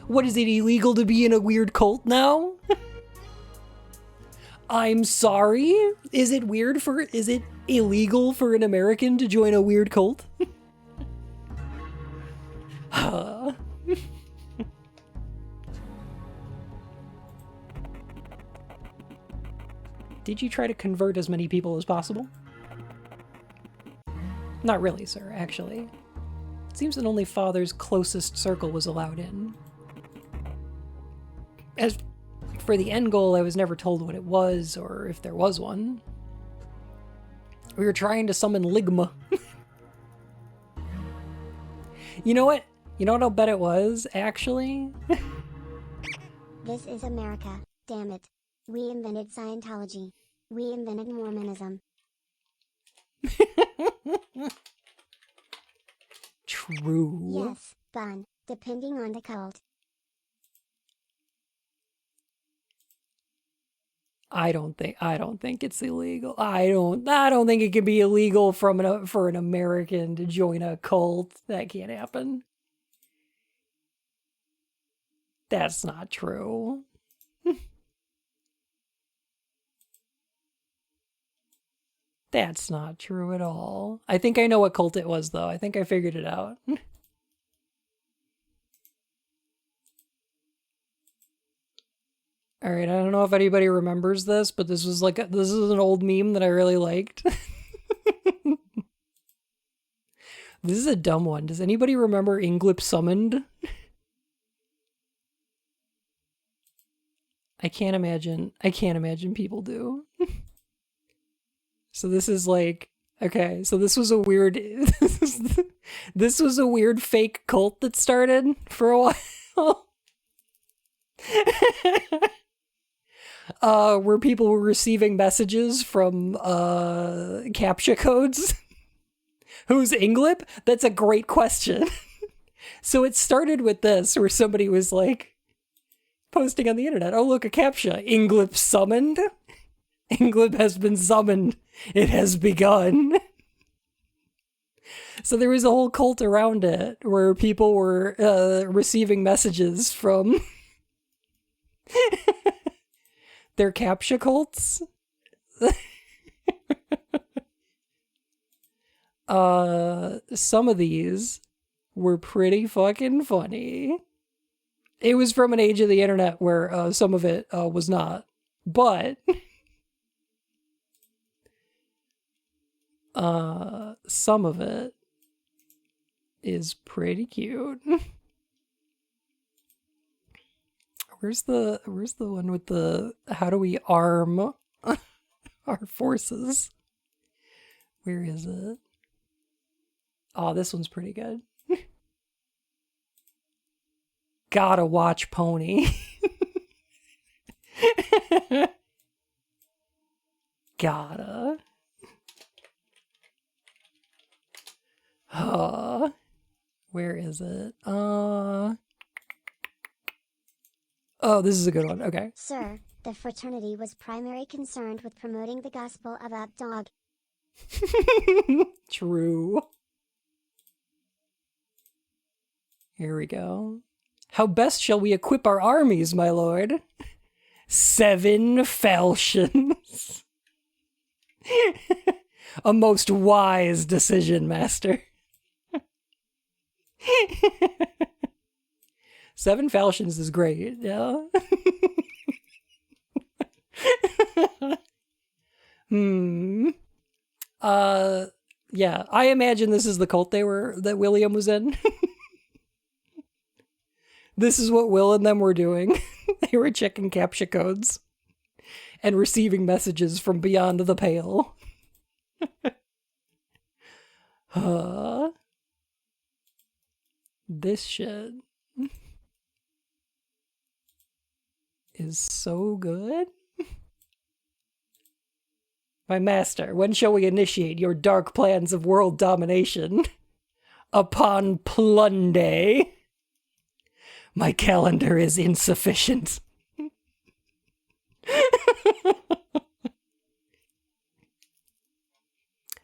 What, is it illegal to be in a weird cult now? I'm sorry? Is it illegal for an American to join a weird cult? Did you try to convert as many people as possible? Not really, sir, actually. It seems that only Father's closest circle was allowed in. As for the end goal, I was never told what it was, or if there was one. We were trying to summon Ligma. You know what? You know what I'll bet it was, actually? This is America, damn it. We invented Scientology. We invented Mormonism. True. Yes, fun, depending on the cult. I don't think it's illegal. I don't think it can be illegal for an American to join a cult. That can't happen. That's not true. That's not true at all. I think I know what cult it was, though. I think I figured it out. All right, I don't know if anybody remembers this, but this is an old meme that I really liked. This is a dumb one. Does anybody remember Inglip Summoned? I can't imagine people do. So this is like, okay, so this was a weird this was a weird fake cult that started for a while. Where people were receiving messages from CAPTCHA codes. Who's Inglip? That's a great question. So it started with this, where somebody was like posting on the internet, oh look, a CAPTCHA. Inglip summoned? Inglip has been summoned. It has begun. So there was a whole cult around it where people were receiving messages from their CAPTCHA cults. Some of these were pretty fucking funny. It was from an age of the internet where some of it was not. But some of it is pretty cute. Where's the one with the how do we arm our forces? Where is it? Oh, this one's pretty good. Gotta watch Pony. Gotta. Where is it? Oh, this is a good one. Okay. Sir, the fraternity was primarily concerned with promoting the gospel about dog. True. Here we go. How best shall we equip our armies, my lord? 7 falchions. A most wise decision, master. 7 falchions is great, yeah. Yeah, I imagine this is the cult that William was in. This is what Will and them were doing. They were checking CAPTCHA codes and receiving messages from beyond the pale. This shit is so good. My master, when shall we initiate your dark plans of world domination? Upon Plunday. My calendar is insufficient.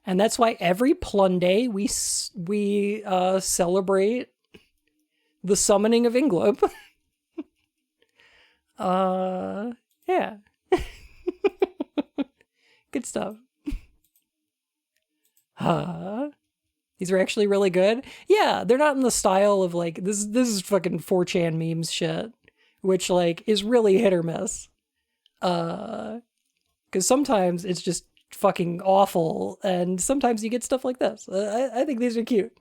And that's why every Plunday we celebrate the summoning of Inglip. Yeah. Good stuff. These are actually really good. Yeah, they're not in the style of like this is fucking 4chan memes shit, which like is really hit or miss. Cuz sometimes it's just fucking awful and sometimes you get stuff like this. I think these are cute.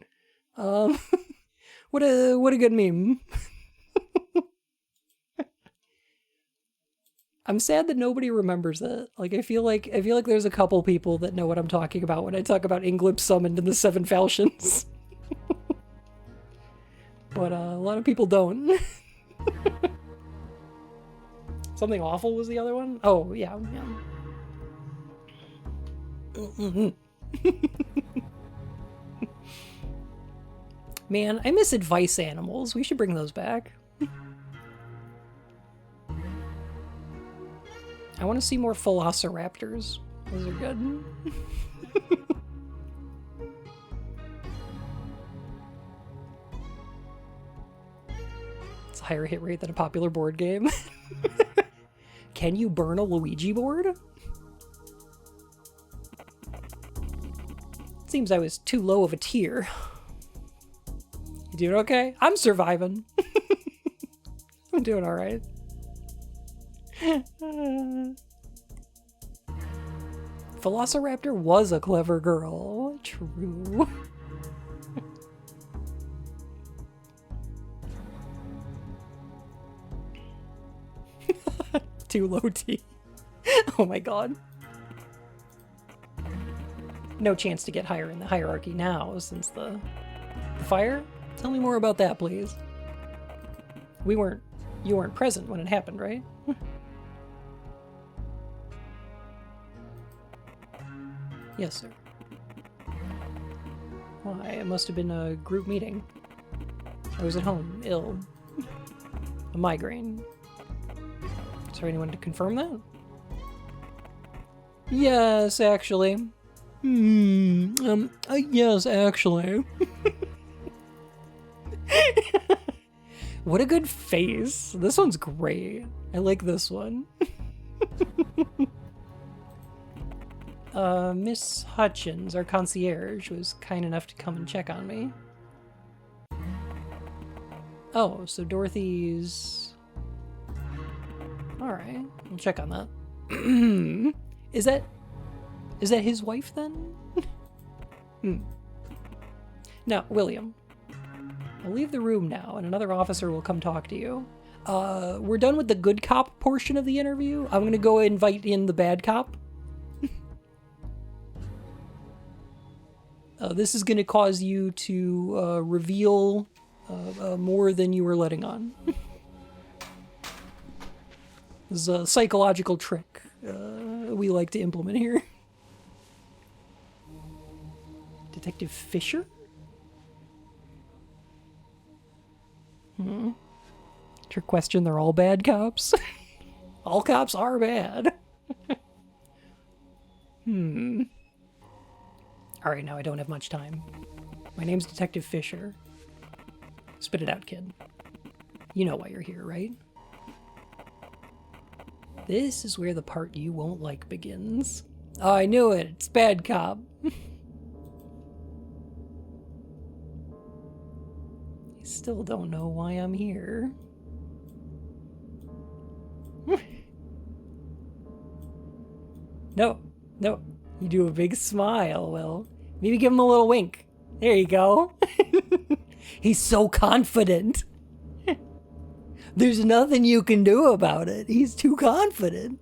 What a good meme. I'm sad that nobody remembers it. Like I feel like there's a couple people that know what I'm talking about when I talk about Inglip summoned in the 7 falchions. but a lot of people don't. Something Awful was the other one? Oh, yeah. Man, I miss advice animals. We should bring those back. I want to see more velociraptors. Those are good. It's a higher hit rate than a popular board game. Can you burn a Luigi board? Seems I was too low of a tier. You doing okay? I'm surviving. I'm doing alright. Velociraptor was a clever girl. True. Too low T. Oh my god. No chance to get higher in the hierarchy now since the fire? Tell me more about that, please. You weren't present when it happened, right? Yes, sir. Why, it must have been a group meeting. I was at home, ill. A migraine. Is there anyone to confirm that? Yes, actually. Yes, actually. What a good face. This one's great. I like this one. Miss Hutchins, our concierge, was kind enough to come and check on me. Oh, so Dorothy's... Alright, I'll check on that. Is that his wife then? Now, William. I'll leave the room now, and another officer will come talk to you. We're done with the good cop portion of the interview. I'm gonna go invite in the bad cop. This is gonna cause you to reveal more than you were letting on. This is a psychological trick we like to implement here. Detective Fisher? Trick question, they're all bad cops? All cops are bad. Alright, now I don't have much time. My name's Detective Fisher. Spit it out, kid. You know why you're here, right? This is where the part you won't like begins. Oh, I knew it. It's bad cop. I still don't know why I'm here. No. You do a big smile. Well, maybe give him a little wink. There you go. He's so confident. There's nothing you can do about it. He's too confident.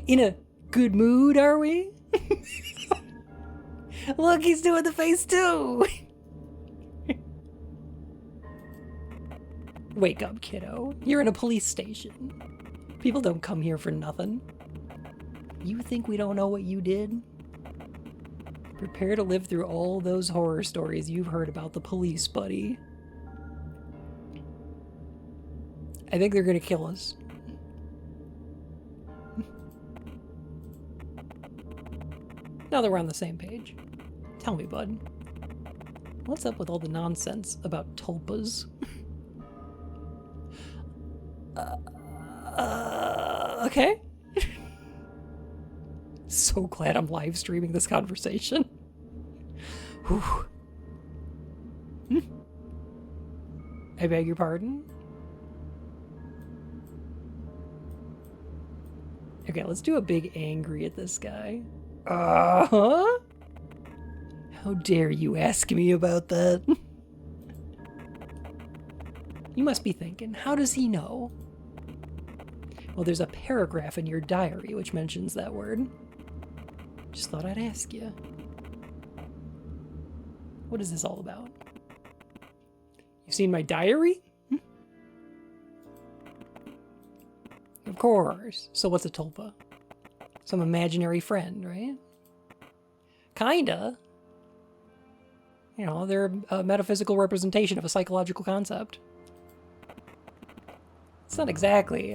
In a good mood, are we? Look, he's doing the face too. Wake up, kiddo. You're in a police station. People don't come here for nothing. You think we don't know what you did? Prepare to live through all those horror stories you've heard about the police, buddy. I think they're gonna kill us. Now that we're on the same page. Tell me, bud. What's up with all the nonsense about tulpas? Okay. So glad I'm live streaming this conversation. Whew. I beg your pardon? Okay, let's do a big angry at this guy. How dare you ask me about that? You must be thinking, how does he know? Well, there's a paragraph in your diary which mentions that word. Just thought I'd ask you. What is this all about? You've seen my diary? Of course. So what's a tulpa? Some imaginary friend, right? Kinda. You know, they're a metaphysical representation of a psychological concept. It's not exactly,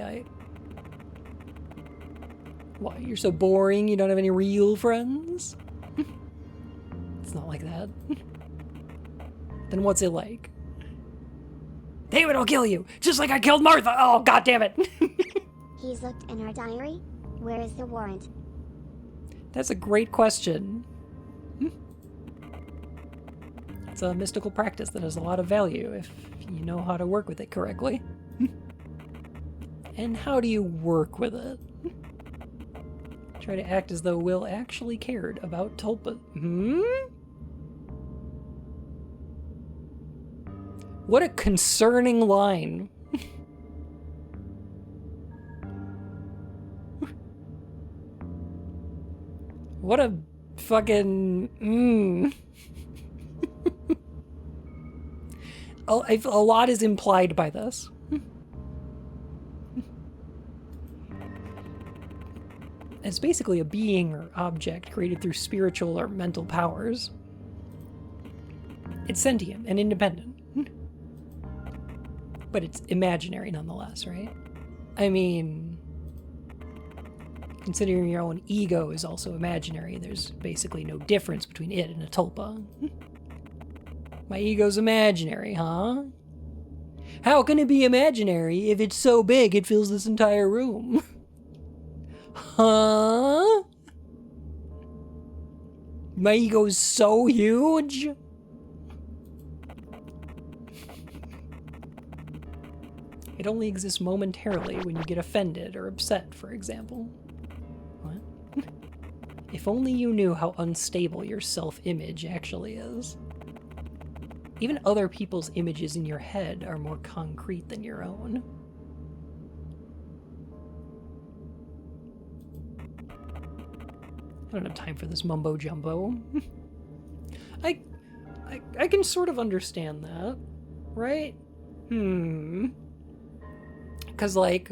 Why, you're so boring you don't have any real friends? It's not like that. Then what's it like? David will kill you, just like I killed Martha! Oh, god damn it! He's looked in our diary. Where is the warrant? That's a great question. It's a mystical practice that has a lot of value if you know how to work with it correctly. And how do you work with it? Try to act as though Will actually cared about tulpa. What a concerning line. What a fucking... A lot is implied by this. It's basically a being or object created through spiritual or mental powers. It's sentient and independent. But it's imaginary nonetheless, right? I mean, considering your own ego is also imaginary, there's basically no difference between it and a tulpa. My ego's imaginary, huh? How can it be imaginary if it's so big it fills this entire room? Huh? My ego's so huge? It only exists momentarily when you get offended or upset, for example. What? If only you knew how unstable your self-image actually is. Even other people's images in your head are more concrete than your own. I don't have time for this mumbo jumbo. I can sort of understand that, right? Because, like,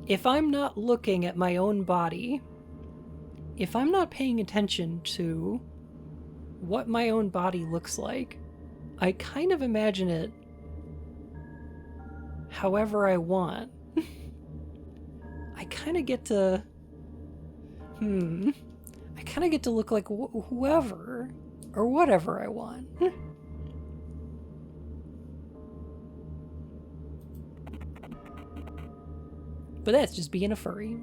if I'm not looking at my own body, if I'm not paying attention to what my own body looks like, I kind of imagine it however I want. I kind of get to... I kind of get to look like whoever or whatever I want. But that's just being a furry.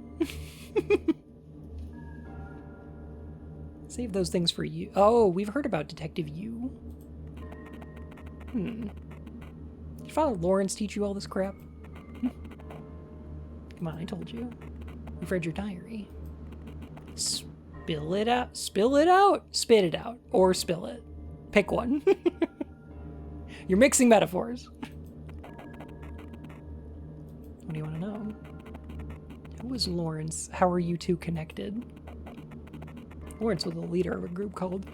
Save those things for you. Oh, we've heard about Detective You. Did Father Lawrence teach you all this crap? Come on, I told you. We've read your diary. Spill it out. Spill it out. Spit it out. Or spill it. Pick one. You're mixing metaphors. What do you want to know? Who was Lawrence? How are you two connected? Lawrence was the leader of a group called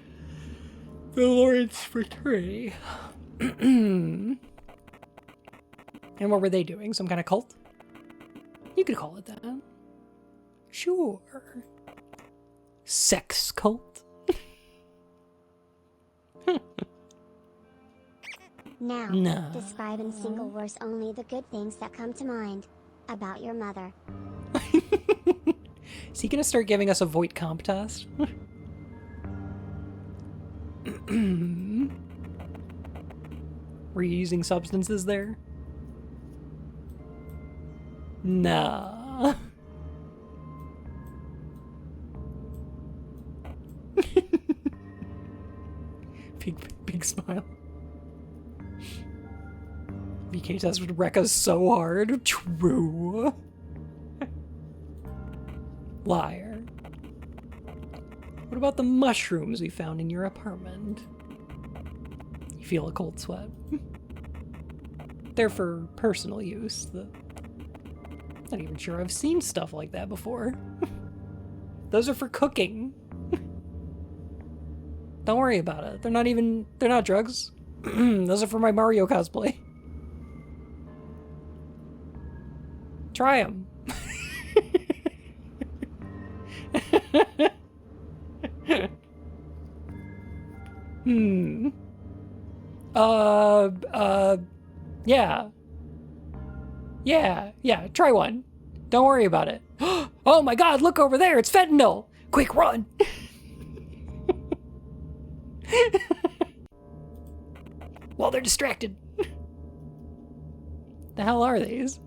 the Lawrence Fraternity. And what were they doing? Some kind of cult? You could call it that. Sure. Sex cult? Now, describe in single words only the good things that come to mind about your mother. Is he gonna start giving us a Voight comp test? Were you using substances there? Nah. Big smile. BK test would wreck us so hard. True. Liar. What about the mushrooms we found in your apartment? You feel a cold sweat. They're for personal use. Not even sure I've seen stuff like that before. Those are for cooking. Don't worry about it. They're not drugs. Those are for my Mario cosplay. Try them. Yeah. Yeah, try one. Don't worry about it. Oh my god, look over there, it's fentanyl! Quick, run! While they're distracted. The hell are these?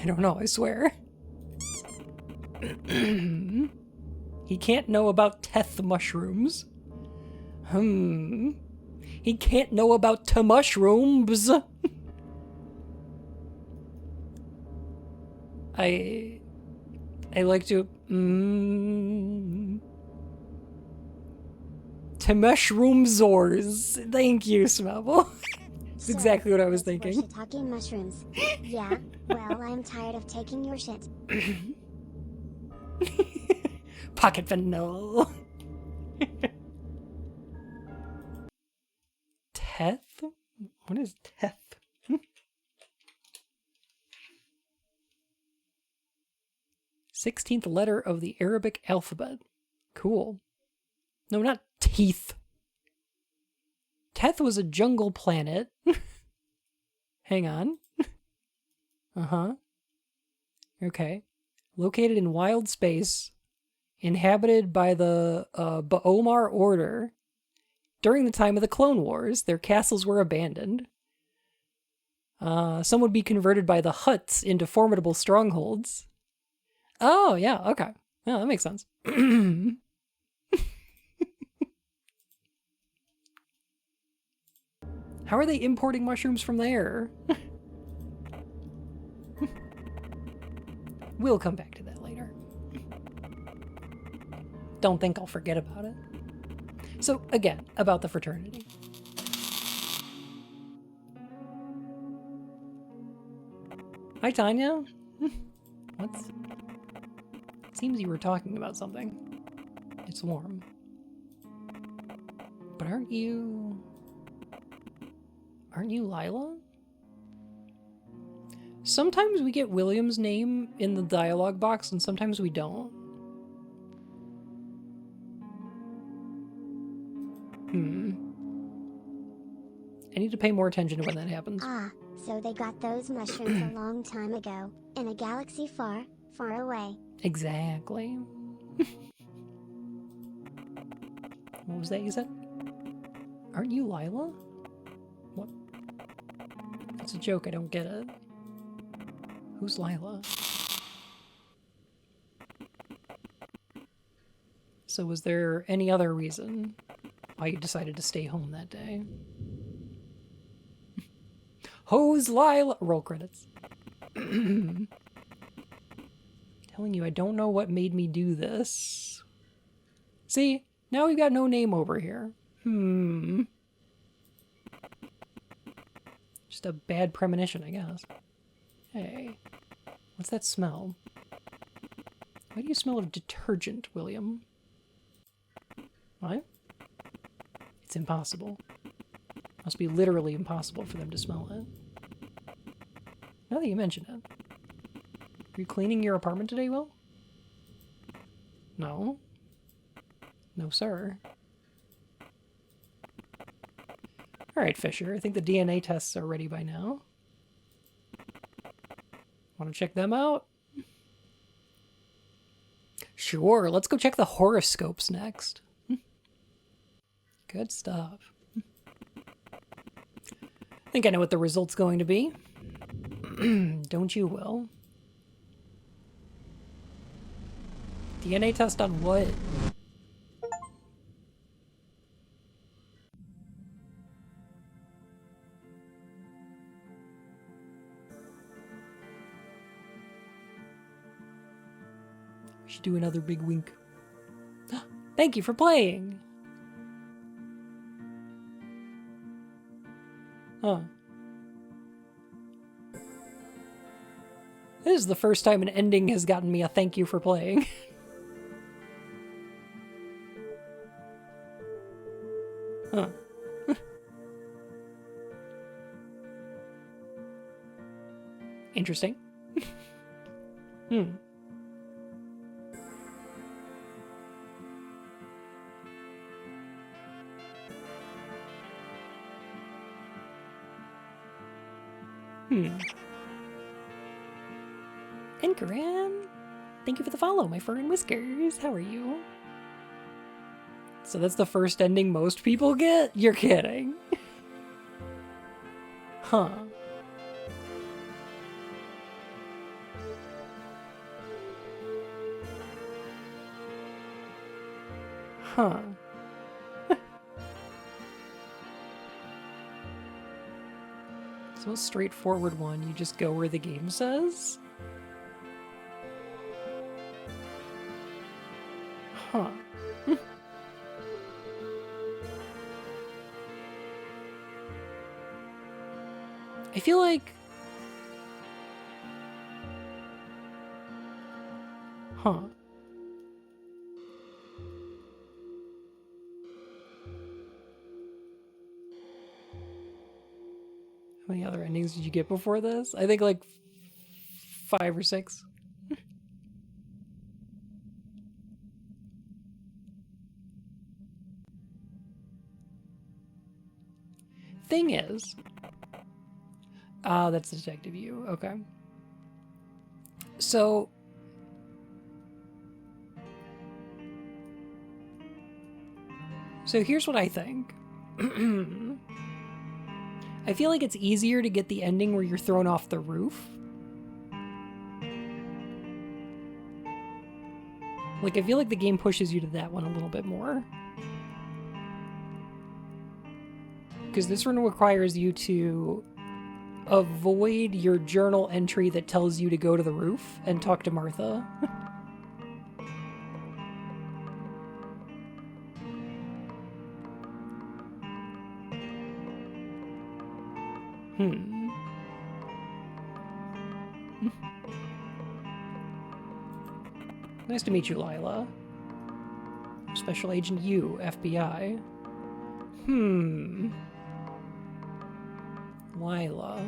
I don't know, I swear. He can't know about teth mushrooms. He can't know about mushrooms. I like to mushroom zors. Thank you, Smabble. That's exactly what I was thinking. Shiitake mushrooms. Yeah, well, I'm tired of taking your shit. Pocket vanilla. Teth? What is teth? 16th letter of the Arabic alphabet. Cool. No, not teeth. Teth was a jungle planet. Hang on. Uh-huh. Okay. Located in wild space, inhabited by the Baomar Order. During the time of the Clone Wars, their castles were abandoned. Some would be converted by the Hutts into formidable strongholds. Oh, yeah, okay. Yeah, that makes sense. How are they importing mushrooms from there? We'll come back to that later. Don't think I'll forget about it. So, again, about the fraternity. Hi, Tanya. What's... Seems you were talking about something. It's warm. But aren't you Lila? Sometimes we get William's name in the dialogue box and sometimes we don't. I need to pay more attention to when that happens. Ah, so they got those mushrooms a long time ago, in a galaxy far, far away. Exactly. What was that you said? Aren't you Lila? What? That's a joke, I don't get it. Who's Lila? So was there any other reason why you decided to stay home that day? Who's Lila? Roll credits. Telling you, I don't know what made me do this. See? Now we've got no name over here. Just a bad premonition, I guess. Hey. What's that smell? Why do you smell of detergent, William? What? It's impossible. Must be literally impossible for them to smell it. Now that you mention it. Are you cleaning your apartment today, Will? No. No, sir. Alright, Fisher. I think the DNA tests are ready by now. Want to check them out? Sure, let's go check the horoscopes next. Good stuff. I think I know what the result's going to be. Don't you, Will? DNA test on what? We should do another big wink. Thank you for playing! Huh. This is the first time an ending has gotten me a thank you for playing. Huh. Interesting. Hmm. And Gran, thank you for the follow, my fur and whiskers. How are you? So that's the first ending most people get? You're kidding. Huh. Huh. So a straightforward one, you just go where the game says? Huh. I feel like... Huh. How many other endings did you get before this? I think like 5 or 6. Thing is... Ah, that's Detective U. Okay. So... So here's what I think. I feel like it's easier to get the ending where you're thrown off the roof. Like, I feel like the game pushes you to that one a little bit more. Because this one requires you to avoid your journal entry that tells you to go to the roof and talk to Martha. Nice to meet you, Lila. Special Agent U, FBI. Lila.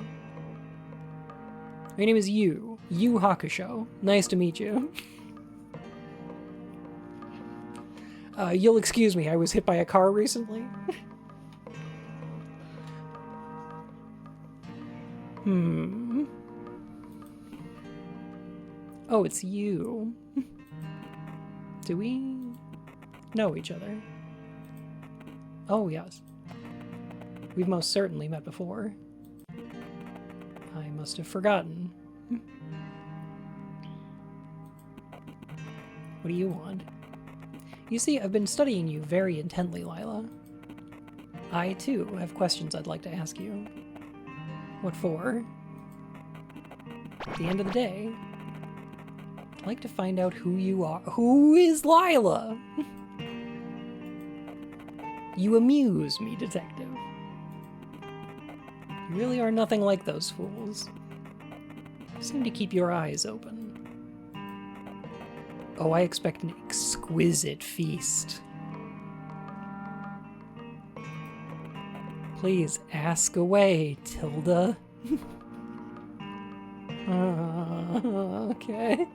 My name is Yu Hakusho. Nice to meet you. You'll excuse me, I was hit by a car recently. Oh, it's you. Do we know each other? Oh, yes. We've most certainly met before. I must have forgotten. What do you want? You see, I've been studying you very intently, Lila. I, too, have questions I'd like to ask you. What for? At the end of the day, I'd like to find out who you are. Who is Lila? You amuse me, detective. You really are nothing like those fools. You seem to keep your eyes open. Oh, I expect an exquisite feast. Please ask away, Tilda. Okay.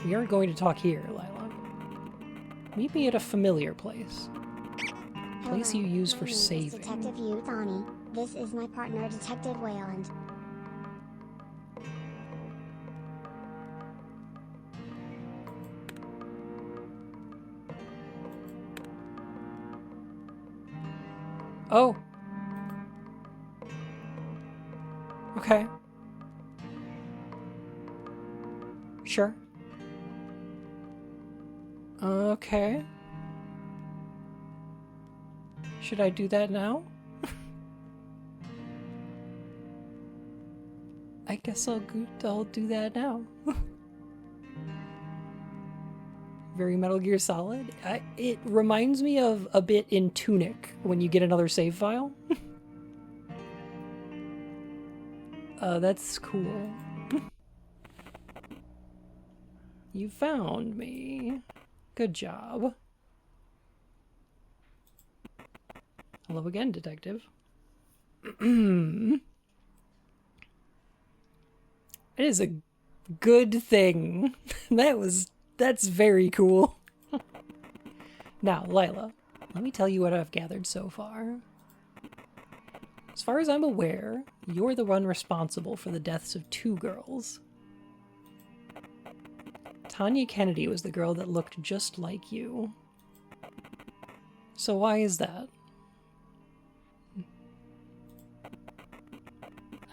We aren't going to talk here, Lila. Meet me at a familiar place. Place you use for saving. Detective Yu Thani. This is my partner, Detective Wayland. Oh. Okay. Sure. Okay. Should I do that now? I guess I'll do that now. Very Metal Gear Solid. It reminds me of a bit in Tunic when you get another save file. That's cool. You found me. Good job. Hello again, detective. It is a good thing. That's very cool. Now, Lila, let me tell you what I've gathered so far. As far as I'm aware, you're the one responsible for the deaths of 2 girls. Tanya Kennedy was the girl that looked just like you. So why is that?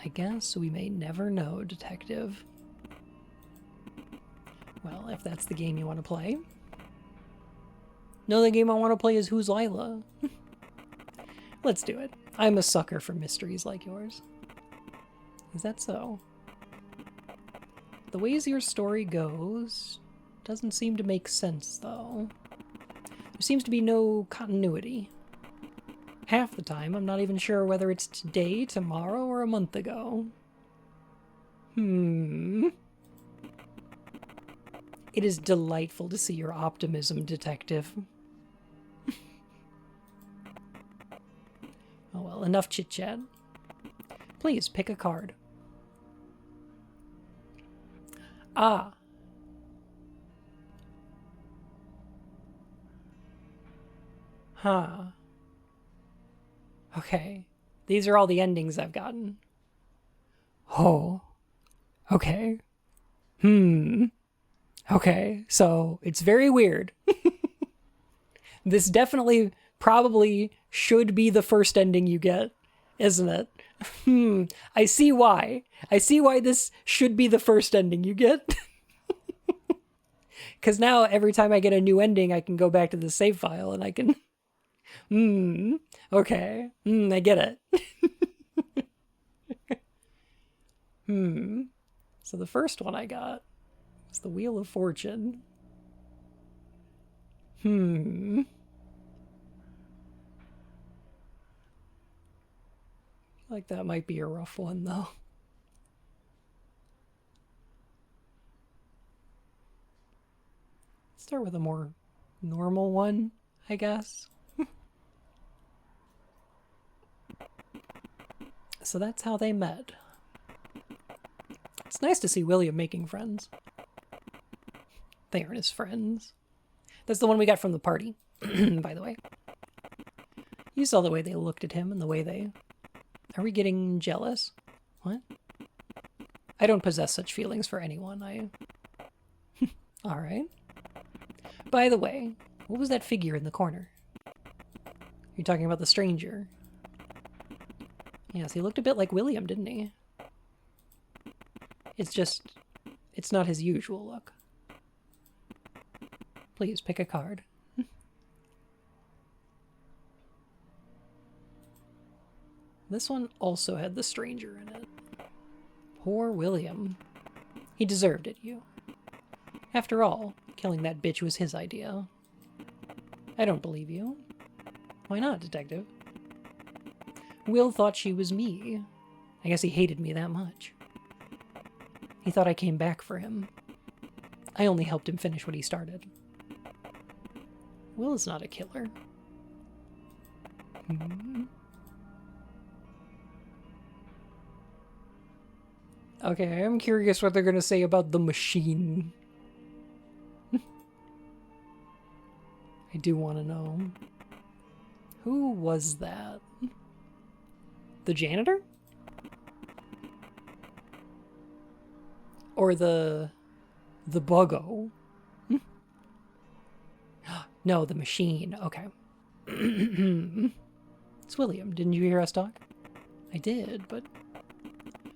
I guess we may never know, detective. Well, if that's the game you want to play. Another game I want to play is Who's Lila? Let's do it. I'm a sucker for mysteries like yours. Is that so? The ways your story goes doesn't seem to make sense, though. There seems to be no continuity. Half the time, I'm not even sure whether it's today, tomorrow, or a month ago. It is delightful to see your optimism, detective. Oh well, enough chit-chat. Please, pick a card. Ah. Huh. Okay. These are all the endings I've gotten. Oh. Okay. Okay, so it's very weird. This definitely, probably should be the first ending you get, isn't it? I see why. I see why this should be the first ending you get. Because now every time I get a new ending, I can go back to the save file and I can... okay. I get it. So the first one I got was the Wheel of Fortune. I feel like that might be a rough one, though. Start with a more normal one, I guess. So that's how they met. It's nice to see William making friends. They aren't his friends. That's the one we got from the party, by the way. You saw the way they looked at him and the way they... Are we getting jealous? What? I don't possess such feelings for anyone. Alright. By the way, what was that figure in the corner? You're talking about the stranger. Yes, he looked a bit like William, didn't he? It's not his usual look. Please, pick a card. This one also had the stranger in it. Poor William. He deserved it, you. After all, killing that bitch was his idea. I don't believe you. Why not, detective? Will thought she was me. I guess he hated me that much. He thought I came back for him. I only helped him finish what he started. Will is not a killer. Okay, I'm curious what they're gonna say about the machine. I do want to know. Who was that? The janitor? Or the buggo? No, the machine. Okay. It's William. Didn't you hear us talk? I did, but...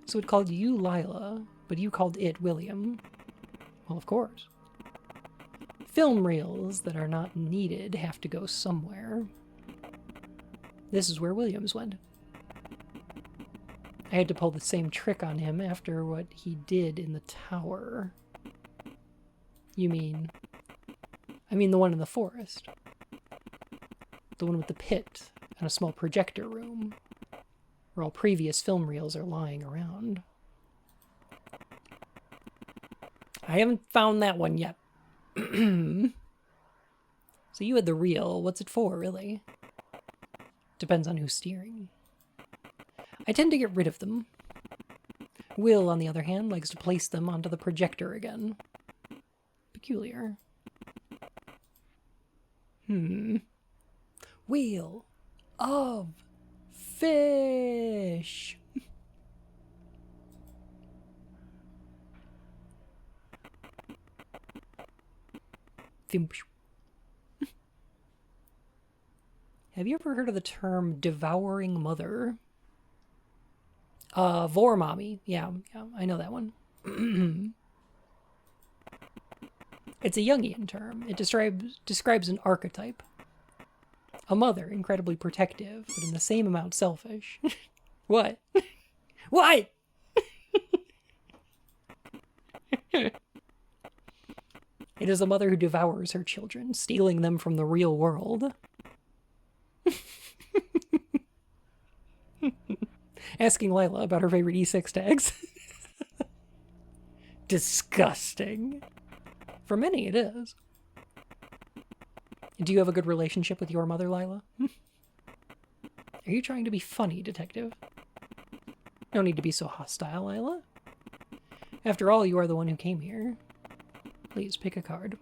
So it called you Lila, but you called it William. Well, of course. Film reels that are not needed have to go somewhere. This is where Williams went. I had to pull the same trick on him after what he did in the tower. You mean... I mean the one in the forest. The one with the pit and a small projector room, where all previous film reels are lying around. I haven't found that one yet. So you had the reel. What's it for, really? Depends on who's steering. I tend to get rid of them. Will, on the other hand, likes to place them onto the projector again. Peculiar. Wheel of fish. Have you ever heard of the term devouring mother? Vor mommy. Yeah, I know that one. It's a Jungian term. It describes an archetype. A mother, incredibly protective, but in the same amount selfish. What? What? It is a mother who devours her children, stealing them from the real world. Asking Lila about her favorite E6 tags. Disgusting. For many, it is. Do you have a good relationship with your mother, Lila? Are you trying to be funny, detective? No need to be so hostile, Lila. After all, you are the one who came here. Please pick a card.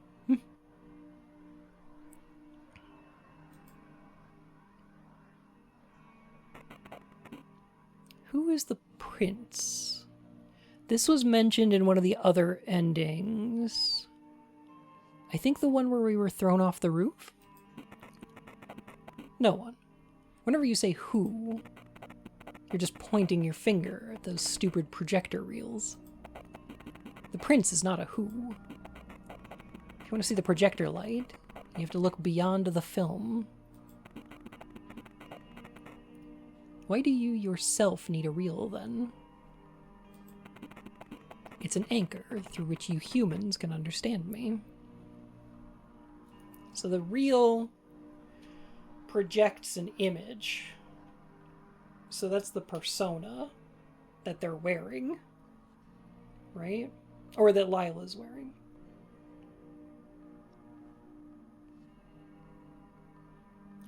Who is the prince? This was mentioned in one of the other endings. I think the one where we were thrown off the roof? No one. Whenever you say who, you're just pointing your finger at those stupid projector reels. The prince is not a who. If you want to see the projector light, you have to look beyond the film. Why do you yourself need a reel, then? It's an anchor through which you humans can understand me. So the reel projects an image. So that's the persona that they're wearing, right? Or that Lila's wearing.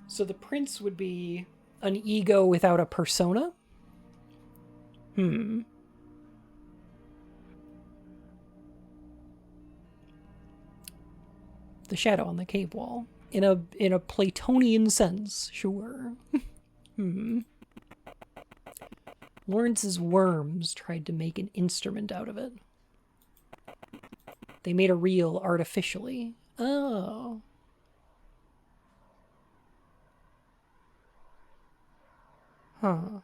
So the prince would be an ego without a persona? The shadow on the cave wall. In a Platonian sense, sure. Lawrence's worms tried to make an instrument out of it. They made a reel artificially. Oh. Huh.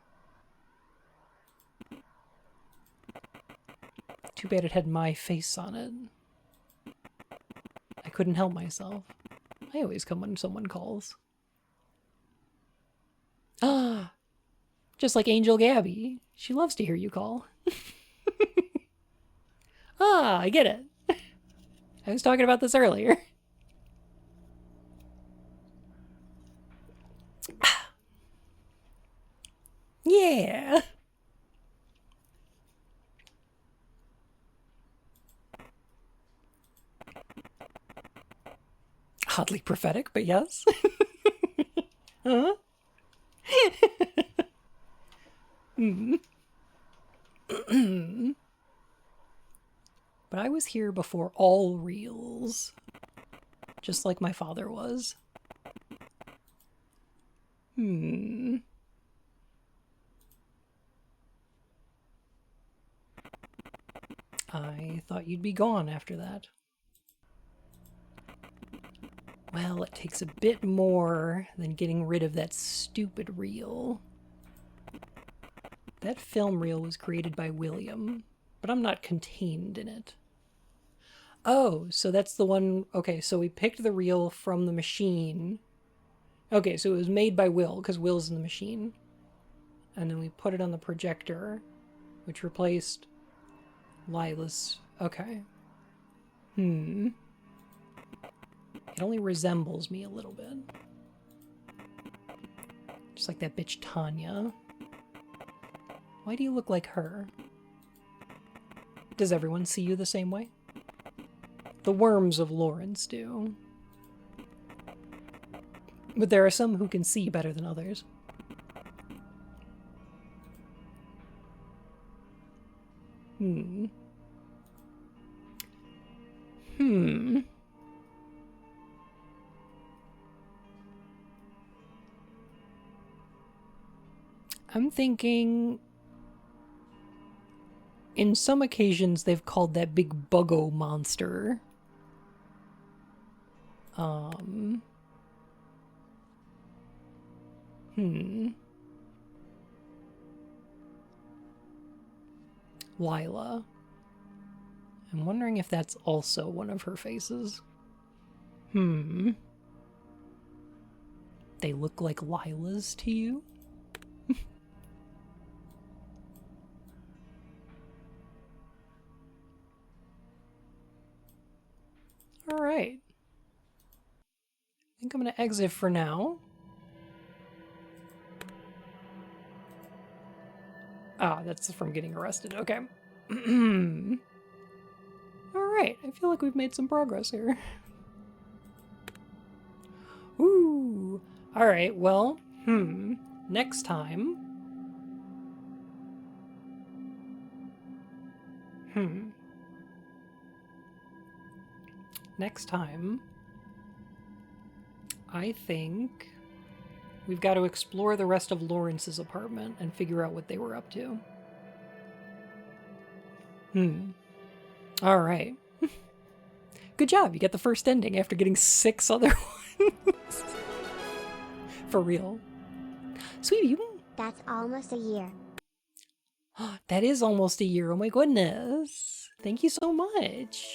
Too bad it had my face on it. I couldn't help myself. I always come when someone calls. Ah! Just like Angel Gabby. She loves to hear you call. Ah, I get it. I was talking about this earlier. Yeah. Oddly prophetic, but yes. Huh? But I was here before all reels. Just like my father was. I thought you'd be gone after that. Well, it takes a bit more than getting rid of that stupid reel. That film reel was created by William, but I'm not contained in it. Oh, so that's the one... Okay, so we picked the reel from the machine. Okay, so it was made by Will, because Will's in the machine. And then we put it on the projector, which replaced Lila's... Okay. It only resembles me a little bit. Just like that bitch Tanya. Why do you look like her? Does everyone see you the same way? The worms of Lawrence do. But there are some who can see better than others. Hmm. I'm thinking... In some occasions, they've called that big buggo monster. Lila. I'm wondering if that's also one of her faces. They look like Lila's to you? Alright. I think I'm gonna exit for now. Ah, that's from getting arrested. Okay. Alright, I feel like we've made some progress here. Ooh. Alright, well, next time... Next time... I think... We've got to explore the rest of Lawrence's apartment and figure out what they were up to. Alright. Good job, you get the first ending after getting 6 other ones. For real. Sweetie, That's almost a year. that is almost a year. Oh my goodness. Thank you so much.